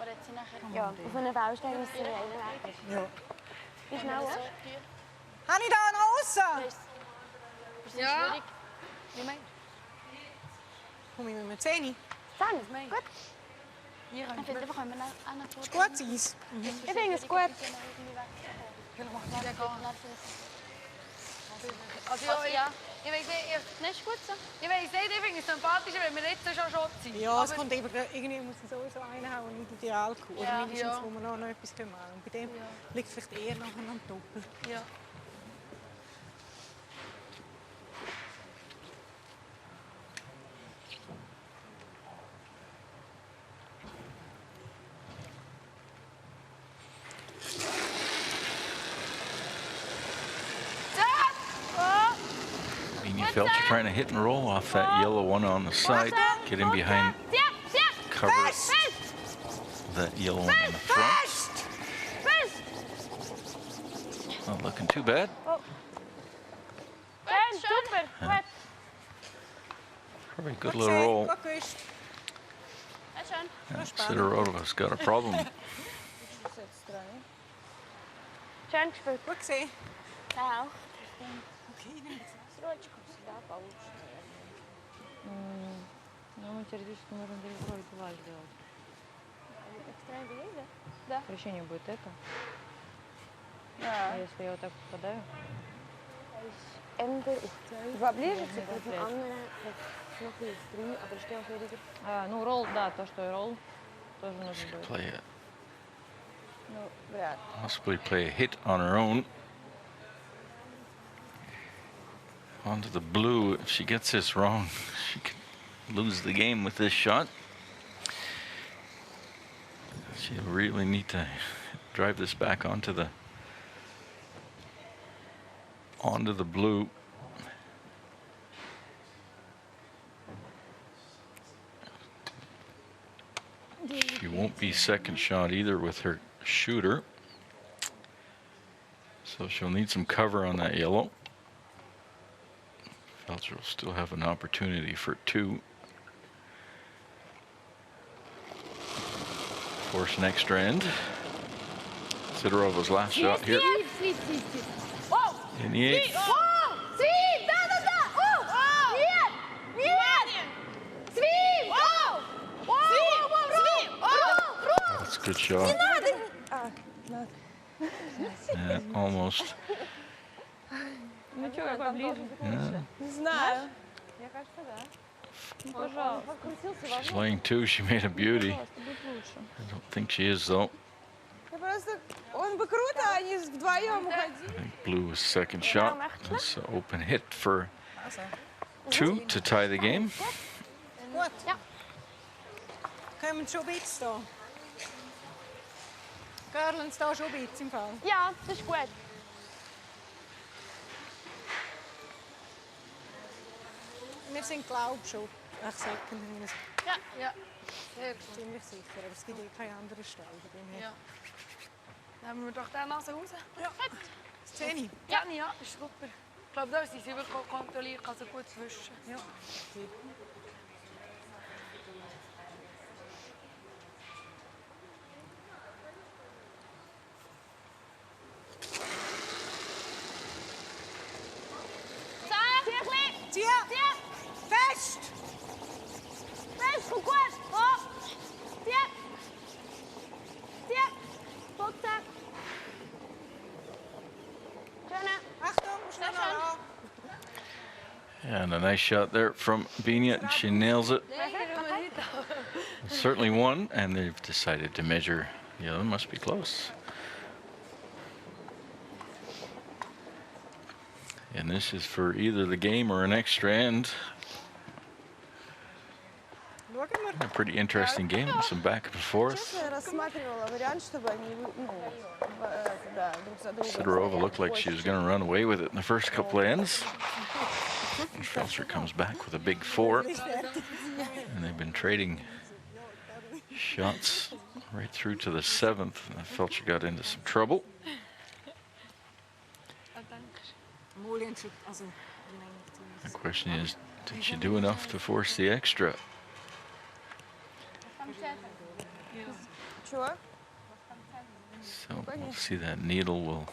Oder jetzt nachher. Ja, auf einem Baustelle müssen wir einen weg. Ja. Wie schnell? Habe ich da noch raus? Ja. Wie meinst Komm ich mit mir 10? Dann, gut. du? Ich finde einfach, wenn wir auch noch kurz... Gutes Eis. Ich finde es gut. Also ja. ich weiß nicht, Nicht gut so? ich finde es sympathischer, wenn wir jetzt schon Schott sind. Ja, es kommt eben, irgendwie muss es sowieso reinhauen und nicht in die Alkohol. Oder mindestens, Ja. wo wir noch etwas machen können. Und bei dem liegt vielleicht eher nachher am Doppel. Ja. Feltscher trying to hit and roll off that yellow one on the side, get in behind, cover that yellow one in the front. Not looking too bad. Schön, super, gut. Very good little roll. Gut gewischt. Ja, schön. Sidorova's got a problem. Schön gespielt. Gut gesehen. Ja, auch. Okay, dann Строчку всегда получше, наверное. Ну, мы теоретически можем далеко и 2 сделать. Экстра двигай, Да. Вращение будет это. да? А если я вот так попадаю? Ende ist 2. Поближе, типа, mit dem anderen noch ist 3, aber stell auch wieder. А, ну, ролл, да, то, что и ролл, тоже нужно будет. Play it. Ну, вряд. Possibly play a hit on her own. Onto the blue. If she gets this wrong, she could lose the game with this shot. She'll really need to drive this back onto the blue. She won't be second shot either with her shooter. So she'll need some cover on that yellow. Feltscher will still have an opportunity for 2. Force an extra end. Sidorova's last shot here. In the 8th. That's a good shot. Yeah, almost. Ну что, какой ближе? Yeah. Не знаю. Мне кажется, да. Пожалуйста. She's laying 2. She made a beauty. Пожалуйста, будет лучше. I don't think she is though. Я просто... Он бы круто, они вдвоем I уходили. think blue was second shot. That's an open hit for 2 to tie the game. Gut. Ja. Können wir schon ein bisschen da? Görlens da schon ein bisschen im Fall. Ja, das ist gut. Wir sind, glaube ich, schon Second. Ja. Sehr gut. Ziemlich sicher, aber es gibt keine andere Stelle. Ja. Dann nehmen wir doch den Nase raus. Ja. 10. Ja, ist super. Ich glaube, da sind sie wirklich kontrolliert, kann sie gut zwischen. Ja. Fest! Fest, goed. Op. Tip. Tip. Boxen. Schöne. Achtung, schnell noch. And a nice shot there from Bina. She nails it. Certainly one, and they've decided to measure. The other must be close. And this is for either the game or an extra end. A pretty interesting game with some back and forth. Честно, я рассматривала вариант, чтобы они да, друг за другом. Sidorova looked like she was going to run away with it in the first couple of ends. And Feltscher comes back with a big 4. And they've been trading shots right through to the 7th. And Feltscher got into some trouble. The question is, did she do enough to force the extra? Чего? So we'll see that needle will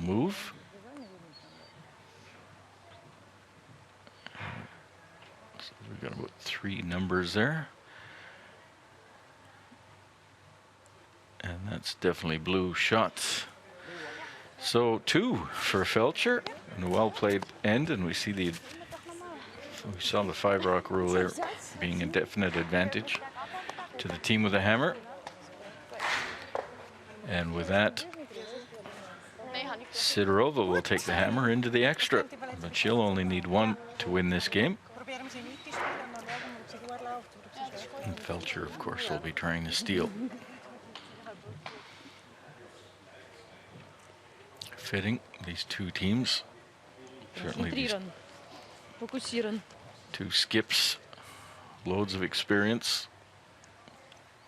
move. So we've got about 3 numbers there. And that's definitely blue shots. So 2 for Feltscher and a well-played end, and we see we saw the 5-rock rule there being a definite advantage to the team with a hammer. And with that, Sidorova will take the hammer into the extra, but she'll only need 1 to win this game. And Feltscher, of course, will be trying to steal. Fitting, these 2 teams. Certainly these 2 skips, loads of experience,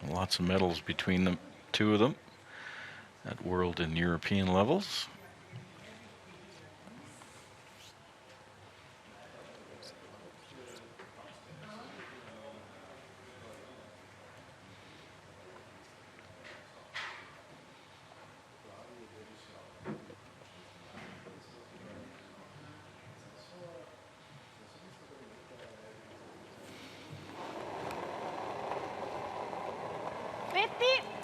and lots of medals between them, 2 of them, at world and European levels.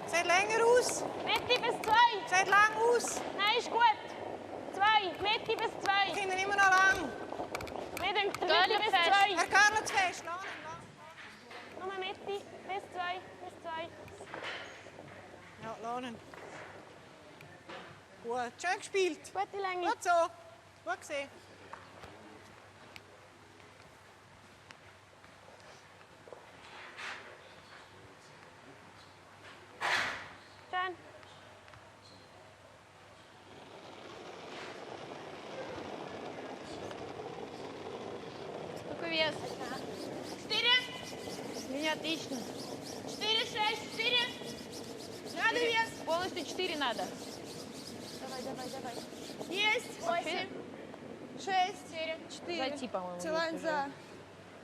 Seid länger aus. Mitte bis 2. Seid lang aus. Nein, ist gut. 2. Mitte bis 2. Kinder immer noch lang. Mitte bis 2. Herr Carlo zu fest. Nur Mitte bis 2. Bis 2. Ja, lohnen. Gut, schön gespielt. Gute Länge. Gut so. Gut gesehen. Schön. Сколько вес? 4. У меня отлично. 4, 6, 4. Надо вес. Полностью 4 надо. Давай. Есть. 8. 6, 4. 4. Зайти, по-моему. Целань есть за.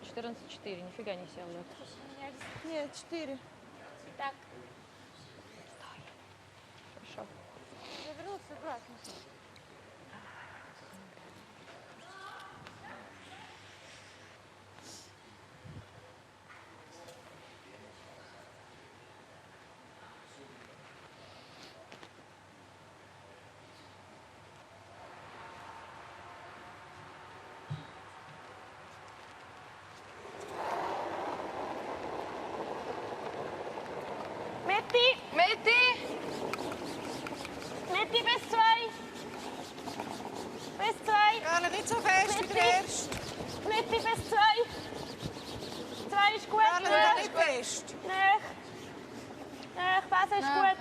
уже. 14-4. Нифига не сел. Да. Нет, 4. Так. Хорошо. Завернулся обратно. Mitte bis 2. Bis 2. Carlo, nicht so fest wie der erste. Mitte bis 2. 2 ist gut. Carlo, nicht fest. Nein, Base ist gut.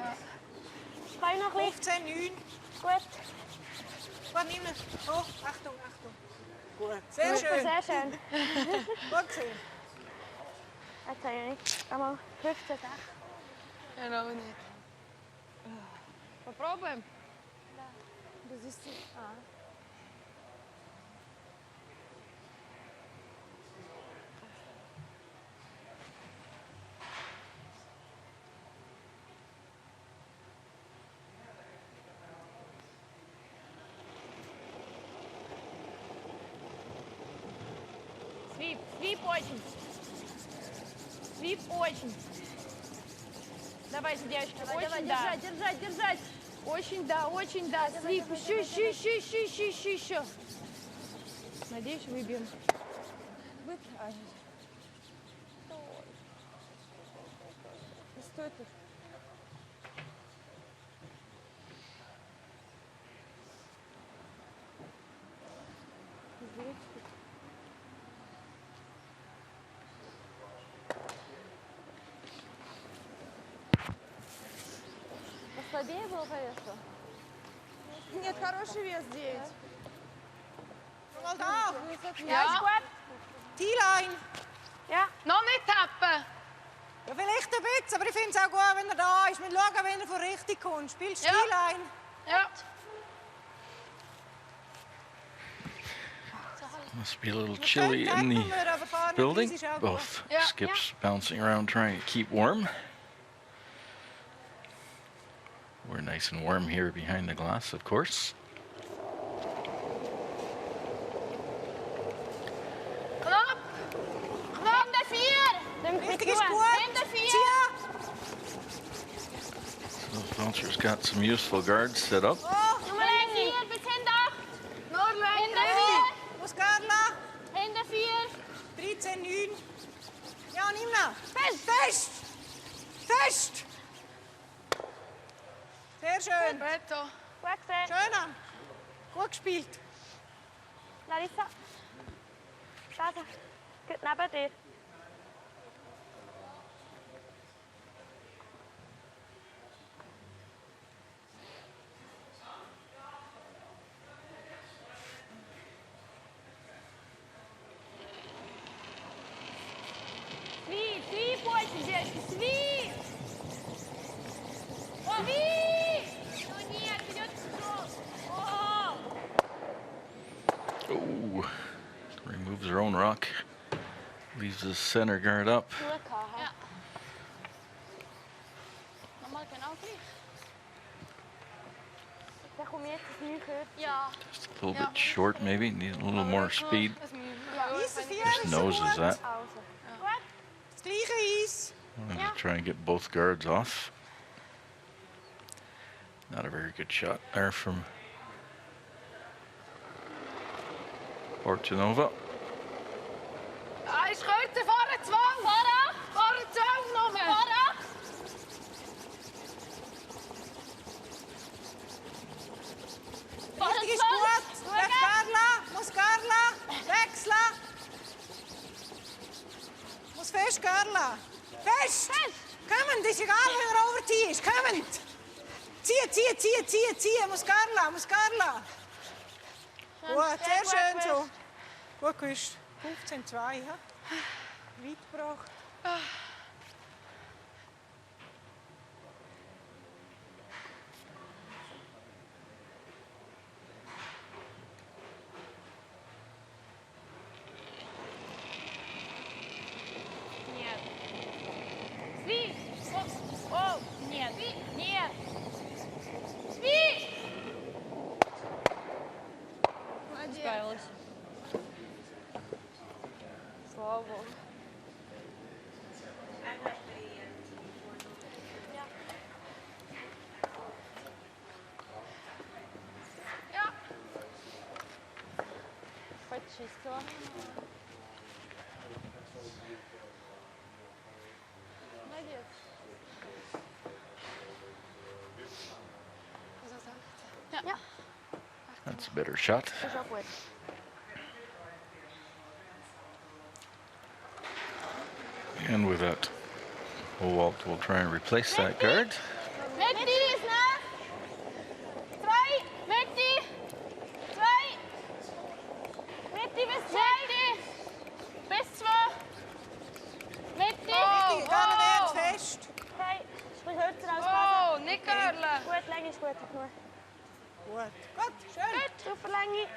Kann ich noch ein bisschen? 15, 9. Gut. Warte, nimm ihn. Oh, Achtung. Gut. Sehr schön. Sehr schön. Gut gesehen. Jetzt habe ich nicht. Einmal 15, 16. Genau nicht. Попробуем? Свип очень. Свип очень. Давайте, девочки, Давай, очень да. держать. Очень да. Свип, еще. Надеюсь, выбьем. Стой тут. Послабее было, повесло? Нет, хороший вес 9. Mal da. Ja. Ist gut. T-Line. Ja. Noch nicht tappen. Ja, vielleicht ein bisschen, aber ich finde es auch gut, wenn er da ist. Wir schauen, wenn er von richtig kommt. Spielst du Ja. T-Line? Ja. Must be a little chilly in the building. Both Yeah. skips bouncing around trying to keep warm. We're nice and warm here behind the glass, of course. Knap. Nimm den 4. Nimm Richtig ist gut. Nimm den 4. Zieh. So Feltscher's got some useful guards set up. Oh, Nummer 4 bis hinter. Nur Hinter länger. 4. Muscarla. Hinter 4. 13, 9. Ja, nimm noch. Fest. Fest. Fest. Sehr schön. Reto. Gut gesehen. Schön. Gut gespielt. Larissa. Da. Gut neben dir. Svi, пойте, девочки, сви! Сви! Ну нет, идет О! Oh, removes her own rock. Leaves the center guard up. Ja. Nochmal genau gleich. Da komm ich jetzt nicht gehört. Ja. Just a little bit short, maybe. Need a little more speed. Eis 4 Just ist noses gut. that. Also. Das gleiche Eis. I'm gonna try and get both guards off. Not a very good shot there from Portanova. Eins Schritte vorne 12. Vorne 12 nochmal. Vorne. Richtig ist gut. Muscarla. Wechseln. Muss fest, Carla. Fest. Kommen, das ist egal, wenn er overziehst. Kommen. Zieh. Muscarla. Gut, sehr schön so. Gut gewischt. 15-2, ja? Weit gebracht. Нет. Сви! О! Нет. Нет. Сви! Справилась. Слава богу. Ja. Почистила. Молодец. Ja. That's a better shot. Ist auch gut. And with that, Walt will try and replace that guard. Metti ist nah. 2. Metti. 2. Metti bis 2. Bis 2. Metti. Richtig, Carla wird fest. Okay. Sprich kürzer als Papa. Oh, nicht Görle. Gut, Länge ist gut. Genug. Gut, schön. Super Länge.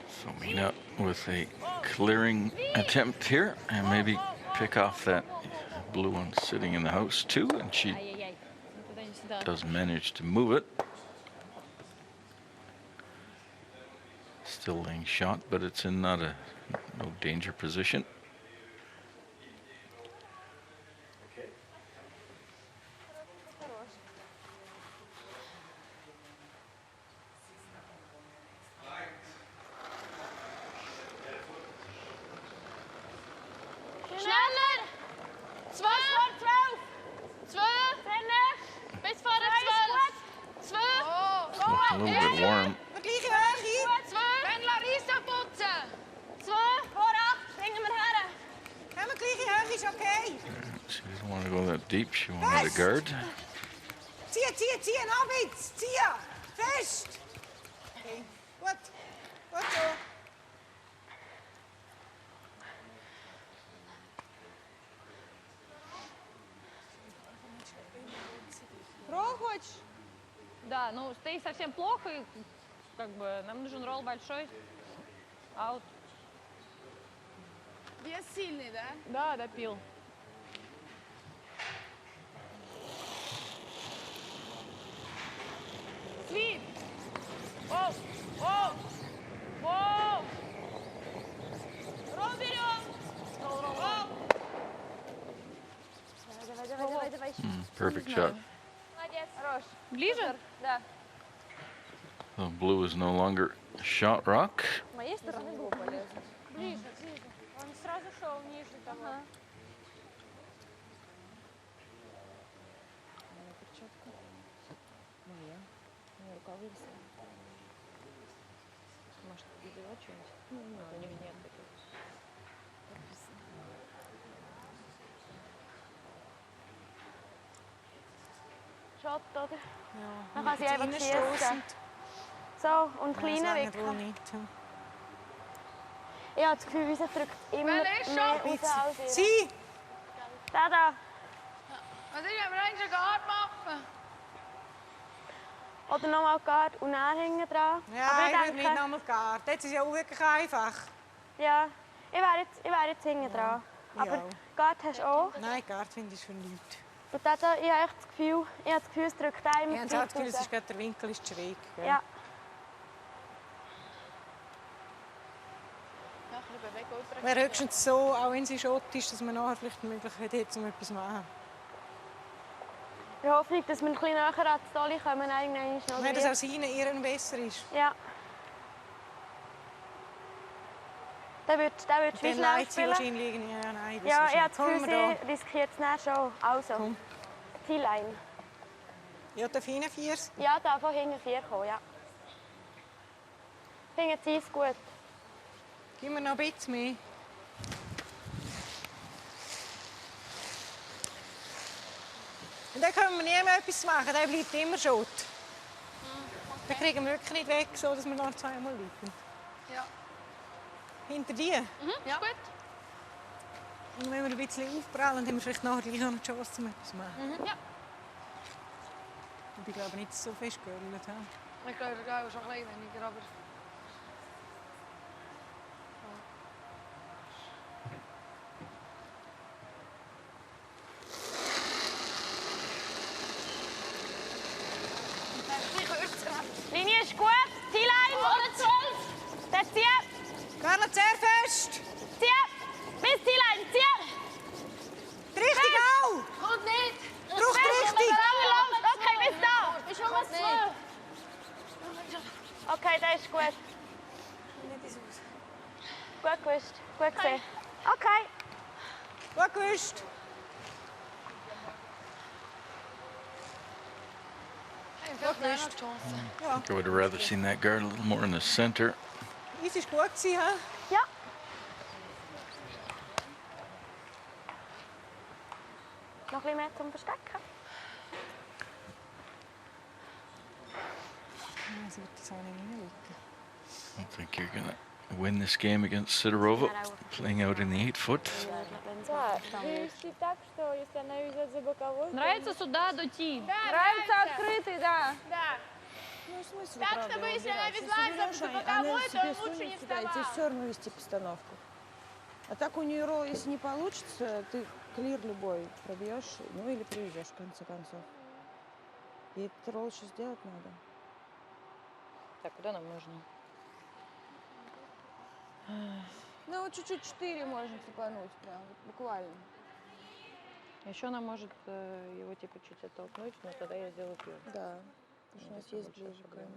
So Mina with a clearing attempt here and maybe pick off that blue one sitting in the house too, and she Ай-яй-яй. Не туда, не сюда. does manage to move it. Still laying shot, but it's in not a no danger position. Schneller. 12. 12. 12. Bis vorne 12. warm. Wir gleiche Höhe. 2. Wenn Larissa putzen. 2, vor 8, bringen wir her. Haben wir gleiche Höhe, ist okay. She didn't want to go that deep. She wanted a guard. Ziehen, abwärts, ziehen. Fest. Okay, gut. Gut so. Про хочешь? Да, ну стоит совсем плохо, и как бы нам нужен ролл большой. Аут. Вес сильный, да? Да, допил. Свип! Воу! Воу! Воу! Ролл берем! Ролл! Давай. Perfect shot. Молодец. Хорош. Ближе? Да. The blue is no longer shot rock. С моей стороны было полезно. Ближе. Он сразу шел ниже того. Ага. Моя перчатка. Моя. Моя рука вывесила. Может, ты взяла что-нибудь? У них нет таких. Shot, oder? Ja, Man kann sie jetzt einfach reinstossend. schießen. So, und Das kleiner langt wohl Wickel. nicht. Ich habe das Gefühl, unser drückt immer mehr raus als ihr. Zieh! Da. Was ist, wenn wir einen Guard machen? Oder nochmal Guard und dann hinten dran. Ja, Aber ich würde nicht denke, nochmal Guard. Jetzt ist es ja auch wirklich einfach. ja, ich wäre jetzt hinten dran. Aber Ja. Guard hast du auch. Nein, Guard finde ich für nichts. Und da, ich habe echt das Gefühl, es drückt einmal Ich habe das Gefühl, es ist gerade der Winkel ist schräg. Gell? Ja. Wäre höchstens so, auch wenn sie Schott ist, dass man nachher vielleicht die Möglichkeit hat, um etwas zu machen. Ich hoffe nicht, dass wir ein bisschen näher an die Dolly kommen. Irgendwann noch Nein, dass auch seine ihren besser ist. Ja. Der wird wie Dann schnell leitet sie spielen. wahrscheinlich irgendwie. Ja, nein, das Ja, ist ich habe das Kommen Gefühl, wir sie riskiert es dann schon. Also, Komm. T-Line. Ja, darf hinten 4. Ja, da von hinten 4 kommen, ja. Hinten 10 ist gut. Gib mir noch ein bisschen mehr. Und dann können wir nie mehr etwas machen, der bleibt immer Schott. Den kriegen wir wirklich nicht weg, so dass wir noch zweimal liegen. Ja. Hinter dir. Ja. Gut. Und wenn wir ein bisschen aufprallen, haben wir vielleicht nachher gleich noch eine Chance, um etwas zu machen. Ja. Ich glaube nicht so fest gegrillt. Ich glaube, das ist schon ein bisschen weniger, aber... Linie ist gut. T-Line. Ohne 12. Der zieh. Carla, sehr fest. Zieh. Bis T-Line. Zieh. Richtig auch. Kommt nicht! Braucht richtig. Okay, bis da. Ich schon was 12. Okay, der ist gut. Gut gewusst. Gut gesehen. Okay. Gut gewusst. Ich habe noch eine Chance. Ja, I would have rather seen that guard a little more in the center. es war gut gewesen, hä? Ja. Noch ein bisschen mehr zum Verstecken. Sie wird das auch nicht reinlegen. I don't think you're gonna win this game against Sidorova, playing out in the 8-foot. Нравится сюда дойти. Нравится открытый, да. Да. Ну, в смысле, Так, правда, чтобы если она выбирать. везла Если за берешь, боковой, она то себе лучше сунет не сюда, и тебе вставала. все равно вести постановку. А так у нее ролл, если не получится, ты клир любой пробьешь, ну или привезешь в конце концов. И этот ролл еще сделать надо. Так, куда нам нужно? Ну вот чуть-чуть 4 можно цепануть, прям вот буквально. Еще она может его типа чуть оттолкнуть, но тогда я сделаю пьет. Да, потому что у нас Это есть большая ближе к проблема.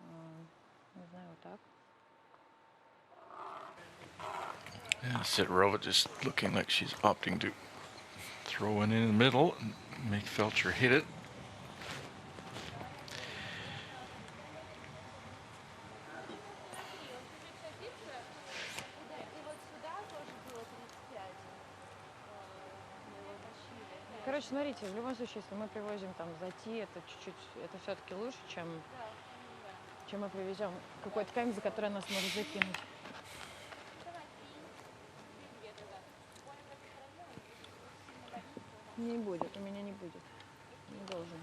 нему. Не знаю, вот так. Yeah, Sidorova just looking like she's opting to throw it in the middle and make Feltscher hit it. короче, смотрите, в любом случае, если мы привозим там зайти, это чуть-чуть, это все-таки лучше, чем мы привезем какой-то камень, за который нас может закинуть. Не будет, у меня не будет. Не должен.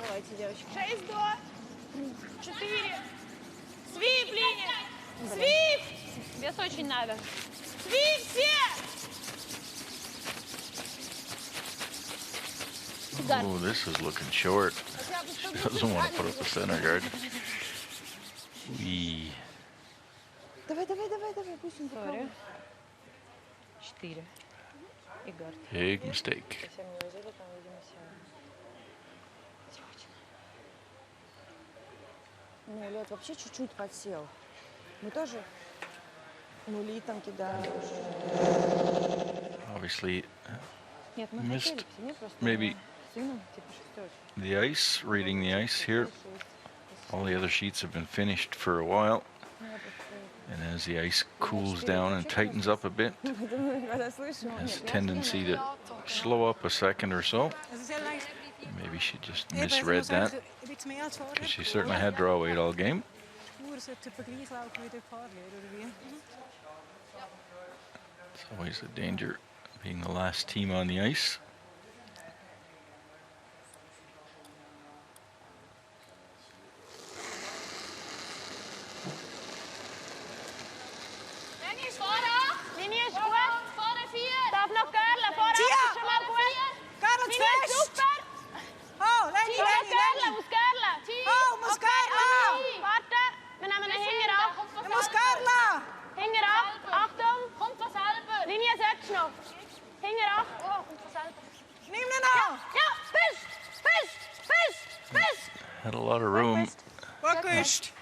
Давайте, девочки. 6 до. 4. Свип, линия. Свип. Вес очень надо. Свип все. Oh, this is looking short. She doesn't want to put up a center guard. Wee. Давай, пусть он Сори. 4. И гард. Big mistake. Совсем не возили, там, видимо, все. Ну, Лед вообще чуть-чуть подсел. Мы тоже нули там кидаем. Obviously, Нет, мы missed хотели, мне просто maybe сыном, типа шестерки. the ice, reading the ice here. All the other sheets have been finished for a while. And as the ice cools down and tightens up a bit, Когда слышу, has a tendency to slow up a second or so. Maybe she just misread that, because she certainly had draw weight all game. It's always a danger being the last team on the ice. Darf noch Görle, vorher schon mal gut. Karel, fest! Super! Oh, Lenny, Lenny! Muss Görle. Oh, muss Karla! Warte, wir nehmen einen Hinger ab. Er muss Karla! Hinger ab, Achtung. Kommt was selber. Linie 6 noch. Hinger ab. Oh, kommt was selber. Nimm ihn noch! Ja, fest! Had a lot of room. Gekust!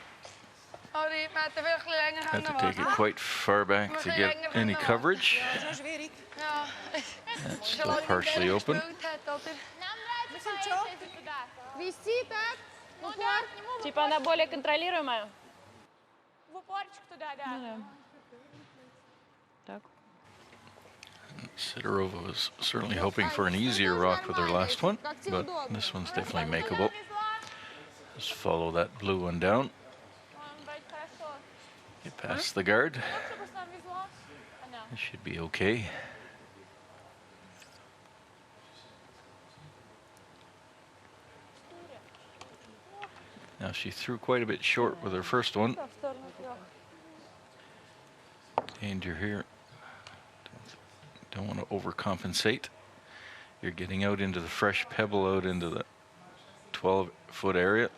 Sorry, we hadden veel länger Had to kunnen take it quite far back to get any coverage. Dat is schwierig. Ja. That's still partially open. Вести так. В упор. Типа она более контролируемая. В упорчик туда, да. Ну да. Так. Sidorova was certainly hoping for an easier rock with her last one, but this one's definitely makeable. Just follow that blue one down. Get past the guard. It should be okay. Now she threw quite a bit short with her first one. Danger here. Don't want to overcompensate. You're getting out into the fresh pebble, out into the 12-foot area.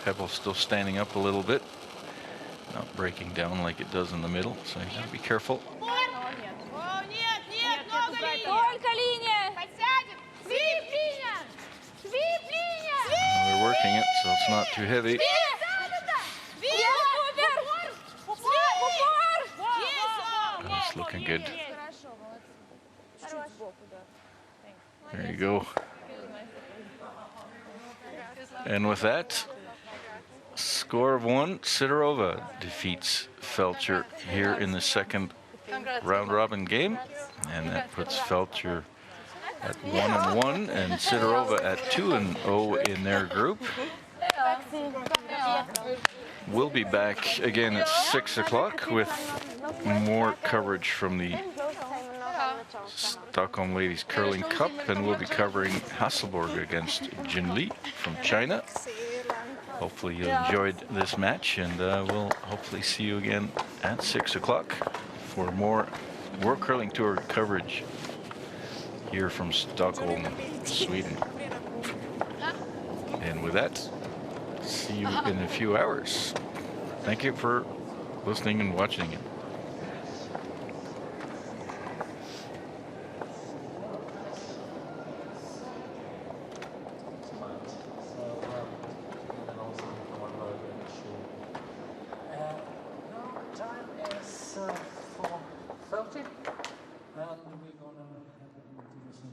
Pebble's still standing up a little bit, not breaking down like it does in the middle, so you gotta be careful. Только линия. Подсядет. Свип линия. Свип линия. They're working it, so it's not too heavy. That's looking good. There you go. And with that, score of 1, Sidorova defeats Feltscher here in the second round-robin game, and that puts Feltscher at 1-1 and Sidorova at 2-0 in their group. We'll be back again at 6 o'clock with more coverage from the Stockholm Ladies Curling Cup, and we'll be covering Hasselborg against Jinli from China. Hopefully you enjoyed this match, and we'll hopefully see you again at 6 o'clock for more World Curling Tour coverage here from Stockholm, Sweden. And with that, see you in a few hours. Thank you for listening and watching it. Time is 4:30, and we're gonna have a division